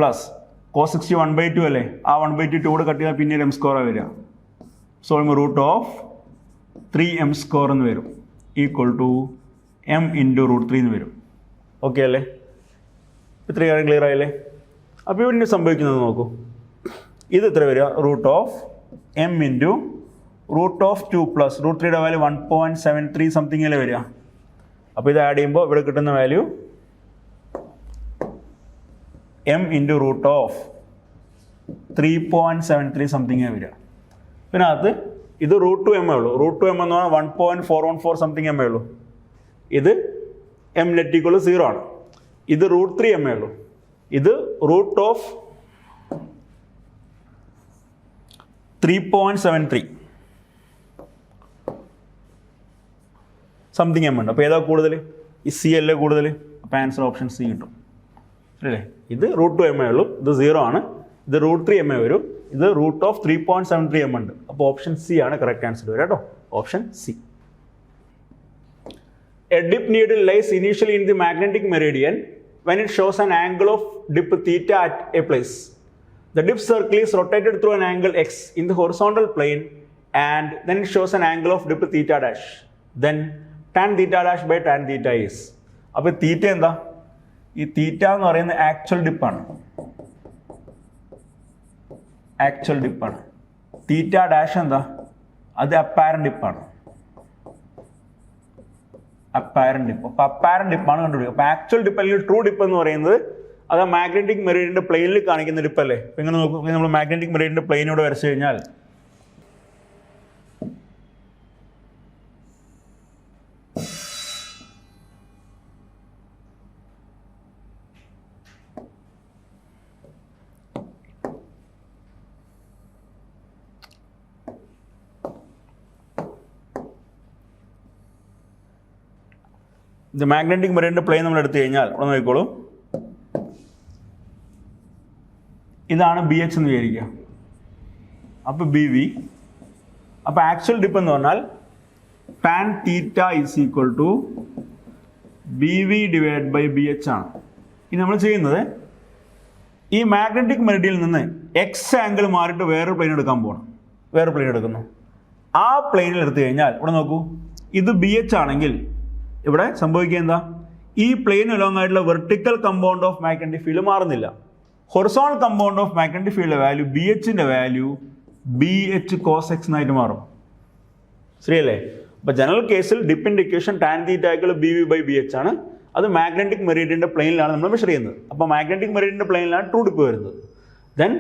cos 60 1/2 അല്ലേ? ആ 1/2 കൂടെ കട്ട് ചെയ്താൽ പിന്നീട് m² വരിക. സോ √3m² എന്ന് വരും. ഈക്വൽ ടു m ഇൻറ്റു √3 എന്ന് വരും. ഓക്കെ അല്ലേ? ഇത്രയും കാര്യം ക്ലിയർ ആയില്ലേ? അപ്പോൾ ഇവിടെ സംഭവിക്കുന്നത് നോക്കൂ. ഇത് എത്ര വരിക? √(m ഇൻറ്റു √2 + √3യുടെ വാല്യൂ 1.73 സംതിങ് അല്ലേ വരിക? അപ്പോൾ ഇത് ആഡ് ചെയ്യുമ്പോൾ ഇവിടെ കിട്ടുന്ന വാല്യൂ m ഇൻറ്റു √3.73 സംതിങ് വരിക. പിന്നെ അത് ഇത് √2m ഉള്ളൂ. √2m എന്ന് പറഞ്ഞാൽ 1.414 സംതിങ് എം ഉള്ളൂ. ഇത് m നെറ്റ് ഈക്വൽ 0 ആണ്. ഇത് √3m ഉള്ളൂ. ഇത് √3.73. സംതിങ് എം ഉണ്ട്. അപ്പോൾ ഏതാ കൂടുതൽ? ഈ സി അല്ലേ കൂടുതൽ. അപ്പോൾ ആൻസർ ഓപ്ഷൻ സി കിട്ടും. അല്ലേ? ഇത് √2 ഉള്ളൂ, ഇത് 0 ആണ്. ഇത് √3 വരും, ഇത് √3.73 ഉണ്ട്. അപ്പോൾ ഓപ്ഷൻ സി ആണ് കറക്റ്റ് ആൻസർ വരിക കേട്ടോ. Option C. A dip needle lies initially in the magnetic meridian when it shows an angle of dip theta at a place. The dip circle is rotated through an angle x in the horizontal plane and then it shows an angle of dip theta dash. Then tan theta dash by tan theta is. അപ്പോൾ തീറ്റ എന്താ? ഈ theta എന്ന് പറയുന്നത് actual ഡിപ്പാണ്. Actual ഡിപ്പാണ്. Theta dash എന്താ? അത് apparent ഡിപ്പാണ്. Apparent dip. അപ്പോൾ അപ്പാരന്റ് ഡിപ്പാണ് കണ്ടുപിടിക്കുക. അപ്പോൾ ആക്ച്വൽ ഡിപ്പ് അല്ലെങ്കിൽ ട്രൂ ഡിപ്പ് എന്ന് പറയുന്നത് അത് മാഗ്നറ്റിക് മെറിഡിയന്റെ പ്ലെയിനിൽ കാണിക്കുന്ന ഡിപ്പ് അല്ലേ? അപ്പോൾ ഇങ്ങനെ നോക്കുക, നമ്മൾ മാഗ്നറ്റിക് മെറിഡിയന്റെ പ്ലെയിനോട് വരച്ചു കഴിഞ്ഞാൽ ഇത് മാഗ്നറ്റിക് മെറിഡിയന്റെ പ്ലെയിൻ നമ്മൾ എടുത്തു കഴിഞ്ഞാൽ ഇവിടെ നോക്കിക്കോളൂ, ഇതാണ് ബി എച്ച് എന്ന് വിചാരിക്കുക. അപ്പോൾ ബി വി. അപ്പോൾ ആക്ച്വൽ ഡിപ്പ് എന്ന് പറഞ്ഞാൽ tan theta is equal to B V divide by B H ആണ്. ഇനി നമ്മൾ ചെയ്യുന്നത് ഈ മാഗ്നറ്റിക് മെറിഡിയനിൽ നിന്ന് എക്സ് ആംഗിൾ മാറിയിട്ട് വേറൊരു പ്ലെയിൻ എടുക്കാൻ പോകണം. വേറെ പ്ലെയിൻ എടുക്കുന്നു. ആ പ്ലെയിനിൽ എടുത്തു കഴിഞ്ഞാൽ ഇവിടെ നോക്കൂ, ഇത് ബി എച്ച് ആണെങ്കിൽ ഇവിടെ സംഭവിക്കുക എന്താ? ഈ പ്ലെയിൻ അലോങ് ആയിട്ടുള്ള vertical compound of magnetic field മാറുന്നില്ല. ഹൊറിസോണൽ കമ്പൗണ്ട് ഓഫ് മാഗ്നറ്റിക് ഫീൽഡിന്റെ വാല്യൂ ബി എച്ചിന്റെ value B H cos X എന്നായിട്ട് മാറും. ശരിയല്ലേ? അപ്പോൾ ജനറൽ കേസിൽ ഡിപ്പിന്റെ equation tan theta B V by B H ആണ്. അത് മാഗ്നറ്റിക് മെറിഡിയന്റെ പ്ലെയിനിലാണ് നമ്മൾ മെഷർ ചെയ്യുന്നത്. അപ്പോൾ മാഗ്നറ്റിക് മെറിഡിയന്റെ പ്ലെയിനിലാണ് ട്രൂ ഡിപ്പ് വരുന്നത്. Then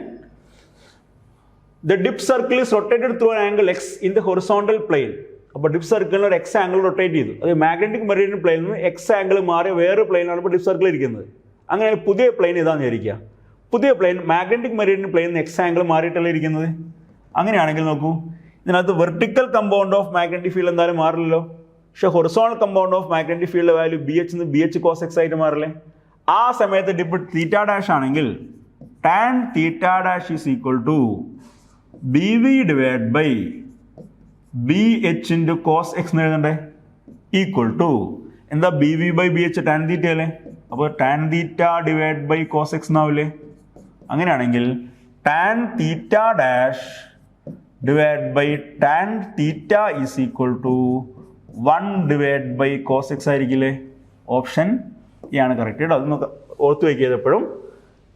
the dip circle is rotated through an angle X in the horizontal plain. അപ്പോൾ ഡിപ്പ് സർക്കിളിൽ ഒരു എക്സ് ആംഗിൾ റൊട്ടേറ്റ് ചെയ്തു. അത് മാഗ്നറ്റിക് മെറിഡിയൻ പ്ലെയിനിൽ നിന്ന് എക്സ് ആംഗിൾ മാറി വേറെ പ്ലെയിനാണ് ഇപ്പോൾ ഡിപ്പ് സർക്കിൾ ഇരിക്കുന്നത്. അങ്ങനെ പുതിയ പ്ലെയിൻ ഇതാണെന്ന് വിചാരിക്കുക. പുതിയ പ്ലെയിൻ മാഗ്നറ്റിക് മെറിഡിയൻ പ്ലെയിനിൽ നിന്ന് എക്സ് ആംഗിൾ മാറിയിട്ടല്ലേ ഇരിക്കുന്നത്. അങ്ങനെയാണെങ്കിൽ നോക്കൂ, ഇതിനകത്ത് vertical compound of magnetic field എന്തായാലും മാറില്ലല്ലോ. പക്ഷേ horizontal compound of magnetic field value B H B H cos X ആയിട്ട് മാറില്ലേ. ആ സമയത്ത് ഡിപ്പ് തീറ്റ ഡാഷ് ആണെങ്കിൽ tan theta dash is equal to B V divide by B H into cos X എന്ന് എഴുതണ്ടേ, ഈക്വൽ ടു എന്താ B V by B H tan theta അല്ലേ. അപ്പോൾ tan theta divide by cos X എന്നാവില്ലേ. അങ്ങനെയാണെങ്കിൽ tan theta dash divide by tan theta is equal to 1 divide by cos X ആയിരിക്കില്ലേ. Option A ആണ് correct കേട്ടോ. അതൊന്ന് ഓർത്ത് വയ്ക്കിയത് എപ്പോഴും.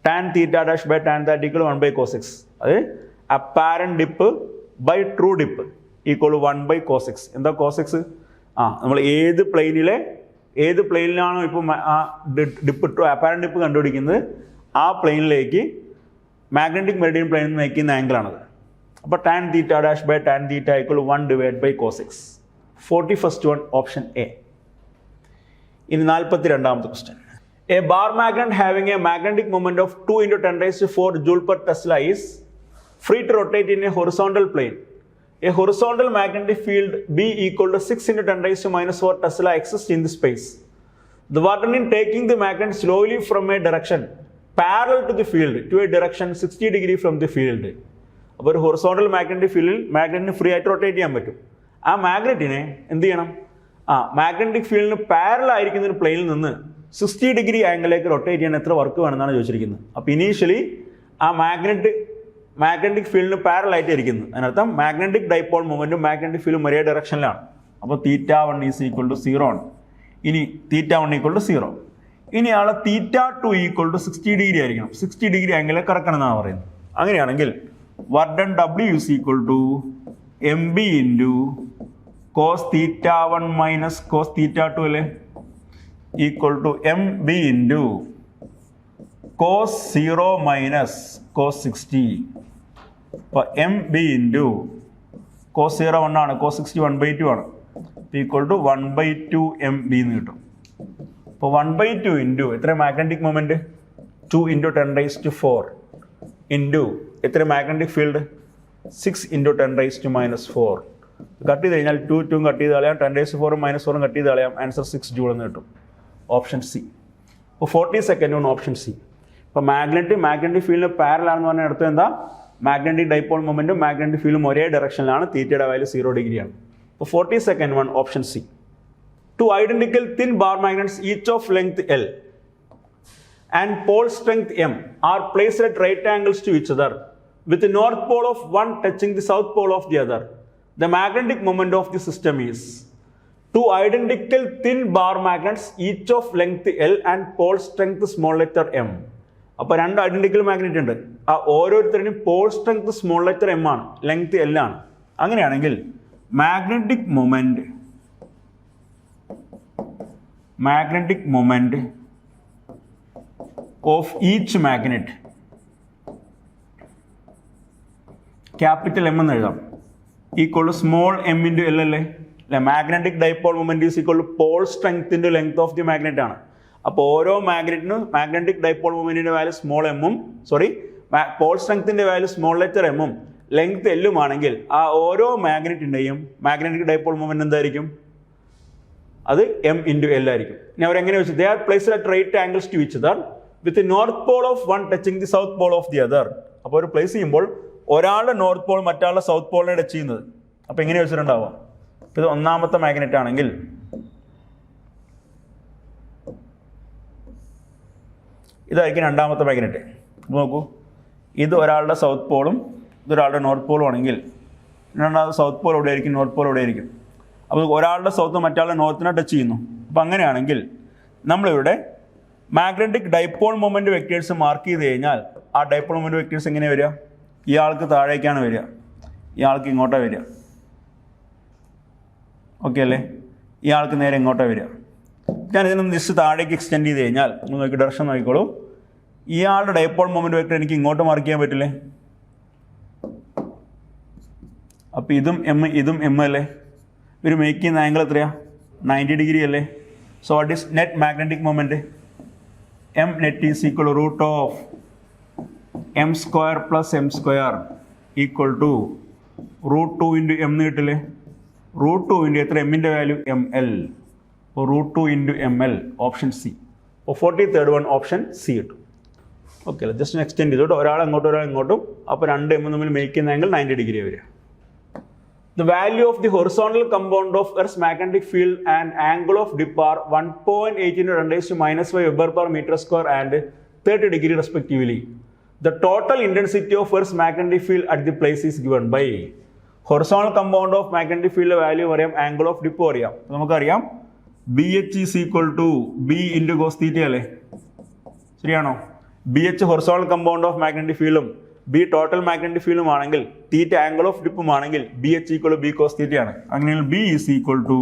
Tan theta dash by tan theta equal 1 by cos X. അത് apparent dip by true dip equal 1 by cos X. എന്താ cos X? നമ്മൾ ഏത് പ്ലെയിനിലാണോ ഇപ്പോൾ ആ ഡിപ്പ് അപ്പാരന്റ് ഡിപ്പ് കണ്ടുപിടിക്കുന്നത് ആ പ്ലെയിനിലേക്ക് മാഗ്നറ്റിക് മെറിഡിയൻ പ്ലെയിനിൽ നയിക്കുന്ന ആംഗിളാണത്. അപ്പോൾ tan theta dash by tan theta equal 1 divide by cos X. 41st one option A. ഇനി 42ാമത്തെ question. A bar magnet having a magnetic moment of 2 × 10⁴ joule per tesla is free to rotate in a horizontal plane. A horizontal magnetic field B equal to 6 × 10⁻⁴ Tesla exists in the space. The Vardanin taking the magnet slowly from a direction parallel to the field to a direction 60 degree from the field. അപ്പോൾ ഒരു horizontal magnetic ഫീൽഡിൽ മാഗ്നറ്റിന് free ആയിട്ട് rotate ചെയ്യാൻ പറ്റും. ആ മാഗ്നറ്റിനെ എന്ത് ചെയ്യണം? Magnetic ഫീൽഡിന് പാരലൽ ആയിരിക്കുന്ന ഒരു പ്ലെയിനിൽ നിന്ന് 60 ഡിഗ്രി ആംഗിളിലേക്ക് റൊട്ടേറ്റ് ചെയ്യാൻ എത്ര വർക്ക് വേണമെന്നാണ് ചോദിച്ചിരിക്കുന്നത്. അപ്പോൾ ഇനീഷ്യലി ആ മാഗ്നറ്റിക് ഫീൽഡിന് പാരലൽ ആയിട്ട് ഇരിക്കുന്നത്. അതിനർത്ഥം മാഗ്നറ്റിക് ഡൈപോൾ മൊമെന്റും മാഗ്നറ്റിക് ഫീൽഡും ഒരേ ഡയറക്ഷനിലാണ്. അപ്പോൾ θ1 ഈസ് ഈക്വൽ ടു 0 ആണ്. ഇനി θ1 ഈക്വൽ ടു 0. ഇനി ആളെ θ2 ഈക്വൽ ടു 60 ഡിഗ്രി ആയിരിക്കണം. 60 ഡിഗ്രി ആംഗിളിൽ കറക്കണം എന്നാണ് പറയുന്നത്. അങ്ങനെയാണെങ്കിൽ work done W is equal to MB into cos θ1 minus cos θ2 അല്ലേ, equal to MB into cos 0 minus cos 60. അപ്പോൾ MB ഇൻറ്റു കോസ് 0 1 ആണ്, കോസ് 60 1/2 ആണ്. ഈക്വൽ ടു 1/2 MB എന്ന് കിട്ടും. അപ്പോൾ 1/2 ഇൻറ്റു എത്ര മാഗ്നറ്റിക് മൊമെൻറ്റ് 2 × 10⁻⁴ ഇൻറ്റു എത്ര മാഗ്നറ്റിക് ഫീൽഡ് 6 × 10⁻⁴. കട്ട് ചെയ്ത് കഴിഞ്ഞാൽ 2 കട്ട് ചെയ്ത് കളയാം, 10⁻⁴ -4 കട്ട് ചെയ്ത് കളയാം, ആൻസർ 6 ജൂൾ എന്ന് കിട്ടും. Option C. അപ്പോൾ 42nd വൺ ഓപ്ഷൻ സി. ഇപ്പോൾ മാഗ്നറ്റിക് ഫീൽഡിന് പാരലൽ ആണെന്ന് പറഞ്ഞാൽ അടുത്ത് എന്താ, മാഗ്നറ്റിക് ഡൈപോൾ മൊമെന്റും മാഗ്നറ്റിക് ഫീൽഡും ഒരേ ഡയറക്ഷനിലാണ്, തീറ്റയുടെ വാല്യൂ 0 ഡിഗ്രിയാണ്. അപ്പോൾ 42nd one option C. 2 identical thin bar magnets each of length L and pole strength M are placed at right angles to each other with the north pole of one touching the south pole of the other. The magnetic moment of the system is 2 identical thin bar magnets each of length L and pole strength small letter m. അപ്പോൾ 2 identical magnet ഉണ്ട്, ആ ഓരോരുത്തരുടെയും pole strength small letter m ആണ്, length L ആണ്. അങ്ങനെയാണെങ്കിൽ magnetic moment of each magnet capital M എന്ന് എഴുതാം, equal to small m into L അല്ലേ. Magnetic dipole moment is equal to pole strength into length of the magnet ആണ്. അപ്പോൾ ഓരോ മാഗ്നറ്റിനും മാഗ്നറ്റിക് ഡൈപോൾ മൊമെന്റിന്റെ വാല്യൂ സ്മോൾ എമ്മും പോൾ സ്ട്രെങ്ത്തിന്റെ വാല്യൂ സ്മോൾ ലെറ്റർ എമ്മും ലെങ്ത് എല്ലും ആണെങ്കിൽ ആ ഓരോ മാഗ്നറ്റിന്റെയും മാഗ്നറ്റിക് ഡൈപോൾ മൊമെന്റ് എന്തായിരിക്കും, അത് m ഇൻറ്റു L ആയിരിക്കും. ഇനി അവരെങ്ങനെ വെച്ചു, they are placed at right angles to each other with north pole of one touching the south pole of the other. അപ്പോൾ ഒരു പ്ലേസ് ചെയ്യുമ്പോൾ ഒരാളുടെ നോർത്ത് പോൾ മറ്റാളുടെ സൗത്ത് പോളിനെ ടച്ച് ചെയ്യുന്നത്. അപ്പോൾ എങ്ങനെ വെച്ചിട്ടുണ്ടാവുക, ഇത് ഒന്നാമത്തെ മാഗ്നറ്റ് ആണെങ്കിൽ ഇതായിരിക്കും രണ്ടാമത്തെ മാഗ്നറ്റ്. നോക്കൂ, ഇത് ഒരാളുടെ സൗത്ത് പോളും ഇതൊരാളുടെ നോർത്ത് പോളും ആണെങ്കിൽ രണ്ടാമത് സൗത്ത് പോൾ എവിടെ ആയിരിക്കും, നോർത്ത് പോൾ എവിടെ ആയിരിക്കും. അപ്പോൾ ഒരാളുടെ സൗത്ത് മറ്റാളുടെ നോർത്തിനെ ടച്ച് ചെയ്യുന്നു. അപ്പോൾ അങ്ങനെയാണെങ്കിൽ നമ്മളിവിടെ magnetic dipole moment vectors mark ചെയ്ത് കഴിഞ്ഞാൽ ആ ഡൈപോൾ മൊമെന്റ് വെക്ടേഴ്സ് എങ്ങനെ വരിക, ഇയാൾക്ക് താഴേക്കാണ് വരിക, ഇയാൾക്ക് ഇങ്ങോട്ടാണ് വരിക. ഓക്കെ അല്ലേ, ഇയാൾക്ക് നേരെ ഇങ്ങോട്ടാണ് വരിക. ഞാൻ ഇതിനും ജസ്റ്റ് താഴേക്ക് എക്സ്റ്റെൻഡ് ചെയ്ത് കഴിഞ്ഞാൽ നോക്കി ഡയറക്ഷൻ നോക്കിക്കോളൂ, ഇയാളുടെ ഡൈപോൾ മൊമെന്റ് വെക്ടർ എനിക്ക് ഇങ്ങോട്ട് മാർക്ക് ചെയ്യാൻ പറ്റില്ലേ. അപ്പോൾ ഇതും എം അല്ലേ, ഇവർ മേക്ക് ചെയ്യുന്ന ആംഗിൾ എത്രയാ, 90 ഡിഗ്രി അല്ലേ. So what is net magnetic moment, m net is equal to root of m square plus m square equal to root 2 into m എന്ന് കിട്ടില്ലേ. root 2 into എത്ര, എമ്മിൻ്റെ വാല്യൂ ml. അപ്പോൾ root 2 into ml option C. അപ്പോൾ 43rd one option C കിട്ടും. Okay അല്ലേ, just extend ചെയ്തോട്ട് ഒരാൾ അങ്ങോട്ടും ഒരാൾ ഇങ്ങോട്ടും, അപ്പോൾ 2 m തമ്മിൽ മേക്ക് ചെയ്യുന്ന ആംഗിൾ 90 ഡിഗ്രി വരിക. The value of the horizontal compound of Earth's magnetic field and angle of dip are 1.8 into 10⁻⁻⁵ Weber per meter square and 30 degree respectively. The total intensity of Earth's magnetic field at the place is given by horizontal compound of magnetic field value അറിയാം, angle of dip അറിയാം. നമുക്കറിയാം BH is equal to B into cos theta അല്ലേ, ശരിയാണോ. BH horizontal compound of magnetic fieldും B total magnetic ഫീൽഡും ആണെങ്കിൽ theta angle of ഡിപ്പും ആണെങ്കിൽ BH equal to B cos theta ആണ്. അങ്ങനെയാണെങ്കിൽ B is equal to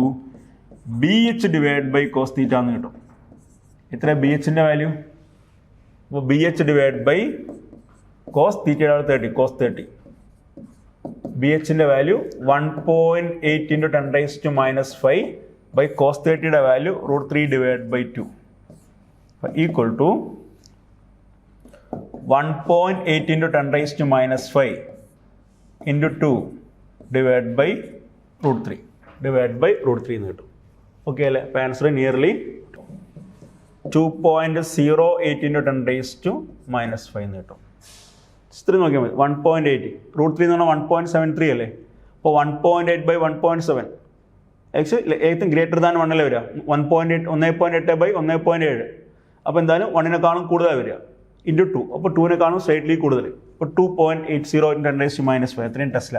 BH divide by cos theta എന്ന് കിട്ടും. എത്ര BHന്റെ വാല്യൂ, അപ്പോൾ BH ഡിവൈഡ് ബൈ കോസ് തീറ്റയുടെ 30 കോസ് 30. BHന്റെ വാല്യൂ 1.8 into 10⁻⁻⁵ ബൈ കോസ് 30യുടെ value √3 divide by 2 equal to 1.8 into 10⁻⁻⁵ into 2 divided by √3 എന്ന് കിട്ടും. ഓക്കെ അല്ലേ, അപ്പോൾ ആൻസർ നിയർലി 2.08 into 10⁻⁻⁵ എന്ന് കിട്ടും. ഇത്ര നോക്കിയാൽ മതി. 1.8 √3 എന്ന് പറഞ്ഞാൽ 1.73 അല്ലേ. അപ്പോൾ 1.8 by 1.7 ആക്ച്വലി ഏറ്റവും ഗ്രേറ്റർ ദാൻ 1 അല്ലേ വരിക. 1.8 1.8 by 1.7. അപ്പോൾ എന്തായാലും 1-നേക്കാളും കൂടുതലാണ് വരിക ഇൻറ്റു 2. അപ്പോൾ 2-നേക്കാളും സ്ലൈറ്റ്ലി കൂടുതൽ. അപ്പോൾ 2.80 into 10⁻⁵ എത്രയും ടെസ്ല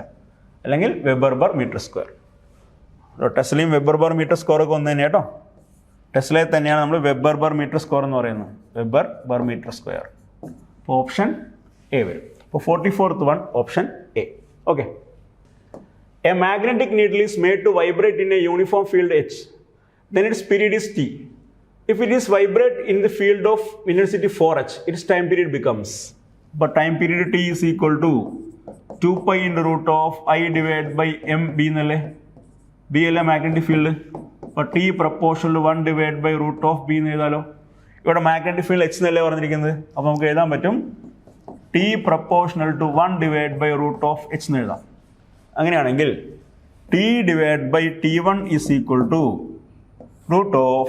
അല്ലെങ്കിൽ വെബർ പെർ മീറ്റർ സ്ക്വയർ. ടെസ്ലയും വെബർ പെർ മീറ്റർ സ്ക്വയർ ഒക്കെ ഒന്ന് തന്നെ കേട്ടോ. ടെസ്ലയെ തന്നെയാണ് നമ്മൾ വെബർ പെർ മീറ്റർ സ്ക്വയർ എന്ന് പറയുന്നത്, വെബർ പെർ മീറ്റർ സ്ക്വയർ. അപ്പോൾ ഓപ്ഷൻ എ വരും. അപ്പോൾ 44th one option A. Okay. A magnetic needle is made to vibrate in a uniform field H. Then its period is T. If it is vibrate in the field of intensity 4H, its time period becomes, but time period T is equal to 2 pi into root of I divided by M B എന്നല്ലേ. B അല്ലേ magnetic field. അപ്പോൾ T proportional 1 divided by root of B എന്ന് എഴുതാലോ. ഇവിടെ magnetic field H എന്നല്ലേ പറഞ്ഞിരിക്കുന്നത്. അപ്പോൾ നമുക്ക് എഴുതാൻ പറ്റും T proportional to 1 divided by root of H എന്ന് എഴുതാം. അങ്ങനെയാണെങ്കിൽ T divided by T1 is equal to root of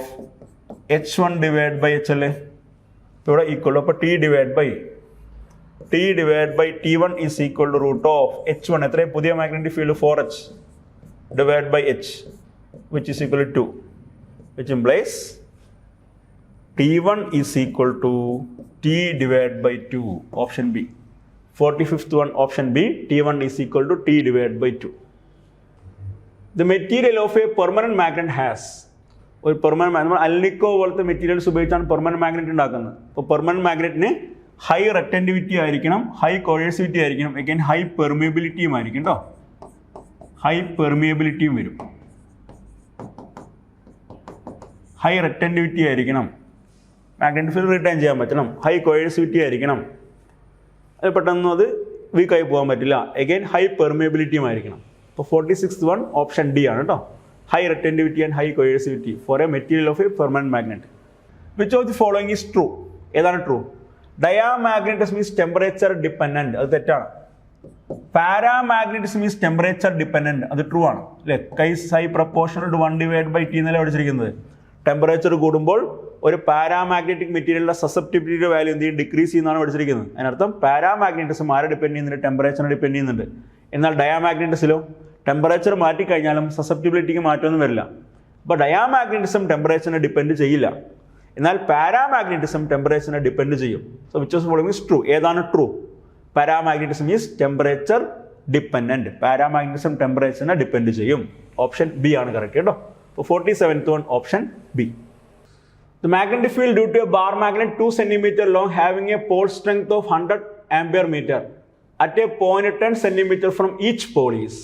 H1 divided by H അല്ലേ ഇവിടെ ഈക്വൽ അപ്പോൾ T divided by T1 is equal to root of H1 എത്രയും പുതിയ magnetic field 4H divided by H which is equal to 2 which implies T1 is equal to T divided by 2 option B 45th one option B T1 is equal to T divided by 2. The material of a permanent magnet has ഒരു permanent നമ്മൾ alnico പോലത്തെ materials ഉപയോഗിച്ചാണ് permanent magnet ഉണ്ടാക്കുന്നത്. അപ്പോൾ permanent മാഗ്നറ്റിന് high റെക്റ്റൻറ്റിവിറ്റി ആയിരിക്കണം, high coercivity ആയിരിക്കണം, again high പെർമിയബിലിറ്റിയും ആയിരിക്കും കേട്ടോ. ഹൈ പെർമിയബിലിറ്റിയും വരും, ഹൈ റെക്റ്റൻറ്റിവിറ്റി ആയിരിക്കണം, മാഗ്നറ്റിക് ഫീൽഡ് റിട്ടേൺ ചെയ്യാൻ പറ്റണം, ഹൈ കോയേഴ്സിവിറ്റി ആയിരിക്കണം, അത് പെട്ടെന്ന് അത് വീക്കായി പോകാൻ പറ്റില്ല, അഗൈൻ ഹൈ പെർമിയബിലിറ്റിയും ആയിരിക്കണം. അപ്പോൾ 46th വൺ ഓപ്ഷൻ ഡി ആണ് കേട്ടോ. High retentivity and high coercivity for a material of a permanent magnet. Which of the following is true? ഏതാണ് true? Diamagnetism is temperature dependent, അത് തെറ്റാണ്. പാരാമാഗ്നറ്റിസം ഈസ് ടെമ്പറേച്ചർ ഡിപ്പെൻഡന്റ്, അത് true ആണ് അല്ലേ. കൈസ് high proportional to 1/T എന്നല്ലേ പഠിച്ചിരിക്കുന്നത്. Temperature കൂടുമ്പോൾ ഒരു paramagnetic മെറ്റീരിയലിന്റെ സസെപ്റ്റിബിലിറ്റി വാല്യൂ എന്ത് ചെയ്യും? ഡിക്രീസ് ചെയ്യുന്നതാണ് പഠിച്ചിരിക്കുന്നത്. അതിനർത്ഥം പാരാമാഗ്നറ്റിസം ആരെ ഡിപ്പെൻഡ് ചെയ്യുന്നുണ്ട്? ടെമ്പറേച്ചറിനെ ഡിപ്പെൻഡ് ചെയ്യുന്നുണ്ട്. എന്നാൽ ഡയാമാഗ്നറ്റിസിലോ ടെമ്പറേച്ചർ മാറ്റിക്കഴിഞ്ഞാലും സസെപ്റ്റിബിലിറ്റിക്ക് മാറ്റമൊന്നും വരില്ല. അപ്പോൾ ഡയാമാഗ്നറ്റിസം ടെമ്പറേച്ചറിനെ ഡിപ്പെൻഡ് ചെയ്യില്ല, എന്നാൽ പാരാമാഗ്നറ്റിസം ടെമ്പറേച്ചറിനെ ഡിപ്പെൻഡ് ചെയ്യും. So which of following is true? ഏതാണ് true? Paramagnetism is temperature dependent. Paramagnetism ടെമ്പറേച്ചറിനെ ഡിപ്പെൻഡ് ചെയ്യും. ഓപ്ഷൻ ബി ആണ് കറക്റ്റ് കേട്ടോ. അപ്പോൾ 47th one option B. The magnetic field due to a bar magnet 2 cm long having a pole strength of 100 ampere meter at a point 10 cm from each pole is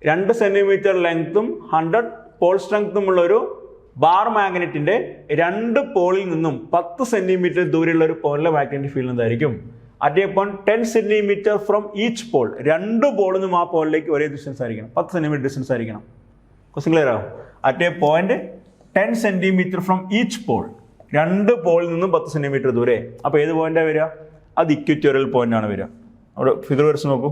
2 cm ലെങ്ത്തും 100 Paul സ്ട്രെങ്ത്തും ഉള്ള ഒരു bar മാഗ്നറ്റിന്റെ 2 പോളിൽ നിന്നും 10 centimetre ദൂരെയുള്ള ഒരു പോളിലെ magnetic field എന്തായിരിക്കും? At a point 10 centimetre from each pole, 2 പോളിൽ നിന്നും ആ പോളിലേക്ക് ഒരേ ഡിസ്റ്റൻസ് ആയിരിക്കണം, 10 സെന്റിമീറ്റർ ഡിസ്റ്റൻസ് ആയിരിക്കണം. ക്വസ്റ്റ്യൻ ക്ലിയർ ആവും? At a point 10 centimetre from each pole, 2 പോളിൽ നിന്നും 10 സെന്റിമീറ്റർ ദൂരെ. അപ്പോൾ ഏത് പോയിന്റാണ് വരിക? അത് ഇക്വിറ്റോറിയൽ പോയിന്റ് ആണ് വരിക. അവിടെ ഫിഗർ വരച്ച് നോക്കൂ.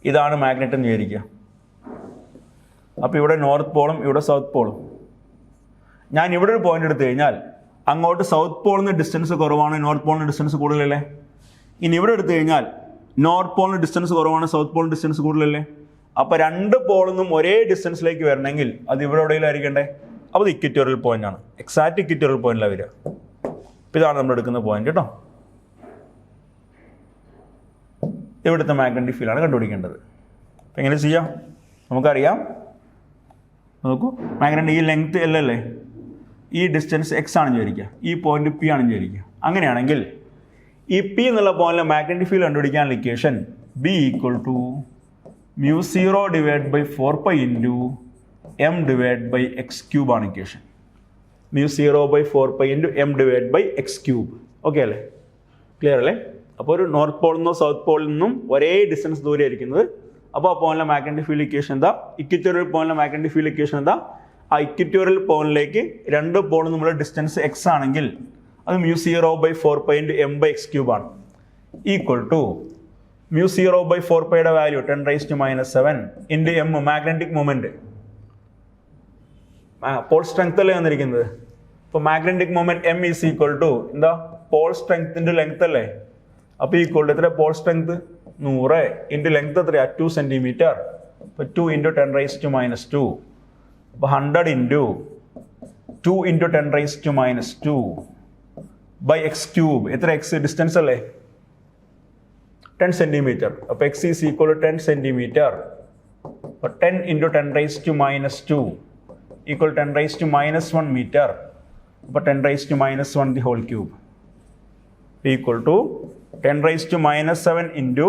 ഇതാണ് മാഗ്നറ്റ് എന്ന് വിചാരിക്കുക. അപ്പോൾ ഇവിടെ നോർത്ത് പോളും ഇവിടെ സൗത്ത് പോളും. ഞാൻ ഇവിടെ ഒരു പോയിന്റ് എടുത്തു കഴിഞ്ഞാൽ അങ്ങോട്ട് സൗത്ത് പോളിൽ നിന്ന് ഡിസ്റ്റൻസ് കുറവാണ്, നോർത്ത് പോളിന് ഡിസ്റ്റൻസ് കൂടുതലല്ലേ. ഇനി ഇവിടെ എടുത്തു കഴിഞ്ഞാൽ നോർത്ത് പോളിന് ഡിസ്റ്റൻസ് കുറവാണ്, സൗത്ത് പോളിന് ഡിസ്റ്റൻസ് കൂടുതലല്ലേ. അപ്പോൾ 2 പോളിൽ നിന്നും ഒരേ ഡിസ്റ്റൻസിലേക്ക് വരണമെങ്കിൽ അത് ഇവിടെ എവിടെയെങ്കിലായിരിക്കണ്ടേ? അപ്പോൾ ഇത് ഇക്വിറ്റോറിയൽ പോയിന്റ് ആണ്, എക്സാക്ട് ഇക്വിറ്റോറിയൽ പോയിന്റിലാണ് വരിക. അപ്പോൾ ഇതാണ് നമ്മൾ എടുക്കുന്ന പോയിന്റ് കേട്ടോ. ഇവിടുത്തെ മാഗ്നറ്റിക് ഫീൽഡാണ് കണ്ടുപിടിക്കേണ്ടത്. അപ്പം എങ്ങനെ ചെയ്യാം? നമുക്കറിയാം, നോക്കൂ, മാഗ്നറ്റ് ഈ ലെങ്ത് എൽ അല്ലേ, ഈ ഡിസ്റ്റൻസ് എക്സ് ആണെന്ന് വിചാരിക്കുക, ഈ പോയിന്റ് പി ആണെന്ന് വിചാരിക്കുക. അങ്ങനെയാണെങ്കിൽ ഈ പി എന്നുള്ള പോയിന്റിലെ മാഗ്നറ്റിക് ഫീൽഡ് കണ്ടുപിടിക്കാനുള്ള equation B equal to μ0 divide by 4π into M divide by X cube ആണ് equation. μ0 by 4π into M divide by X cube. Okay അല്ലേ? ക്ലിയർ അല്ലേ? അപ്പോൾ ഒരു നോർത്ത് പോളിൽ നിന്നോ സൗത്ത് പോളിൽ നിന്നും ഒരേ ഡിസ്റ്റൻസ് ദൂരെ ഇരിക്കുന്നത്. അപ്പോൾ ആ പോയിന്റിലെ മാഗ്നറ്റിക് ഫീൽഡ് ഇക്വേഷൻ എന്താ? ഇക്വിറ്റോറിയൽ പോയിന്റിലെ മാഗ്നറ്റിക് ഫീൽഡ് ഇക്വേഷൻ എന്താ? ആ ഇക്വിറ്റോറിയൽ പോയിന്റിലേക്ക് 2 പോളിൽ നിന്നുള്ള ഡിസ്റ്റൻസ് എക്സ് ആണെങ്കിൽ അത് μ0 by 4π into M by X cube ആണ്. ഈക്വൽ ടു μ0 ബൈ 4πയുടെ value 10⁻⁻⁷ into M magnetic moment. Pole strength അല്ലേ വന്നിരിക്കുന്നത്. ഇപ്പോൾ magnetic moment M is equal to എന്താ? പോൾ സ്ട്രെങ്ത്തിന്റെ ലെങ്ത് അല്ലേ. അപ്പോൾ ഈക്വൽ ടു എത്ര? പോൾ സ്ട്രെങ്ത് 100 ഇൻറ്റു ലെങ്ത് എത്രയാ? 2 സെന്റിമീറ്റർ. അപ്പോൾ 2 ഇൻറ്റു 10⁻². അപ്പോൾ 100 into 2 into 10⁻² by X cube. എത്ര എക്സ് ഡിസ്റ്റൻസ് അല്ലേ? 10 സെന്റിമീറ്റർ. അപ്പോൾ X is equal to 10 centimetre. അപ്പോൾ 10 ഇൻറ്റു 10⁻² ഈക്വൽ 10⁻⁻1 മീറ്റർ. അപ്പോൾ 10⁻⁻1 the whole cube equal to 10⁻⁷ into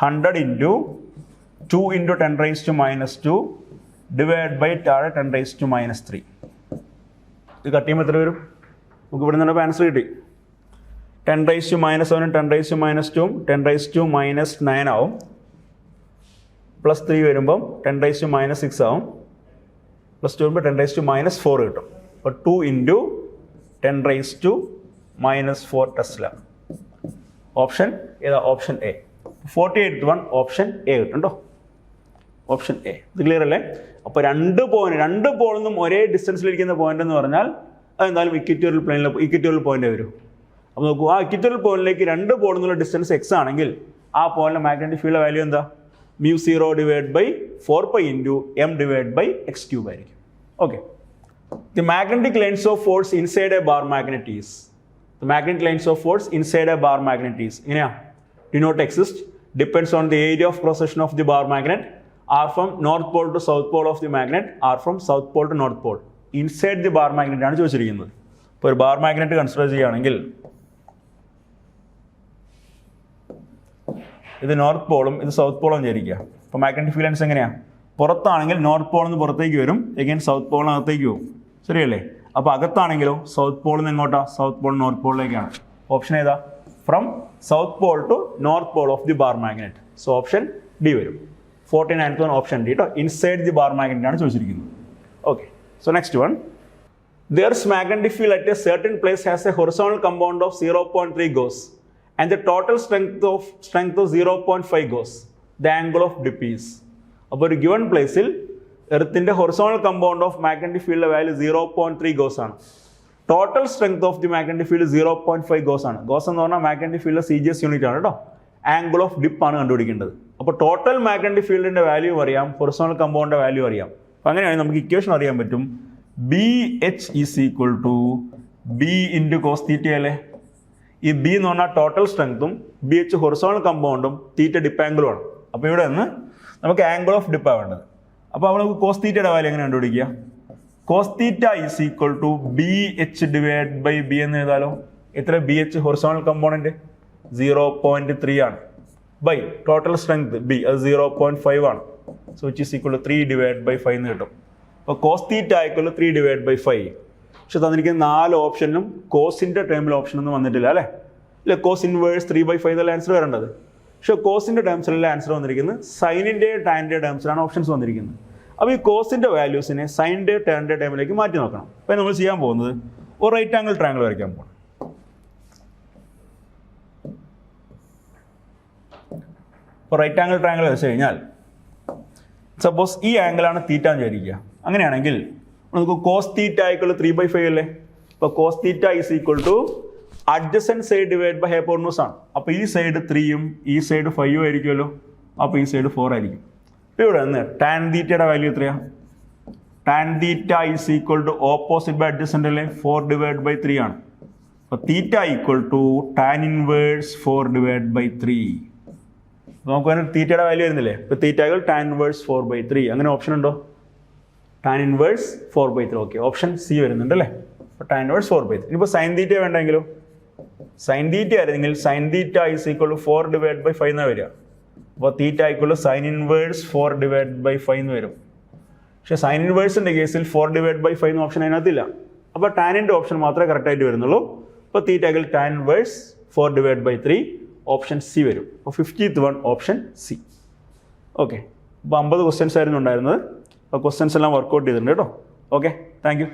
100 into 2 into 10⁻² divide by താഴെ 10⁻⁻3. ഇത് കട്ട് ചെയ്യുമ്പോൾ എത്ര വരും? നമുക്ക് ഇവിടെ നിന്ന് ആൻസർ കിട്ടി. 10⁻⁻7 10⁻⁻2 10⁻⁻9 ആവും. +3 വരുമ്പം 10⁻⁻6 ആവും. +2 വരുമ്പോൾ 10⁻⁻4 കിട്ടും. അപ്പോൾ 2 ഇൻറ്റു 10⁻⁻4 ടെസ്ല. ഓപ്ഷൻ ഏതാ? Option A. 48th one option A കിട്ടും കേട്ടോ. Option A. ഇത് ക്ലിയർ അല്ലേ? അപ്പോൾ രണ്ട് പോളിൽ നിന്നും ഒരേ ഡിസ്റ്റൻസിലിരിക്കുന്ന പോയിന്റ് എന്ന് പറഞ്ഞാൽ അതെന്തായാലും ഇക്വിറ്റോറിയൽ പോയിന്റ് വരും. അപ്പോൾ നോക്കൂ, ആ ഇക്വിറ്റോറിയൽ പോയിന്റിലേക്ക് രണ്ട് പോളിൽ നിന്നുള്ള ഡിസ്റ്റൻസ് എക്സ് ആണെങ്കിൽ ആ പോയിന്റിലെ മാഗ്നറ്റിക് ഫീൽഡ് വാല്യൂ എന്താ? μ0 / 4π × m / x³ ആയിരിക്കും. Okay. The magnetic lines of force inside a bar magnet is ഇങ്ങനെയാ, do not exist, depends on the area of cross section of the bar magnet, are from north pole to south pole of the magnet, are from south pole to north pole. Inside the bar magnet ആണ് ചോദിച്ചിരിക്കുന്നത്. ഇപ്പോൾ ഒരു bar magnet consider ചെയ്യുകയാണെങ്കിൽ ഇത് north പോളും ഇത് south പോളും വിചാരിക്കുക. അപ്പോൾ magnetic field lines എങ്ങനെയാണ്? പുറത്താണെങ്കിൽ നോർത്ത് പോളിൽ നിന്ന് പുറത്തേക്ക് വരും, എഗെയിൻ സൗത്ത് പോളിനകത്തേക്ക് പോകും. ശരിയല്ലേ? അപ്പോൾ അകത്താണെങ്കിലോ സൗത്ത് പോളിൽ നിന്ന് എങ്ങോട്ടാ? സൗത്ത് പോൾ നോർത്ത് പോളിലേക്കാണ്. ഓപ്ഷൻ ഏതാ? From south pole to north pole of the bar magnet. So option D വരും. 49th വൺ ഓപ്ഷൻ ഡി കേട്ടോ. ഇൻസൈഡ് ദി ബാർ മാഗ്നറ്റ് ആണ് ചോദിച്ചിരിക്കുന്നത്. Okay. So next one, there's magnetic field at a certain place has a horizontal compound of 0.3 Gauss and the total strength of 0.5 Gauss. The angle of dip is. അപ്പോൾ ഒരു given പ്ലേസിൽ എർത്തിൻ്റെ horizontal compound of magnetic field value 0.3 Gauss ആണ്. Total strength of the magnetic field 0.5 Gauss ആണ്. Gauss എന്ന് പറഞ്ഞാൽ magnetic field CGS unit ആണ് കേട്ടോ. ആംഗിൾ ഓഫ് ഡിപ്പ് ആണ് കണ്ടുപിടിക്കേണ്ടത്. അപ്പോൾ ടോട്ടൽ മാഗ്നറ്റിക് ഫീൽഡിൻ്റെ വാല്യൂ അറിയാം, ഹൊറിസോണൽ കമ്പൗണ്ടിൻ്റെ വാല്യൂ അറിയാം. അപ്പോൾ അങ്ങനെയാണെങ്കിൽ നമുക്ക് ഇക്വേഷൻ അറിയാൻ പറ്റും. BH is equal to B into cos theta അല്ലേ? ഈ B എന്ന് പറഞ്ഞാൽ ടോട്ടൽ സ്ട്രെങ്ത്തും BH ഹൊറിസോണൽ കമ്പൗണ്ടും തീറ്റ ഡിപ്പ് ആംഗിളും ആണ്. അപ്പോൾ ഇവിടെ നിന്ന് നമുക്ക് ആംഗിൾ ഓഫ് ഡിപ്പ് ആവേണ്ടത്. അപ്പോൾ നമുക്ക് കോസ് തീറ്റയുടെ വാല്യൂ എങ്ങനെ കണ്ടുപിടിക്കുക? Cos theta is equal to BH / B എന്ന് എഴുതാലോ. എത്ര? BH ഹൊറിസോണൽ കമ്പോണൻറ്റ് 0.3 ആണ്. ബൈ ടോട്ടൽ സ്ട്രെങ്ത് B അത് 0.5 ആണ്. So which is equal to 3 / 5 എന്ന് കിട്ടും. അപ്പോൾ കോസ് തീറ്റ ആയിക്കോളൂ 3 / 5. പക്ഷെ തന്നിരിക്കുന്ന 4 ഓപ്ഷനിലും കോസിൻ്റെ ടേമിൽ ഓപ്ഷൻ ഒന്നും വന്നിട്ടില്ല അല്ലേ? ഇല്ല, കോസ് ഇൻവേഴ്സ് 3/5 എന്നല്ല ആൻസർ വരേണ്ടത്. പക്ഷേ കോസിൻ്റെ ടേംസിലല്ല ആൻസർ വന്നിരിക്കുന്നത്, സൈനിൻ്റെ ടാനിൻ്റെ ടേംസിലാണ് ഓപ്ഷൻസ് വന്നിരിക്കുന്നത്. അപ്പോൾ ഈ കോസിൻ്റെ വാല്യൂസിനെ സൈനിൻ്റെ ടാനിൻ്റെ ടേമിലേക്ക് മാറ്റി നോക്കണം. അപ്പോൾ നമ്മൾ ചെയ്യാൻ പോകുന്നത് ഒരു റൈറ്റ് ആംഗിൾ ട്രയാംഗിൾ വരയ്ക്കാൻ പോകണം. അപ്പോൾ റൈറ്റ് ആംഗിൾ ട്രയാംഗിൾ വരച്ച് കഴിഞ്ഞാൽ സപ്പോസ് ഈ ആംഗിളാണ് തീറ്റ എന്ന് വിചാരിക്കുക. അങ്ങനെയാണെങ്കിൽ നമുക്ക് കോസ് തീറ്റ ആയിക്കോളൂ 3/5 അല്ലേ? അപ്പോൾ cos theta is equal to adjacent side divide by hypotenuse ആണ്. അപ്പോൾ ഈ സൈഡ് 3ഉം ഈ സൈഡ് 5ഉം ആയിരിക്കുമല്ലോ. അപ്പോൾ ഈ സൈഡ് 4 ആയിരിക്കും. ഇപ്പോൾ ഇവിടെ നിന്ന് ടാൻ തീറ്റയുടെ വാല്യൂ എത്രയാണ്? Tan theta is equal to opposite by adjacent അല്ലേ? 4 / 3 ആണ്. അപ്പോൾ theta equal to tan inverse 4 / 3. നമുക്ക് അതിന് തീറ്റയുടെ വാല്യൂ വരുന്നില്ലേ? ഇപ്പോൾ തീറ്റകൾ ടാൻ ഇൻവേഴ്സ് 4/3. അങ്ങനെ ഓപ്ഷൻ ഉണ്ടോ? Tan inverse 4/3. Okay, option C വരുന്നുണ്ട് അല്ലേ? അപ്പോൾ ടാൻ ഇൻവേഴ്സ് 4/3. ഇനിയിപ്പോൾ സൈൻ തീറ്റ വേണ്ടെങ്കിലോ? സൈൻ തീറ്റ ആയിരുന്നെങ്കിൽ sine theta is equal to 4 / 5 എന്നാണ് വരിക. അപ്പോൾ theta equal to sine inverse 4 / 5 എന്ന് വരും. പക്ഷേ സൈൻ ഇൻവേഴ്സിൻ്റെ കേസിൽ 4 / 5 എന്ന ഓപ്ഷൻ അതിനകത്തില്ല. അപ്പോൾ ടാനിൻ്റെ ഓപ്ഷൻ മാത്രമേ കറക്റ്റായിട്ട് വരുന്നുള്ളൂ. അപ്പോൾ തീറ്റകൾ ടാൻ ഇൻവേഴ്സ് 4 / 3 ഓപ്ഷൻ സി വരും. അപ്പോൾ 50th one option C. Okay, അപ്പോൾ 50 ക്വസ്റ്റ്യൻസ് ആയിരുന്നു ഉണ്ടായിരുന്നത്. അപ്പോൾ ക്വസ്റ്റ്യൻസ് എല്ലാം വർക്കൗട്ട് ചെയ്തിട്ടുണ്ട് കേട്ടോ. Okay, thank you.